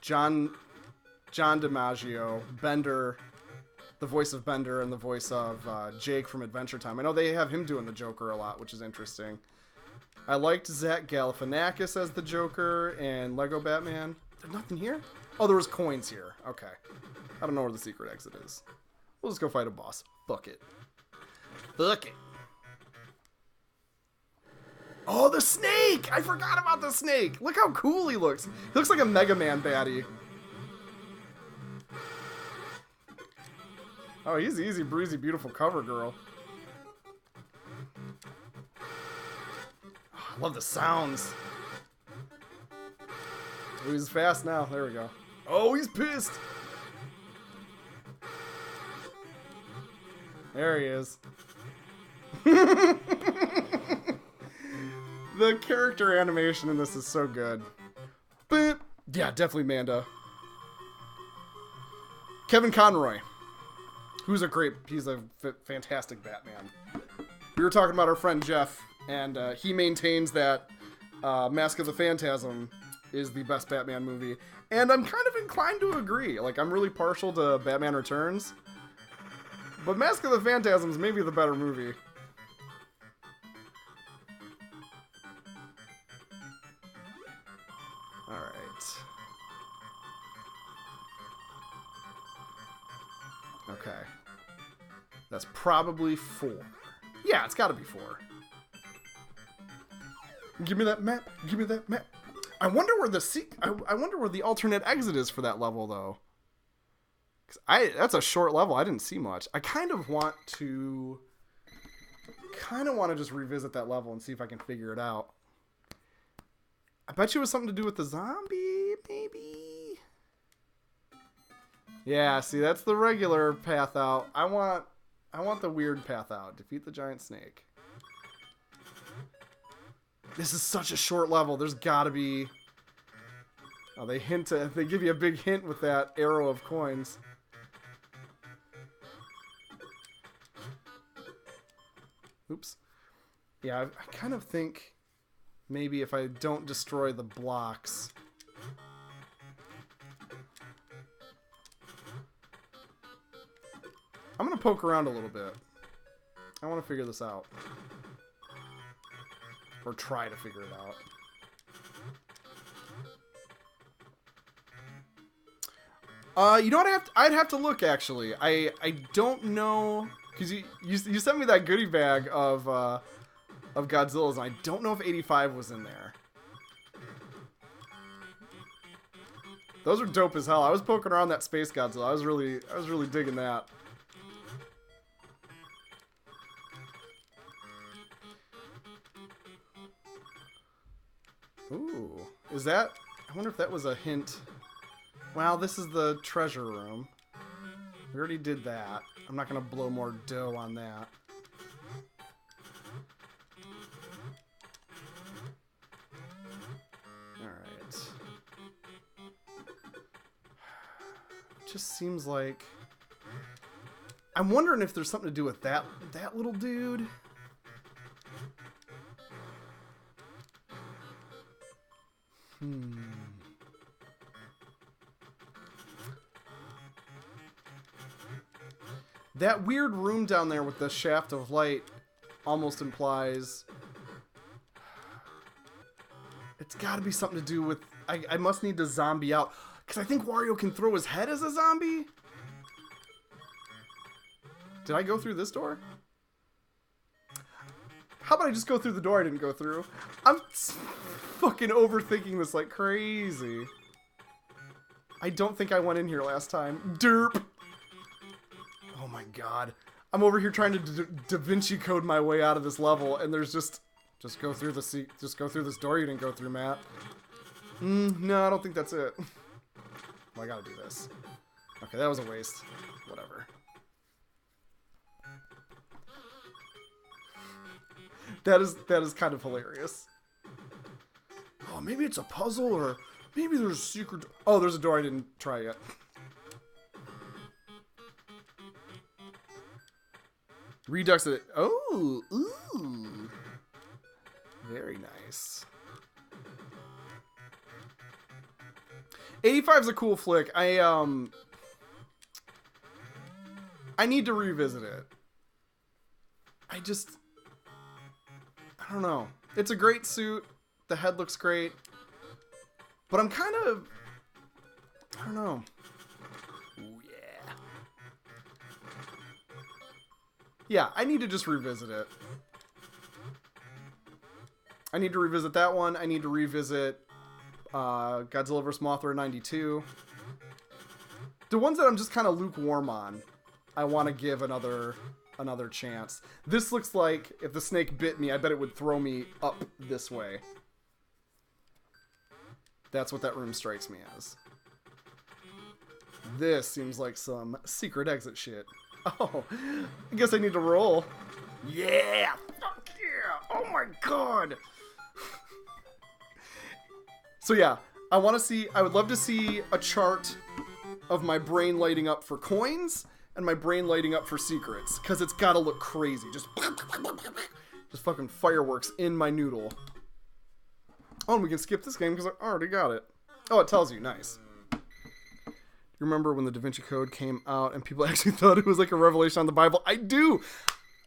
[SPEAKER 1] John DiMaggio, Bender, the voice of Bender, and the voice of Jake from Adventure Time. I know they have him doing the Joker a lot, which is interesting. I liked Zach Galifianakis as the Joker and Lego Batman. There's nothing here? Oh, there was coins here. Okay. I don't know where the secret exit is. We'll just go fight a boss. Fuck it. Fuck it. Oh, the snake! I forgot about the snake! Look how cool he looks. He looks like a Mega Man baddie. Oh, he's easy breezy, beautiful cover girl. I love the sounds. Oh, he's fast now. There we go. Oh, he's pissed. There he is. The character animation in this is so good. But yeah, definitely Manda. Kevin Conroy, he's a fantastic Batman. We were talking about our friend Jeff, and he maintains that Mask of the Phantasm is the best Batman movie. And I'm kind of inclined to agree. Like, I'm really partial to Batman Returns. But Mask of the Phantasm is maybe the better movie. Alright. Okay. That's probably 4. Yeah, it's gotta be 4. Give me that map. Give me that map. I wonder where I wonder where the alternate exit is for that level, though. 'Cause that's a short level. I didn't see much. I kind of want to just revisit that level and see if I can figure it out. I bet you it was something to do with the zombie, maybe. Yeah, see, that's the regular path out. I want the weird path out. Defeat the giant snake. This is such a short level. There's gotta be... Oh, they give you a big hint with that arrow of coins. Oops. Yeah, I kind of think maybe if I don't destroy the blocks... I'm gonna poke around a little bit. I want to figure this out. Or try to figure it out. You know what? I'd have to look, actually. I don't know, because you sent me that goodie bag of Godzilla's, and I don't know if 85 was in there. Those are dope as hell. I was poking around that Space Godzilla. I was really digging that. Ooh, is that I wonder if that was a hint. Well, this is the treasure room. We already did that. I'm not going to blow more dough on that. Alright. Just seems like... I'm wondering if there's something to do with that little dude. That weird room down there with the shaft of light almost implies... It's got to be something to do with... I must need to zombie out. Because I think Wario can throw his head as a zombie? Did I go through this door? How about I just go through the door I didn't go through? I'm fucking overthinking this like crazy. I don't think I went in here last time. Derp! Oh my god. I'm over here trying to Da Vinci Code my way out of this level, and there's just go through just go through this door you didn't go through, Matt. No, I don't think that's it. Well, I gotta do this. Okay, that was a waste. Whatever. That is kind of hilarious. Oh, maybe it's a puzzle, or maybe there's a secret... Oh, there's a door I didn't try yet. Redux it. Oh, ooh. Very nice. 85 is a cool flick. I need to revisit it. I don't know. It's a great suit. The head looks great. But I'm kind of... I don't know. Ooh, yeah. Yeah, I need to just revisit it. I need to revisit that one. I need to revisit Godzilla vs. Mothra 92. The ones that I'm just kind of lukewarm on, I want to give another chance. This looks like if the snake bit me, I bet it would throw me up this way. That's what that room strikes me as. This seems like some secret exit shit. Oh, I guess I need to roll. Yeah! Fuck yeah! Oh my god! So yeah, I would love to see a chart of my brain lighting up for coins and my brain lighting up for secrets, because it's gotta look crazy. Just fucking fireworks in my noodle. Oh, and we can skip this game because I already got it. Oh, it tells you. Nice. You remember when the Da Vinci Code came out and people actually thought it was like a revelation on the Bible? I do!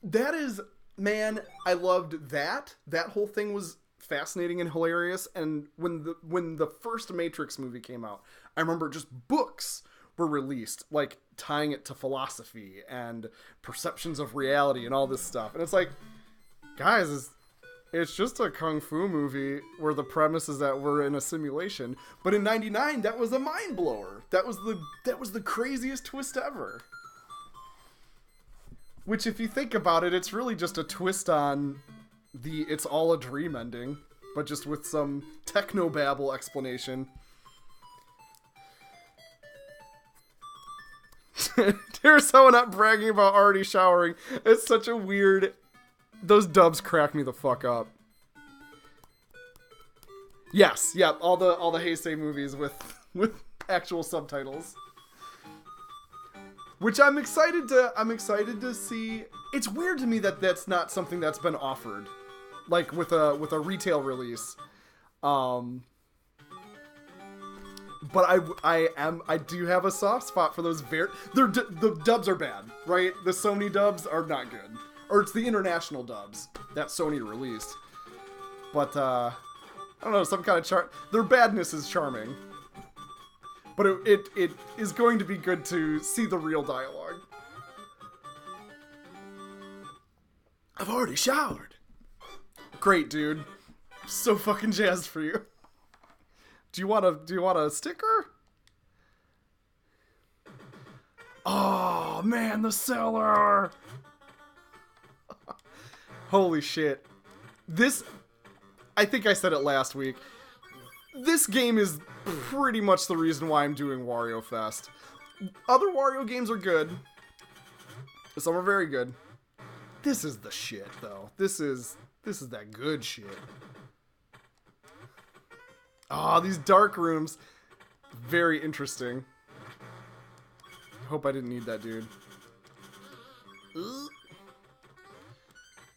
[SPEAKER 1] That is... Man, I loved that. That whole thing was fascinating and hilarious. And when the first Matrix movie came out, I remember just books were released, like tying it to philosophy and perceptions of reality and all this stuff. And it's like, guys, it's just a kung fu movie where the premise is that we're in a simulation. But in '99, that was a mind blower. That was the craziest twist ever. Which, if you think about it, it's really just a twist on the "it's all a dream" ending, but just with some technobabble explanation. There's someone not bragging about already showering. It's such a weird... Those dubs crack me the fuck up. Yes, yeah, all the Heisei movies with actual subtitles. Which I'm excited to see. It's weird to me that that's not something that's been offered, like with a retail release. But I do have a soft spot for those the dubs are bad, right? The Sony dubs are not good. Or it's the international dubs that Sony released. But I don't know, some kind of their badness is charming. But it is going to be good to see the real dialogue. I've already showered. Great, dude. So fucking jazzed for you. Do you want a sticker? Oh man, the cellar. Holy shit. This, I think I said it last week. this game is pretty much the reason why I'm doing Wario Fest. Other Wario games are good. Some are very good. This is the shit, though. This is that good shit. Oh, these dark rooms. Very interesting. Hope I didn't need that, dude. Ugh.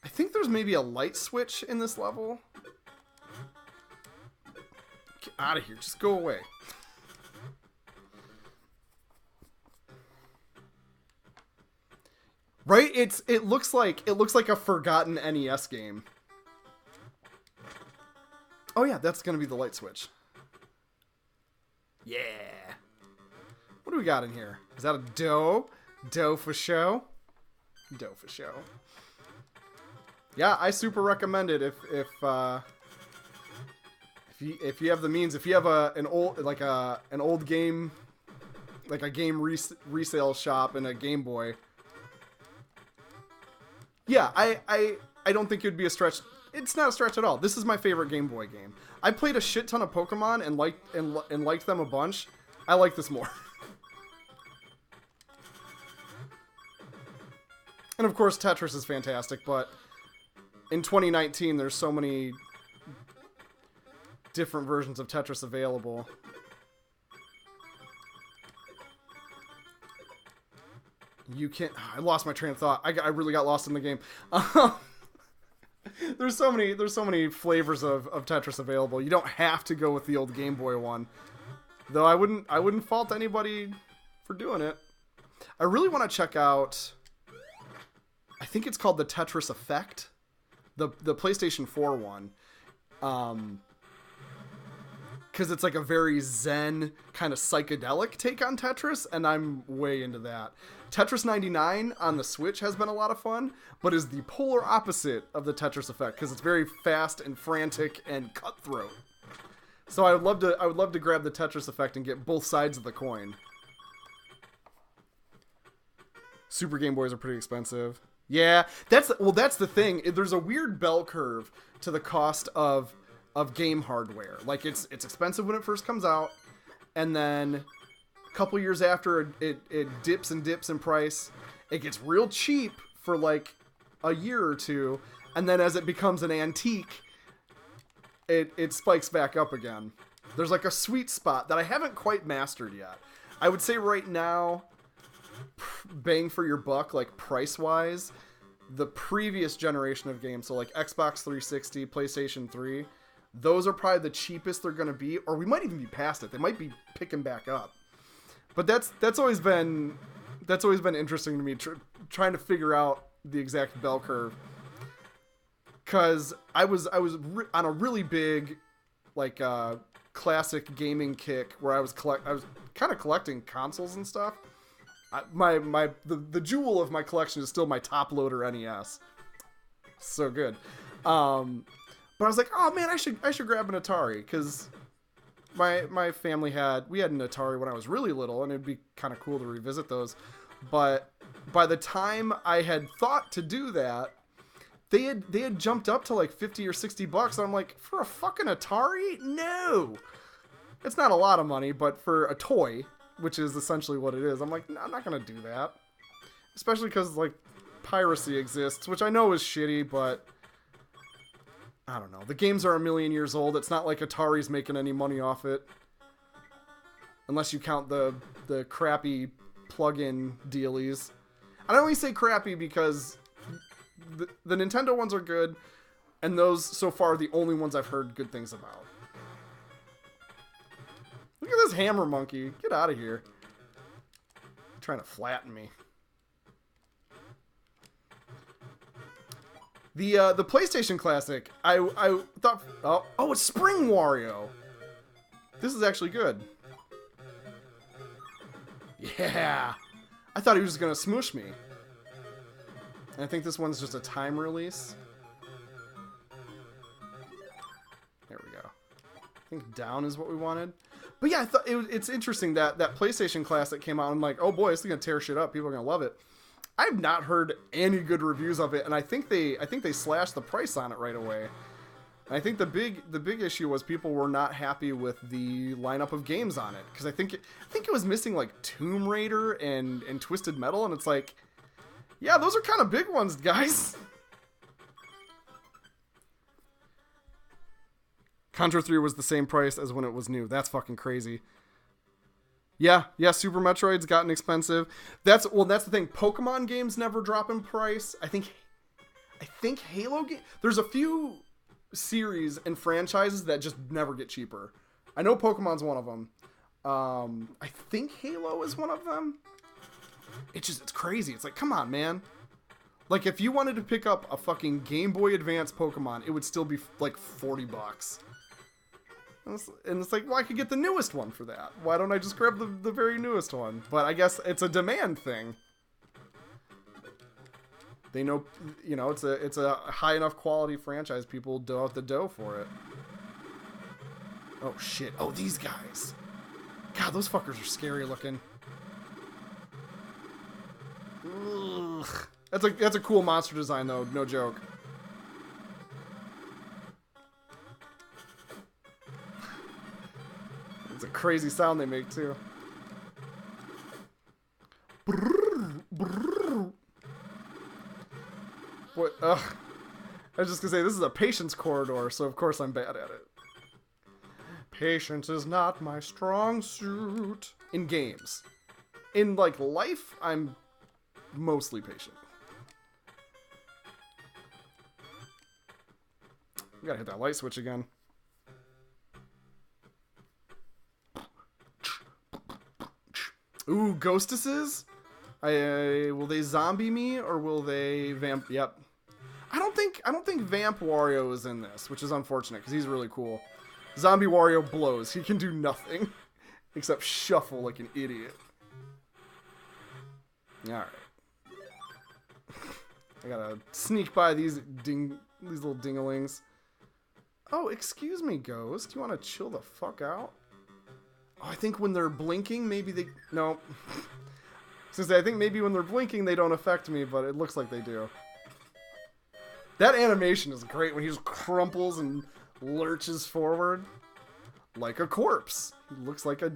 [SPEAKER 1] I think there's maybe a light switch in this level. Get out of here. Just go away. Right? It looks like a forgotten NES game. Oh yeah, that's gonna be the light switch. Yeah. What do we got in here? Is that a dough? Dough for show? Dough for show. Yeah, I super recommend it if you have the means. If you have an old game, like a game resale shop and a Game Boy. Yeah, I don't think it'd be a stretch. It's not a stretch at all. This is my favorite Game Boy game. I played a shit ton of Pokemon and liked them a bunch. I like this more. And of course, Tetris is fantastic, but in 2019, there's so many different versions of Tetris available. You can't... I lost my train of thought. I really got lost in the game. There's so many flavors of Tetris available. You don't have to go with the old Game Boy one. Though I wouldn't fault anybody for doing it. I really want to check out... I think it's called the Tetris Effect. The PlayStation 4 one. Because it's like a very zen, kind of psychedelic take on Tetris, and I'm way into that. Tetris 99 on the Switch has been a lot of fun, but is the polar opposite of the Tetris Effect, because it's very fast and frantic and cutthroat. So I would love to grab the Tetris Effect and get both sides of the coin. Super Game Boys are pretty expensive. Yeah, that's the thing. There's a weird bell curve to the cost of game hardware. Like it's expensive when it first comes out, and then a couple years after it dips and dips in price. It gets real cheap for like a year or two, and then as it becomes an antique, it spikes back up again. There's like a sweet spot that I haven't quite mastered yet. I would say right now, bang for your buck, like price wise, the previous generation of games, so like Xbox 360, PlayStation 3, those are probably the cheapest they're going to be, or we might even be past it. They might be picking back up. But that's always been interesting to me, trying to figure out the exact bell curve. Cuz I was on a really big like classic gaming kick where I was kind of collecting consoles and stuff. The jewel of my collection is still my top loader NES. So good. But I was like, oh man, I should grab an Atari, because my family had an Atari when I was really little, and it'd be kind of cool to revisit those. But by the time I had thought to do that, they had jumped up to like 50 or 60 bucks. And I'm like, for a fucking Atari? No. It's not a lot of money, but for a toy, which is essentially what it is, I'm like, no, I'm not going to do that. Especially because like piracy exists, which I know is shitty, but I don't know. The games are a million years old. It's not like Atari's making any money off it. Unless you count the crappy plug-in dealies. I only say crappy because the Nintendo ones are good, and those, so far, are the only ones I've heard good things about. Look at this hammer monkey. Get out of here. Trying to flatten me. The PlayStation Classic, I thought, oh, it's Spring Wario. This is actually good. Yeah. I thought he was just gonna smoosh me. And I think this one's just a time release. There we go. I think down is what we wanted. But yeah, I thought it's interesting that PlayStation Classic came out and I'm like, oh boy, it's gonna tear shit up. People are gonna love it. I've not heard any good reviews of it, and I think they slashed the price on it right away. And I think the big issue was people were not happy with the lineup of games on it, because I think it was missing like Tomb Raider and Twisted Metal, and it's like, yeah, those are kind of big ones, guys. Contra 3 was the same price as when it was new. That's fucking crazy. Yeah, Super Metroid's gotten expensive. That's the thing. Pokemon games never drop in price. I think Halo there's a few series and franchises that just never get cheaper. I know Pokemon's one of them. I think Halo is one of them. It's crazy. It's like, come on, man. Like, if you wanted to pick up a fucking Game Boy Advance Pokemon, it would still be like $40. And it's like, well, I could get the newest one for that. Why don't I just grab the very newest one? But I guess it's a demand thing. They know, it's a high enough quality franchise. People dough out the dough for it. Oh, shit. Oh, these guys. God, those fuckers are scary looking. Ugh. That's a cool monster design, though. No joke. It's a crazy sound they make, too. What? Ugh. I was just gonna say, this is a patience corridor, so of course I'm bad at it. Patience is not my strong suit. In games. In, like, life, I'm mostly patient. We gotta hit that light switch again. Ooh, ghostesses? Will they zombie me or will they vamp? Yep. I don't think Vamp Wario is in this, which is unfortunate because he's really cool. Zombie Wario blows. He can do nothing except shuffle like an idiot. All right. I gotta sneak by these little dinglings. Oh, excuse me, Ghost. You want to chill the fuck out? Oh, I think when they're blinking, maybe they... No. Since I think maybe when they're blinking, they don't affect me, but it looks like they do. That animation is great when he just crumples and lurches forward. Like a corpse. He looks like a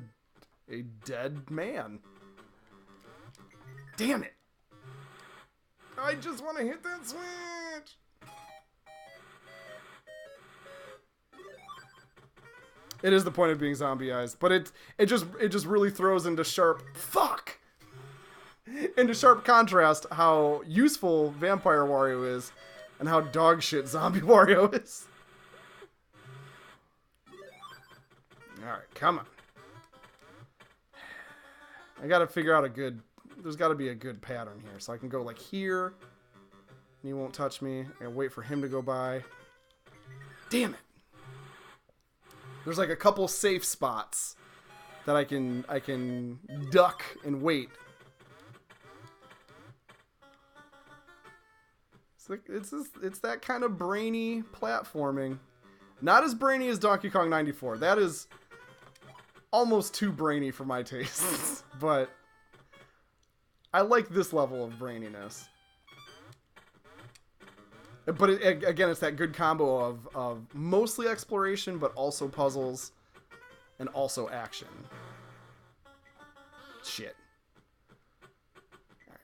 [SPEAKER 1] dead man. Damn it. I just want to hit that switch. It is the point of being zombie-ized, but it just really throws into sharp into sharp contrast how useful Vampire Wario is and how dog shit Zombie Wario is. Alright, come on. I gotta figure out there's gotta be a good pattern here. So I can go like here, and he won't touch me. I gotta wait for him to go by. Damn it. There's like a couple safe spots that I can duck and wait. It's that kind of brainy platforming. Not as brainy as Donkey Kong 94. That is almost too brainy for my tastes. But I like this level of braininess. But again, it's that good combo of mostly exploration, but also puzzles, and also action. Shit. All right.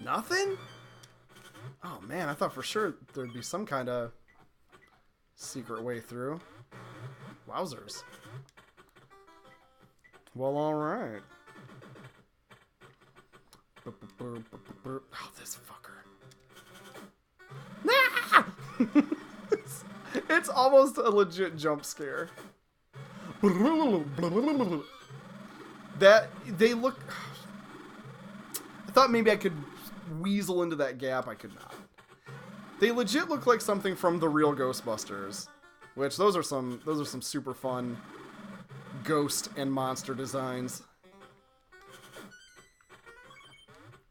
[SPEAKER 1] Nothing? Oh man, I thought for sure there'd be some kind of secret way through. Wowzers. Well, alright. Oh, this fucker. It's almost a legit jump scare. That, they look... I thought maybe I could weasel into that gap. I could not. They legit look like something from the real Ghostbusters. Which, those are some super fun ghost and monster designs.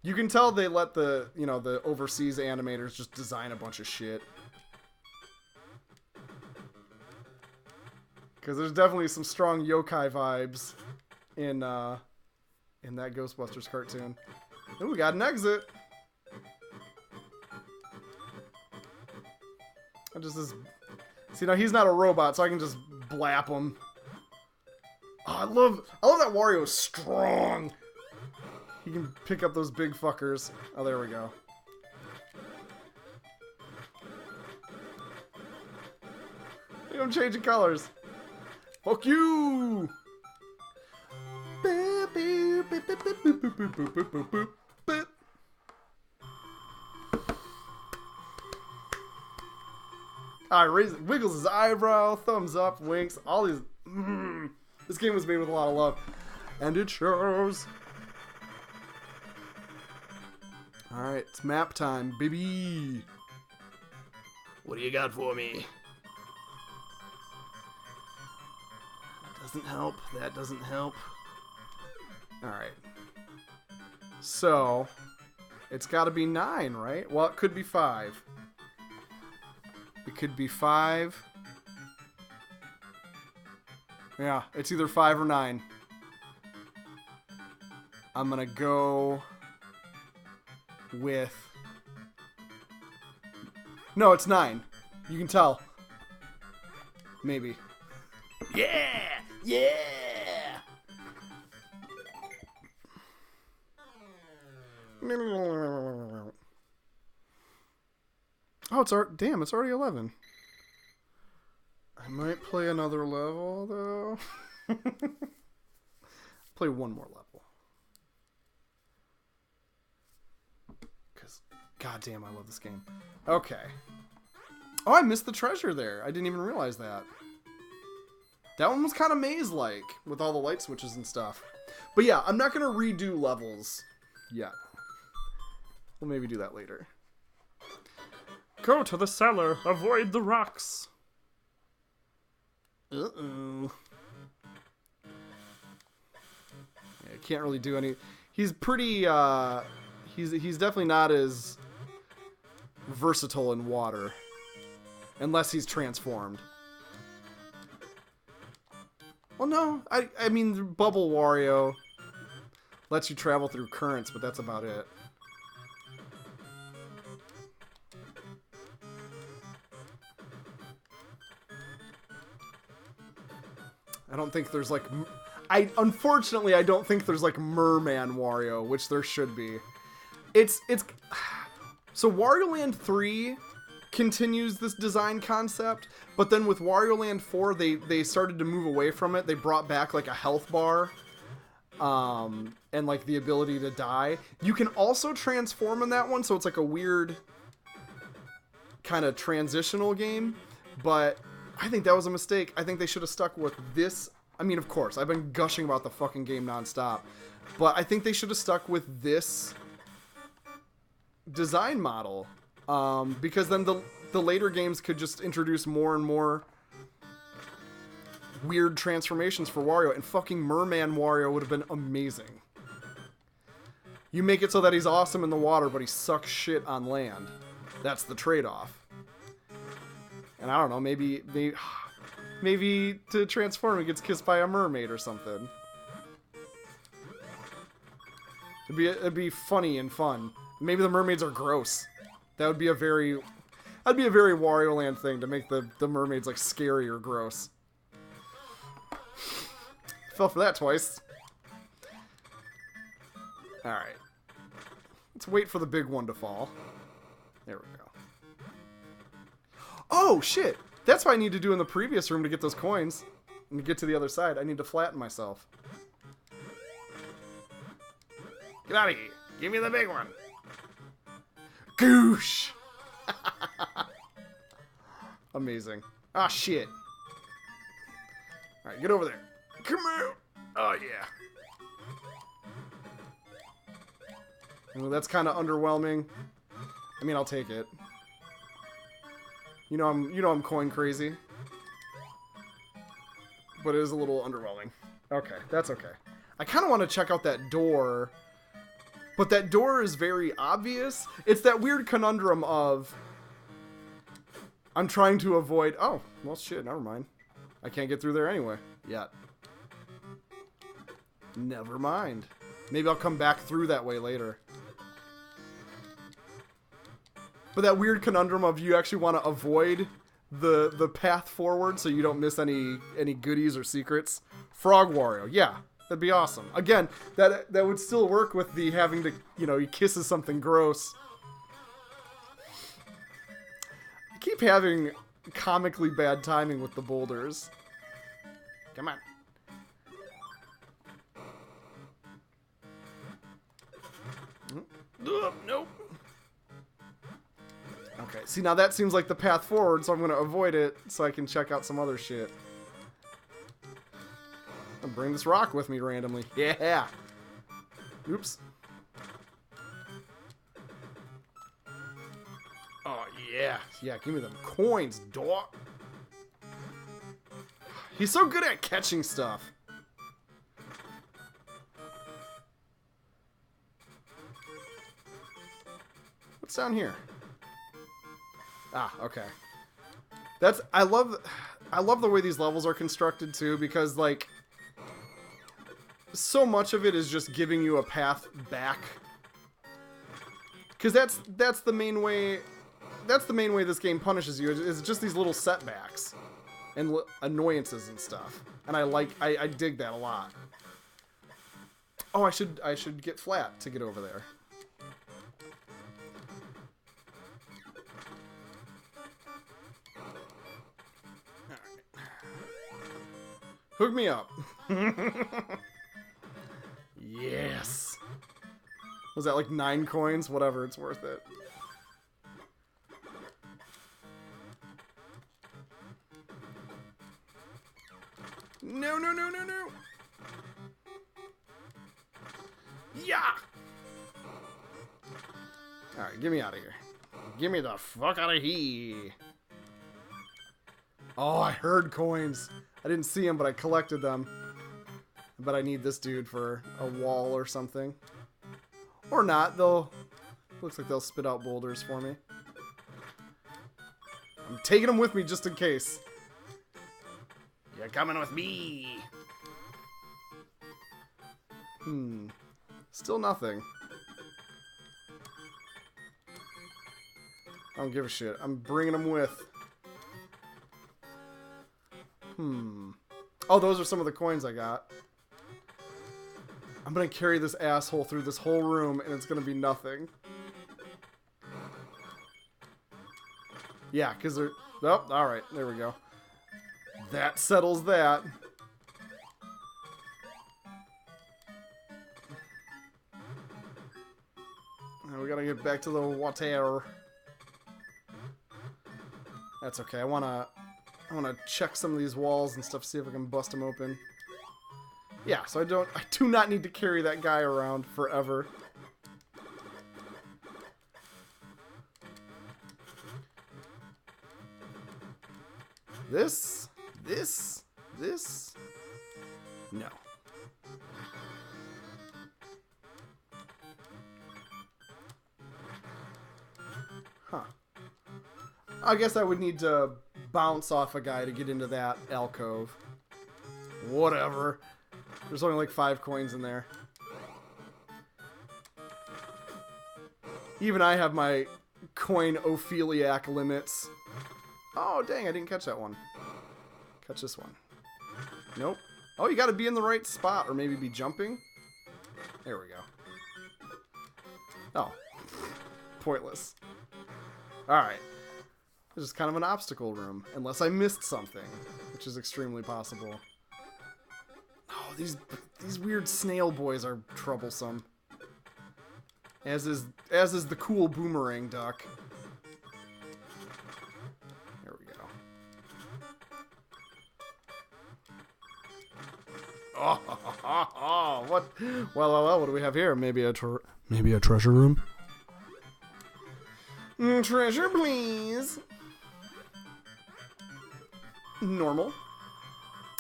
[SPEAKER 1] You can tell they let the overseas animators just design a bunch of shit. Because there's definitely some strong yokai vibes in that Ghostbusters cartoon. Oh, we got an exit. See, now he's not a robot, so I can just blap him. Oh, I love that Wario is strong. He can pick up those big fuckers. Oh, there we go. Look at him changing colors. Fuck you! Alright, wiggles his eyebrow, thumbs up, winks, all these. This game was made with a lot of love. And it shows. Alright, it's map time, baby. What do you got for me? That doesn't help. That doesn't help. Alright. So, it's got to be 9, right? Well, it could be 5. It could be 5. Yeah, it's either 5 or 9. I'm gonna go with... No, it's 9. You can tell. Maybe. Yeah! Yeah! Oh, it's already 11. I might play another level, though. Play one more level. Because, goddamn, I love this game. Okay. Oh, I missed the treasure there. I didn't even realize that. That one was kind of maze-like, with all the light switches and stuff. But yeah, I'm not going to redo levels yet. We'll maybe do that later.
[SPEAKER 3] Go to the cellar. Avoid the rocks.
[SPEAKER 1] Uh-oh. Yeah, can't really do any... He's pretty, He's definitely not as versatile in water. Unless he's transformed. Well, no. I mean, Bubble Wario lets you travel through currents, but that's about it. I don't think there's like... Unfortunately, I don't think there's like Merman Wario, which there should be. It's... So Wario Land 3 continues this design concept, but then with Wario Land 4, they started to move away from it. They brought back like a health bar, and like the ability to die. You can also transform in that one, so it's like a weird kind of transitional game, but I think that was a mistake. I think they should have stuck with this. I mean, of course, I've been gushing about the fucking game nonstop, but I think they should have stuck with this design model, because then the later games could just introduce more and more weird transformations for Wario, and fucking Merman Wario would have been amazing. You make it so that he's awesome in the water, but he sucks shit on land. That's the trade-off. And I don't know, maybe to transform he gets kissed by a mermaid or something. It'd be funny and fun. Maybe the mermaids are gross. That'd be a very Wario Land thing to make the mermaids like scary or gross. Fell for that twice. Alright. Let's wait for the big one to fall. There we go. Oh, shit! That's what I need to do in the previous room to get those coins. And to get to the other side, I need to flatten myself. Get out of here. Give me the big one. Goosh! Amazing. Ah, shit. Alright, get over there. Come out! Oh, yeah. Well, that's kind of underwhelming. I mean, I'll take it. You know I'm coin crazy. But it is a little underwhelming. Okay, that's okay. I kind of want to check out that door, but that door is very obvious. It's that weird conundrum of I'm trying to avoid... Oh, well, shit, never mind. I can't get through there anyway. Yet. Never mind. Maybe I'll come back through that way later. But that weird conundrum of you actually want to avoid the path forward so you don't miss any goodies or secrets. Frog Wario, yeah, that'd be awesome. Again, that would still work with the having to, he kisses something gross. I keep having comically bad timing with the boulders. Come on. Nope. Okay, see, now that seems like the path forward, so I'm going to avoid it so I can check out some other shit. I'll bring this rock with me randomly. Yeah! Oops. Oh, yeah. Yeah, give me them coins, dog. He's so good at catching stuff. What's down here? Ah, okay. I love the way these levels are constructed too, because like so much of it is just giving you a path back. Because that's the main way this game punishes you, is just these little setbacks and annoyances and stuff. And I dig that a lot. Oh, I should get flat to get over there. Hook me up. Yes. Was that like 9 coins? Whatever, it's worth it. No. Yeah. Alright, get me out of here. Get me the fuck out of here. Oh, I heard coins. I didn't see them, but I collected them. But I need this dude for a wall or something. Or not, though. Looks like they'll spit out boulders for me. I'm taking them with me just in case. You're coming with me. Still nothing. I don't give a shit. I'm bringing them with. Oh, those are some of the coins I got. I'm gonna carry this asshole through this whole room, and it's gonna be nothing. Yeah, because they're... Oh, alright, there we go. That settles that. Now we gotta get back to the water. That's okay, I wanna check some of these walls and stuff, see if I can bust them open. Yeah, so I do not need to carry that guy around forever. This. No. Huh. I guess I would need to bounce off a guy to get into that alcove. Whatever. There's only like 5 coins in there. Even I have my coin ophiliac limits. Oh, dang, I didn't catch that one. Catch this one. Nope. Oh, you gotta be in the right spot, or maybe be jumping. There we go. Oh. Pointless. Alright. This is kind of an obstacle room, unless I missed something, which is extremely possible. Oh, these weird snail boys are troublesome. As is the cool boomerang duck. There we go. Oh, what? Well, what do we have here? Maybe a treasure room. Treasure, please. Normal.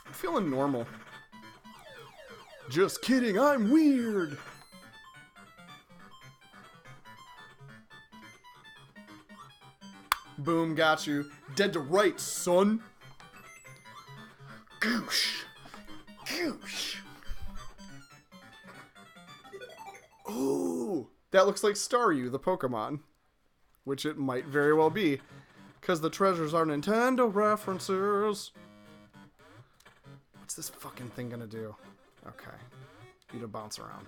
[SPEAKER 1] I'm feeling normal. Just kidding, I'm weird. Boom, got you. Dead to rights, son. Goosh. Goosh. Ooh, that looks like Staryu, the Pokemon. Which it might very well be. Because the treasures are Nintendo references. What's this fucking thing gonna do? Okay. Need to bounce around.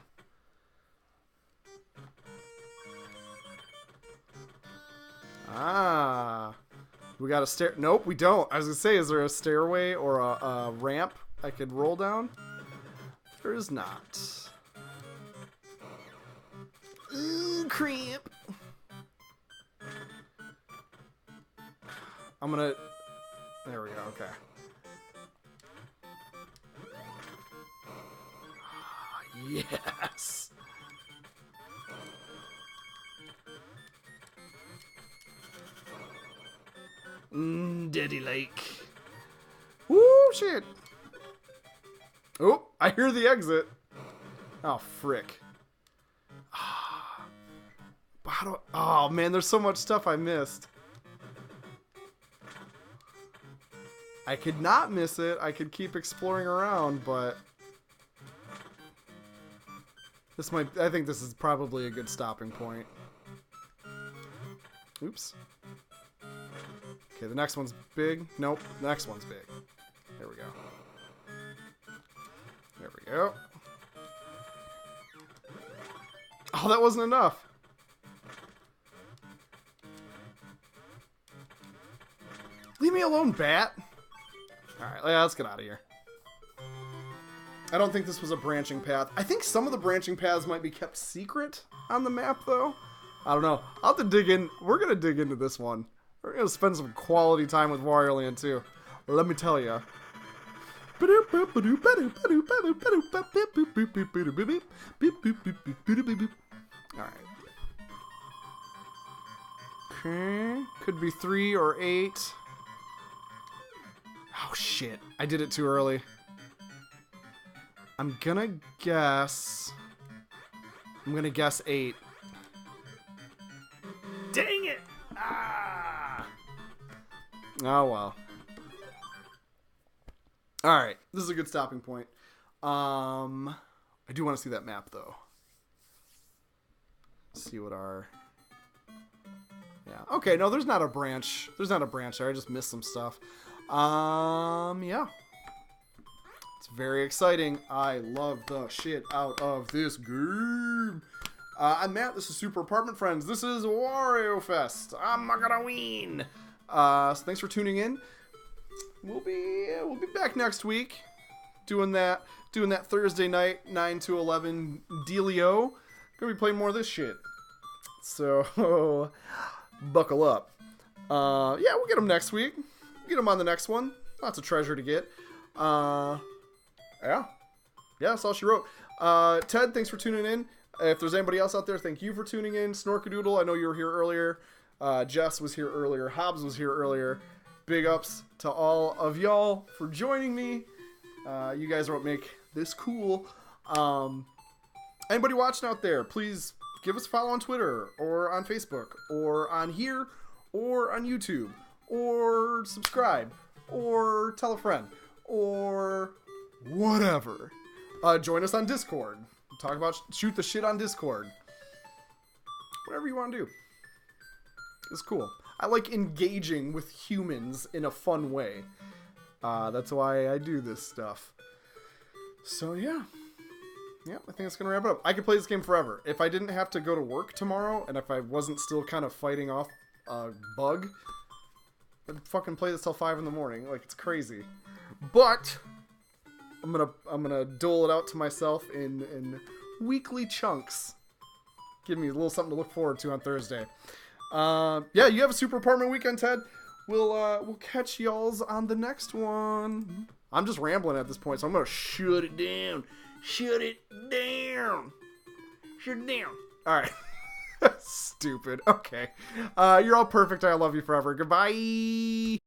[SPEAKER 1] Ah. We got a stair. Nope, we don't. I was gonna say, is there a stairway or a ramp I could roll down? There is not. Ooh, cramp. I'm gonna... There we go, okay. Yes! Daddy Lake. Woo, shit! Oh, I hear the exit. Oh, frick. How do oh, man, there's so much stuff I missed. I could not miss it. I could keep exploring around, but... This might... I think this is probably a good stopping point. Oops. Okay, the next one's big. Nope, the next one's big. There we go. There we go. Oh, that wasn't enough. Leave me alone, bat. Alright, let's get out of here. I don't think this was a branching path. I think some of the branching paths might be kept secret on the map, though. I don't know. I'll have to dig in. We're going to dig into this one. We're going to spend some quality time with Wario Land, too. Let me tell you. Alright. Okay. Could be 3 or 8. Oh, shit. I did it too early. I'm gonna guess 8. Dang it! Ah! Oh, well. Alright. This is a good stopping point. I do want to see that map, though. See what our... Yeah. Okay, no, there's not a branch. There's not a branch there. I just missed some stuff. Yeah. It's very exciting. I love the shit out of this game. I'm Matt. This is Super Apartment Friends. This is Wario Fest. I'm not gonna win. So thanks for tuning in. We'll be back next week, doing that Thursday night 9 to 11 dealio. Gonna be playing more of this shit. So buckle up. Yeah, we'll get them next week. Get them on the next one. Lots of treasure to get. Yeah, that's all she wrote. Ted, thanks for tuning in. If there's anybody else out there, thank you for tuning in. Snorkadoodle, I know you were here earlier. Jess was here earlier. Hobbs was here earlier. Big ups to all of y'all for joining me. You guys are what make this cool. Anybody watching out there, please give us a follow on Twitter or on Facebook or on here or on YouTube or subscribe or tell a friend or whatever. Join us on Discord. Talk about shoot the shit on Discord. Whatever you want to do. It's cool. I like engaging with humans in a fun way. That's why I do this stuff. So yeah. Yeah, I think that's going to wrap it up. I could play this game forever. If I didn't have to go to work tomorrow, and if I wasn't still kind of fighting off a bug, I'd fucking play this till 5 in the morning. Like, it's crazy. But I'm gonna dole it out to myself in weekly chunks. Give me a little something to look forward to on Thursday. Yeah, you have a super apartment weekend, Ted. We'll catch y'alls on the next one. I'm just rambling at this point, so I'm gonna shut it down. Shut it down. Shut it down. All right. Stupid. Okay. You're all perfect. I love you forever. Goodbye.